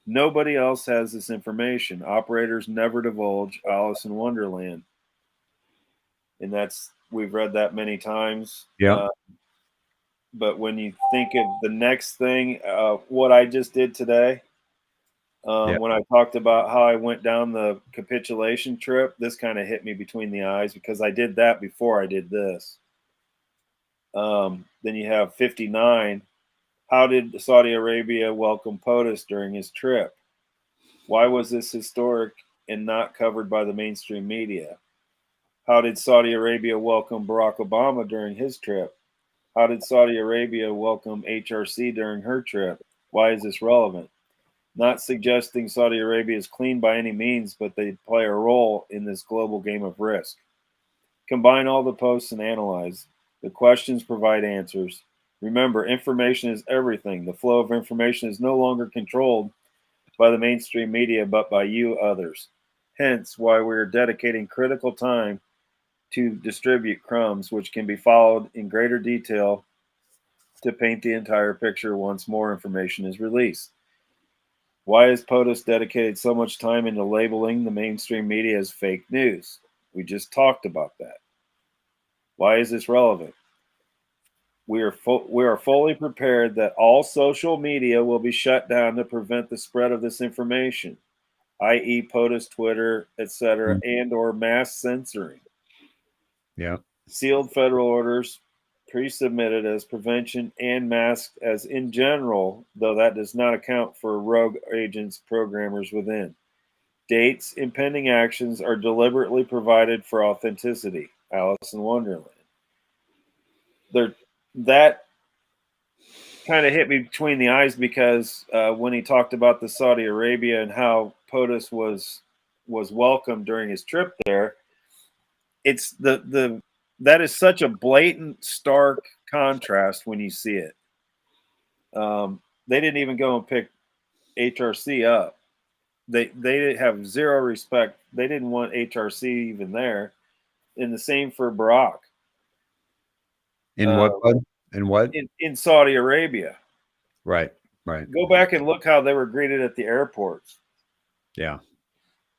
nobody else has this information. Operators never divulge. Alice in Wonderland. And we've read that many times. Yeah. But when you think of the next thing, what I just did today, when I talked about how I went down the capitulation trip, this kind of hit me between the eyes because I did that before I did this. Then you have 59. How did Saudi Arabia welcome POTUS during his trip? Why was this historic and not covered by the mainstream media? How did Saudi Arabia welcome Barack Obama during his trip? How did Saudi Arabia welcome HRC during her trip? Why is this relevant? Not suggesting Saudi Arabia is clean by any means, but they play a role in this global game of risk. Combine all the posts and analyze. The questions provide answers. Remember, information is everything. The flow of information is no longer controlled by the mainstream media, but by you others. Hence, why we're dedicating critical time to distribute crumbs, which can be followed in greater detail to paint the entire picture once more information is released. Why has POTUS dedicated so much time into labeling the mainstream media as fake news? We just talked about that. Why is this relevant? We are fully prepared that all social media will be shut down to prevent the spread of this information, i.e. POTUS, Twitter, etc., and or mass censoring. Yeah. Sealed federal orders pre-submitted as prevention and masked as in general, though that does not account for rogue agents, programmers within. Dates, impending actions are deliberately provided for authenticity. Alice in Wonderland. That kind of hit me between the eyes because when he talked about the Saudi Arabia and how POTUS was welcomed during his trip there, it's that is such a blatant, stark contrast when you see it. They didn't even go and pick HRC up. They have zero respect. They didn't want HRC even there. And the same for Barack. In what, bud? In what? In Saudi Arabia. Right, right. Go back and look how they were greeted at the airports. Yeah.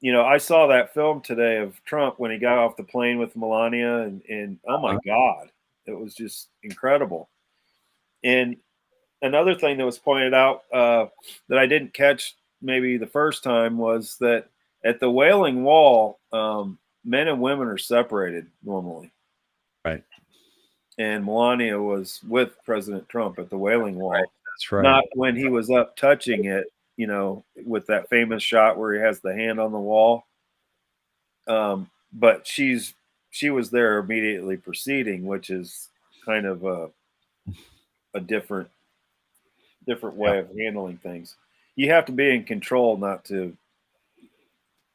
You know, I saw that film today of Trump when he got off the plane with Melania, and oh my God, it was just incredible. And another thing that was pointed out that I didn't catch maybe the first time was that at the Wailing Wall, men and women are separated normally. Right. And Melania was with President Trump at the Wailing Wall. Right. That's right. Not when he was up touching it, you know, with that famous shot where he has the hand on the wall. But she was there immediately preceding, which is kind of a different way of handling things. You have to be in control not to,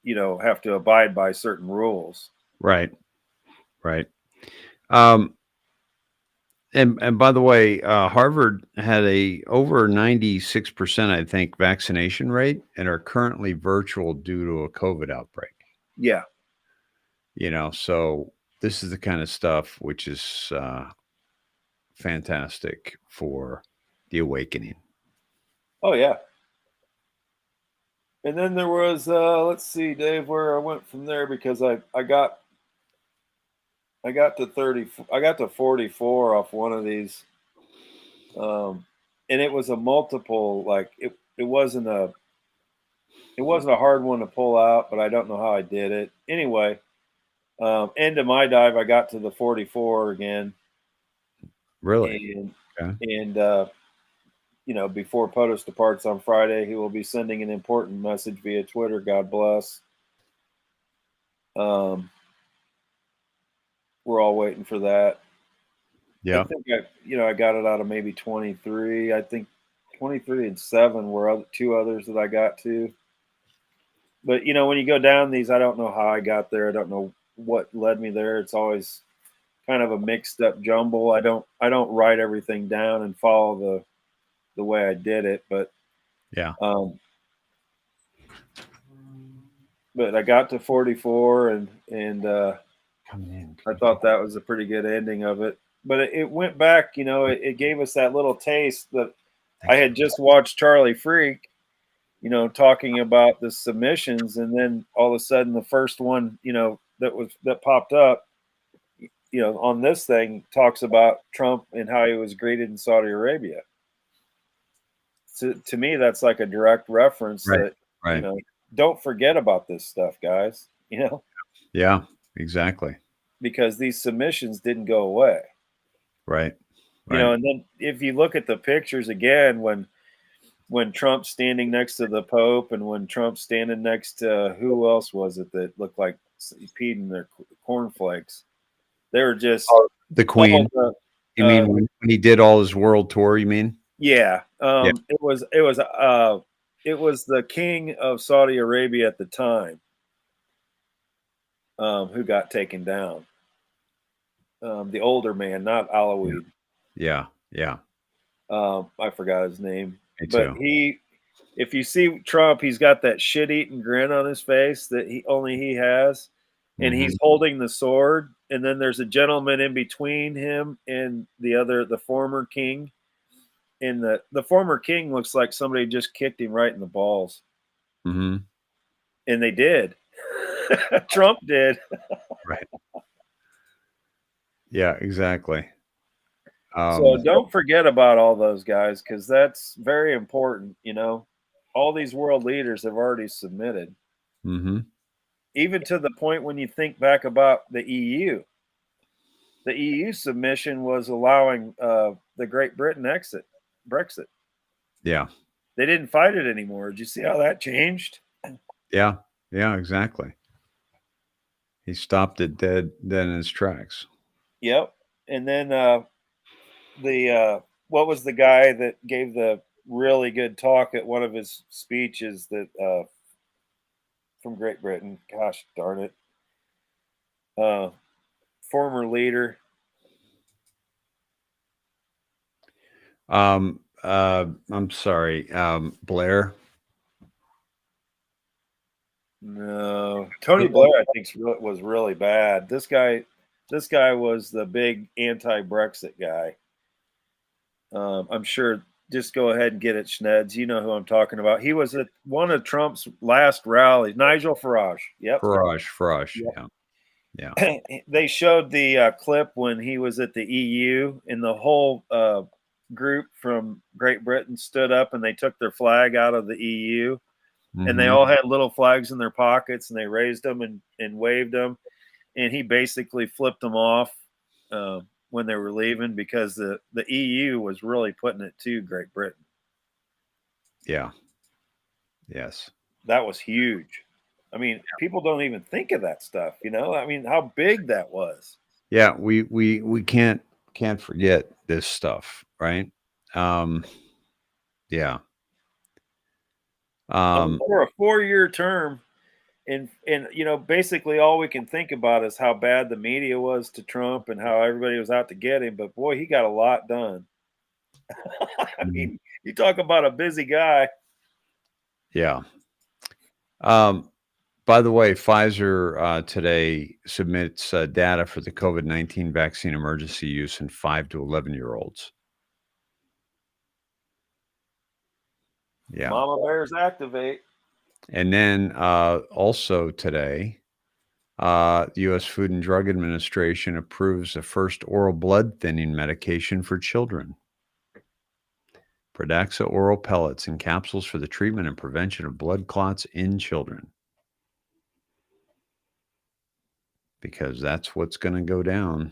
you know, have to abide by certain rules. Right. Right. And by the way, Harvard had a over 96%, I think, vaccination rate and are currently virtual due to a COVID outbreak. Yeah. You know, so this is the kind of stuff which is fantastic for the awakening. Oh yeah. And then there was let's see, Dave, where I went from there, because I got to 44 off one of these. And it was a multiple, like it wasn't a hard one to pull out, but I don't know how I did it. Anyway, end of my dive, I got to the 44 again. Really? And before POTUS departs on Friday, he will be sending an important message via Twitter. God bless. We're all waiting for that. Yeah. I think I got it out of maybe 23. I think 23 and 7 were two others that I got to. But when you go down these, I don't know how I got there. I don't know what led me there. It's always kind of a mixed up jumble. I don't write everything down and follow the way I did it, but yeah. But I got to 44 and I thought that was a pretty good ending of it. But it went back, it gave us that little taste that I had just watched Charlie Freak, talking about the submissions, and then all of a sudden the first one, that popped up, on this thing talks about Trump and how he was greeted in Saudi Arabia. To me, that's like a direct reference that, don't forget about this stuff, guys, Yeah, exactly. Because these submissions didn't go away. Right. And then if you look at the pictures again, when Trump's standing next to the Pope, and when Trump's standing next to, who else was it that looked like peed in their cornflakes? They were just the Queen. You mean when he did all his world tour? You mean? Yeah. It was the king of Saudi Arabia at the time, who got taken down. The older man, not Alawi. Yeah. I forgot his name. Me but too. If you see Trump, he's got that shit-eating grin on his face that only he has, and he's holding the sword. And then there's a gentleman in between him and the former king. And the former king looks like somebody just kicked him right in the balls. Mm-hmm. And they did. Trump did. Right. Yeah, exactly. So don't forget about all those guys, because that's very important. All these world leaders have already submitted. Mm-hmm. Even to the point when you think back about the EU. The EU submission was allowing the Great Britain Brexit. Yeah. They didn't fight it anymore. Did you see how that changed? Yeah, exactly. He stopped it dead in his tracks. Yep. And then what was the guy that gave the really good talk at one of his speeches that from Great Britain? Gosh darn it. Former leader. I'm sorry. Blair. No, Tony Blair, I think, was really bad. This guy was the big anti-Brexit guy. I'm sure. Just go ahead and get it, Schneds. You know who I'm talking about. He was at one of Trump's last rallies. Nigel Farage. Yep. Farage. Yep. Yeah. They showed the clip when he was at the EU, and the whole group from Great Britain stood up and they took their flag out of the EU. And they all had little flags in their pockets, and they raised them and waved them. And he basically flipped them off when they were leaving, because the EU was really putting it to Great Britain. Yeah. Yes. That was huge. I mean, people don't even think of that stuff, I mean, how big that was. Yeah, we can't forget this stuff, right? Yeah. For a 4-year term, and basically all we can think about is how bad the media was to Trump and how everybody was out to get him. But boy, he got a lot done. I mean, you talk about a busy guy. Yeah. By the way, Pfizer today submits data for the COVID-19 vaccine emergency use in 5 to 11-year-olds. Yeah. Mama bears activate. And then also today, the U.S. Food and Drug Administration approves the first oral blood thinning medication for children. Pradaxa oral pellets and capsules for the treatment and prevention of blood clots in children. Because that's what's going to go down.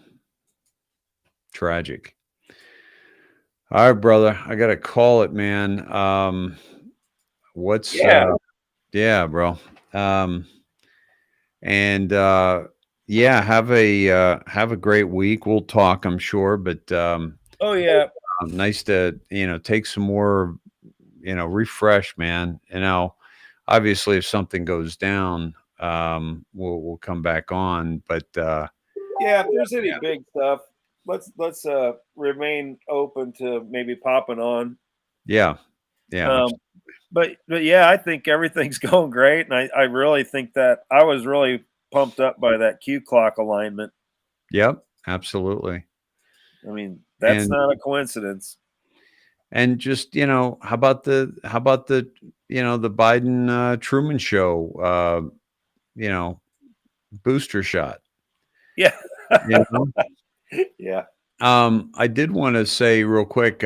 Tragic. All right, brother. I got to call it, man. Yeah, bro. Yeah, have a great week. We'll talk, I'm sure, but Oh yeah. Nice to, take some more, refresh, man. Obviously if something goes down, we'll come back on, but Yeah, if there's any big stuff, let's remain open to maybe popping on. Yeah. But yeah, I think everything's going great, and I really think that I was really pumped up by that Q clock alignment. Yep, absolutely. I mean, that's not a coincidence. And just, how about the the Biden Truman Show booster shot? Yeah. Yeah. I did want to say real quick,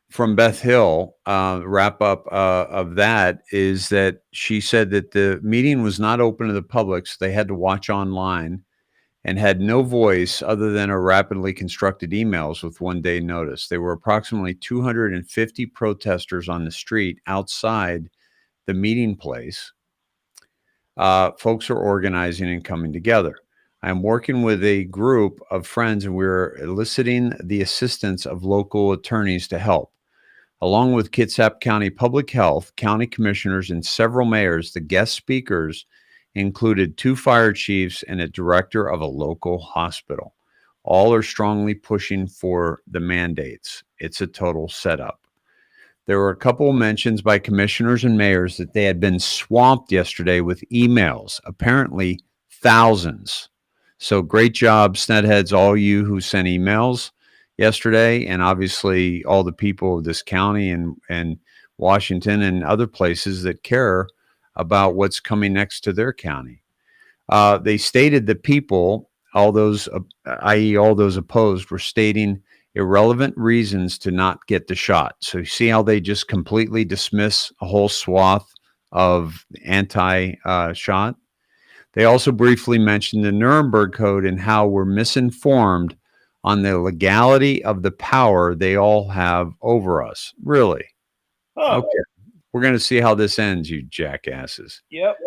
from Beth Hill, wrap up of that is that she said that the meeting was not open to the public, so they had to watch online and had no voice other than a rapidly constructed emails with 1 day notice. There were approximately 250 protesters on the street outside the meeting place. Folks are organizing and coming together. I'm working with a group of friends, and we're eliciting the assistance of local attorneys to help. Along with Kitsap County Public Health, county commissioners, and several mayors, the guest speakers included 2 fire chiefs and a director of a local hospital. All are strongly pushing for the mandates. It's a total setup. There were a couple of mentions by commissioners and mayors that they had been swamped yesterday with emails, apparently thousands. So great job, Snedheads, all you who sent emails yesterday, and obviously all the people of this county and Washington and other places that care about what's coming next to their county. They stated that people, all those, i.e. all those opposed, were stating irrelevant reasons to not get the shot. So you see how they just completely dismiss a whole swath of anti-shot? They also briefly mentioned the Nuremberg Code and how we're misinformed on the legality of the power they all have over us. Really? Okay. We're going to see how this ends, you jackasses. Yep.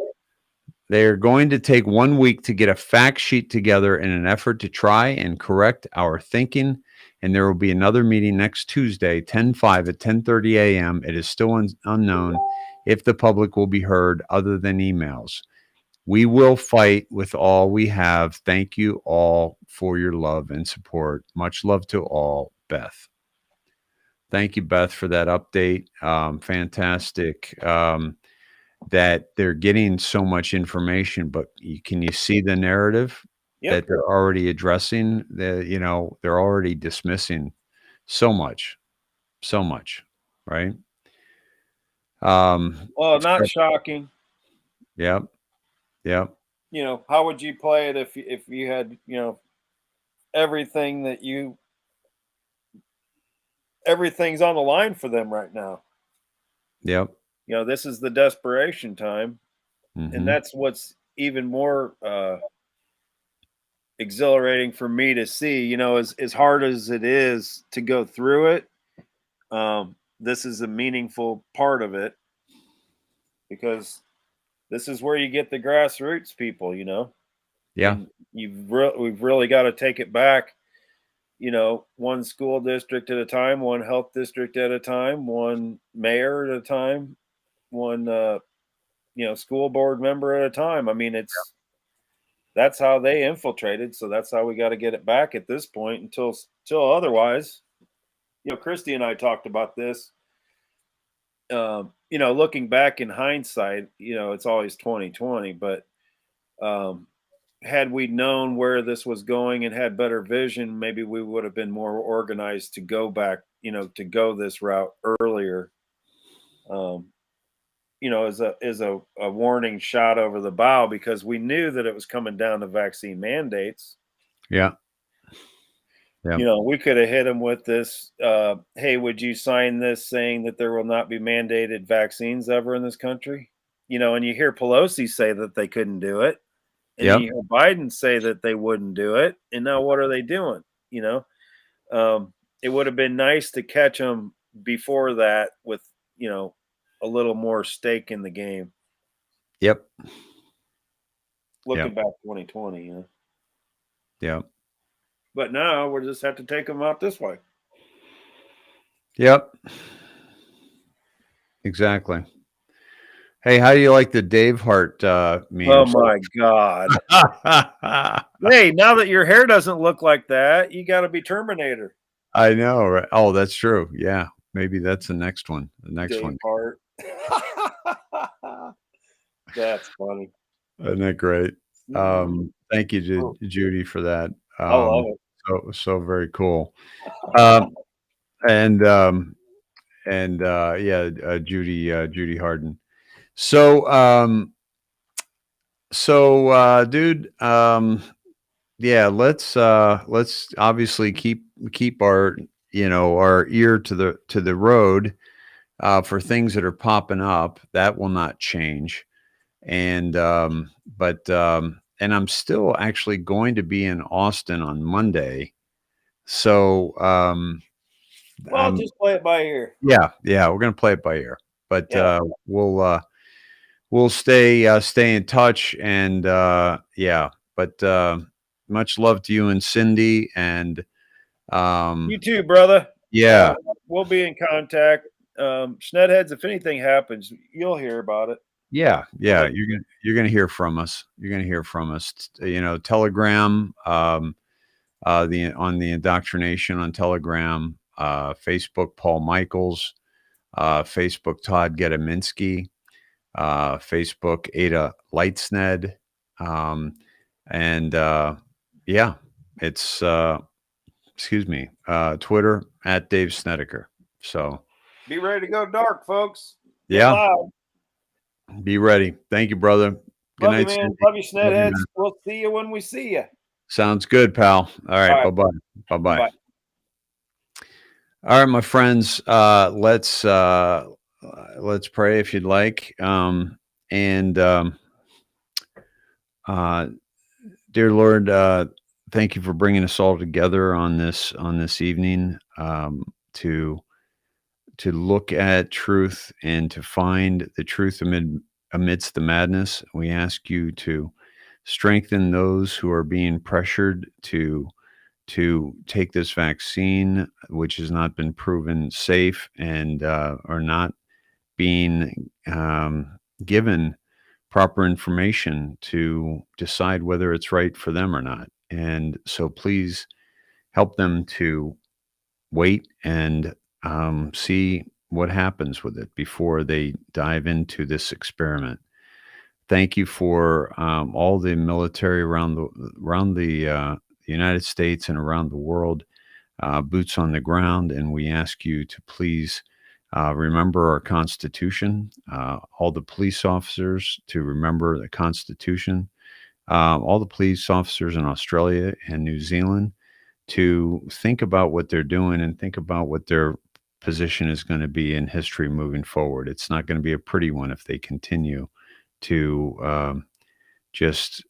They are going to take 1 week to get a fact sheet together in an effort to try and correct our thinking. And there will be another meeting next Tuesday, 10/5 at 10:30 a.m. It is still unknown if the public will be heard other than emails. We will fight with all we have. Thank you all for your love and support. Much love to all, Beth. Thank you, Beth, for that update. Fantastic that they're getting so much information, but can you see the narrative that they're already addressing? They're already dismissing so much, right? Well, not shocking. Yep. How would you play it if you had, everything everything's on the line for them right now? Yep. This is the desperation time. And that's what's even more exhilarating for me to see. As hard as it is to go through it, this is a meaningful part of it, because this is where you get the grassroots people. Yeah. And we've really got to take it back. One school district at a time, one health district at a time, one mayor at a time, one school board member at a time. I mean, that's how they infiltrated, so that's how we got to get it back at this point until otherwise. Christy and I talked about this. looking back in hindsight, it's always 2020, but had we known where this was going and had better vision, maybe we would have been more organized to go back, to go this route earlier. As a warning shot over the bow, because we knew that it was coming down to vaccine mandates. Yeah. Yeah. We could have hit them with this. Hey, would you sign this saying that there will not be mandated vaccines ever in this country? And you hear Pelosi say that they couldn't do it. And Yep. you hear Biden say that they wouldn't do it. And now what are they doing? It would have been nice to catch them before that with, a little more stake in the game. Yep. Looking back 2020, Yeah. But now we'll just have to take them out this way. Yep. Exactly. Hey, how do you like the Dave Hart meme? Oh my God. Hey, now that your hair doesn't look like that, you got to be Terminator. I know, right? Oh, that's true. Yeah. Maybe that's the next one. The next Dave one. Hart. That's funny. Isn't that great? Thank you, Judy, for that. I love it. So very cool. Judy Harden. So, dude, yeah, let's obviously keep our, our ear to the road, for things that are popping up. That will not change. And, and I'm still actually going to be in Austin on Monday. So, just play it by ear. Yeah, we're gonna play it by ear, but we'll stay in touch, and much love to you and Cindy, and you too, brother. Yeah, we'll be in contact. Snedheads, if anything happens, you'll hear about it. Yeah, you're gonna hear from us. Telegram, on the Indoctrination on Telegram, Facebook Paul Michaels, Facebook Todd Gediminsky, Facebook Ada Lightsned, it's Twitter at Dave Snedeker. So be ready to go dark, folks. Be ready. Thank you, brother. Good night, man. Cindy. Love you, Snedheads. We'll see you when we see you. Sounds good, pal. All right. Bye-bye. Bye-bye. All right, my friends. Let's pray if you'd like. Dear Lord, thank you for bringing us all together on this evening, to look at truth and to find the truth amidst the madness. We ask you to strengthen those who are being pressured to take this vaccine, which has not been proven safe, and are not being given proper information to decide whether it's right for them or not. And so please help them to wait and see what happens with it before they dive into this experiment. Thank you for all the military around the United States and around the world, boots on the ground, and we ask you to please remember our Constitution, all the police officers to remember the Constitution, all the police officers in Australia and New Zealand to think about what they're doing and think about what their position is going to be in history moving forward. It's not going to be a pretty one if they continue to just,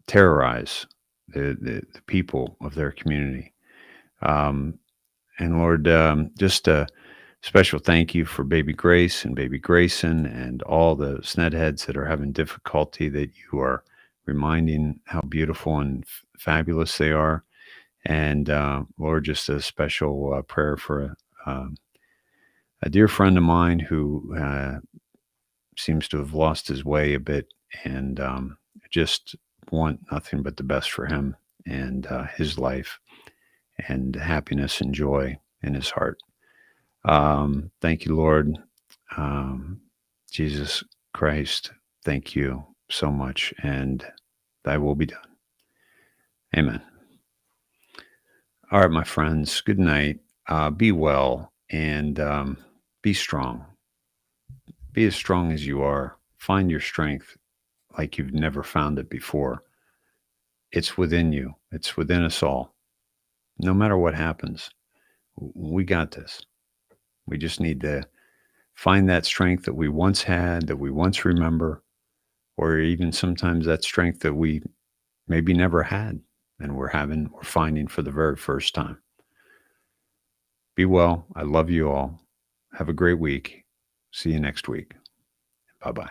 terrorize the people of their community. And Lord, just a special thank you for baby Grace and baby Grayson and all the Snedheads that are having difficulty, that you are reminding how beautiful and fabulous they are. And Lord, just a special prayer for a dear friend of mine who seems to have lost his way a bit, and just want nothing but the best for him and his life, and happiness and joy in his heart. Thank you, Lord. Jesus Christ, thank you so much, and thy will be done. Amen. All right, my friends, good night. Be well and be strong. Be as strong as you are. Find your strength like you've never found it before. It's within you. It's within us all. No matter what happens, we got this. We just need to find that strength that we once had, that we once remember, or even sometimes that strength that we maybe never had and we're finding for the very first time. Be well. I love you all. Have a great week. See you next week. Bye-bye.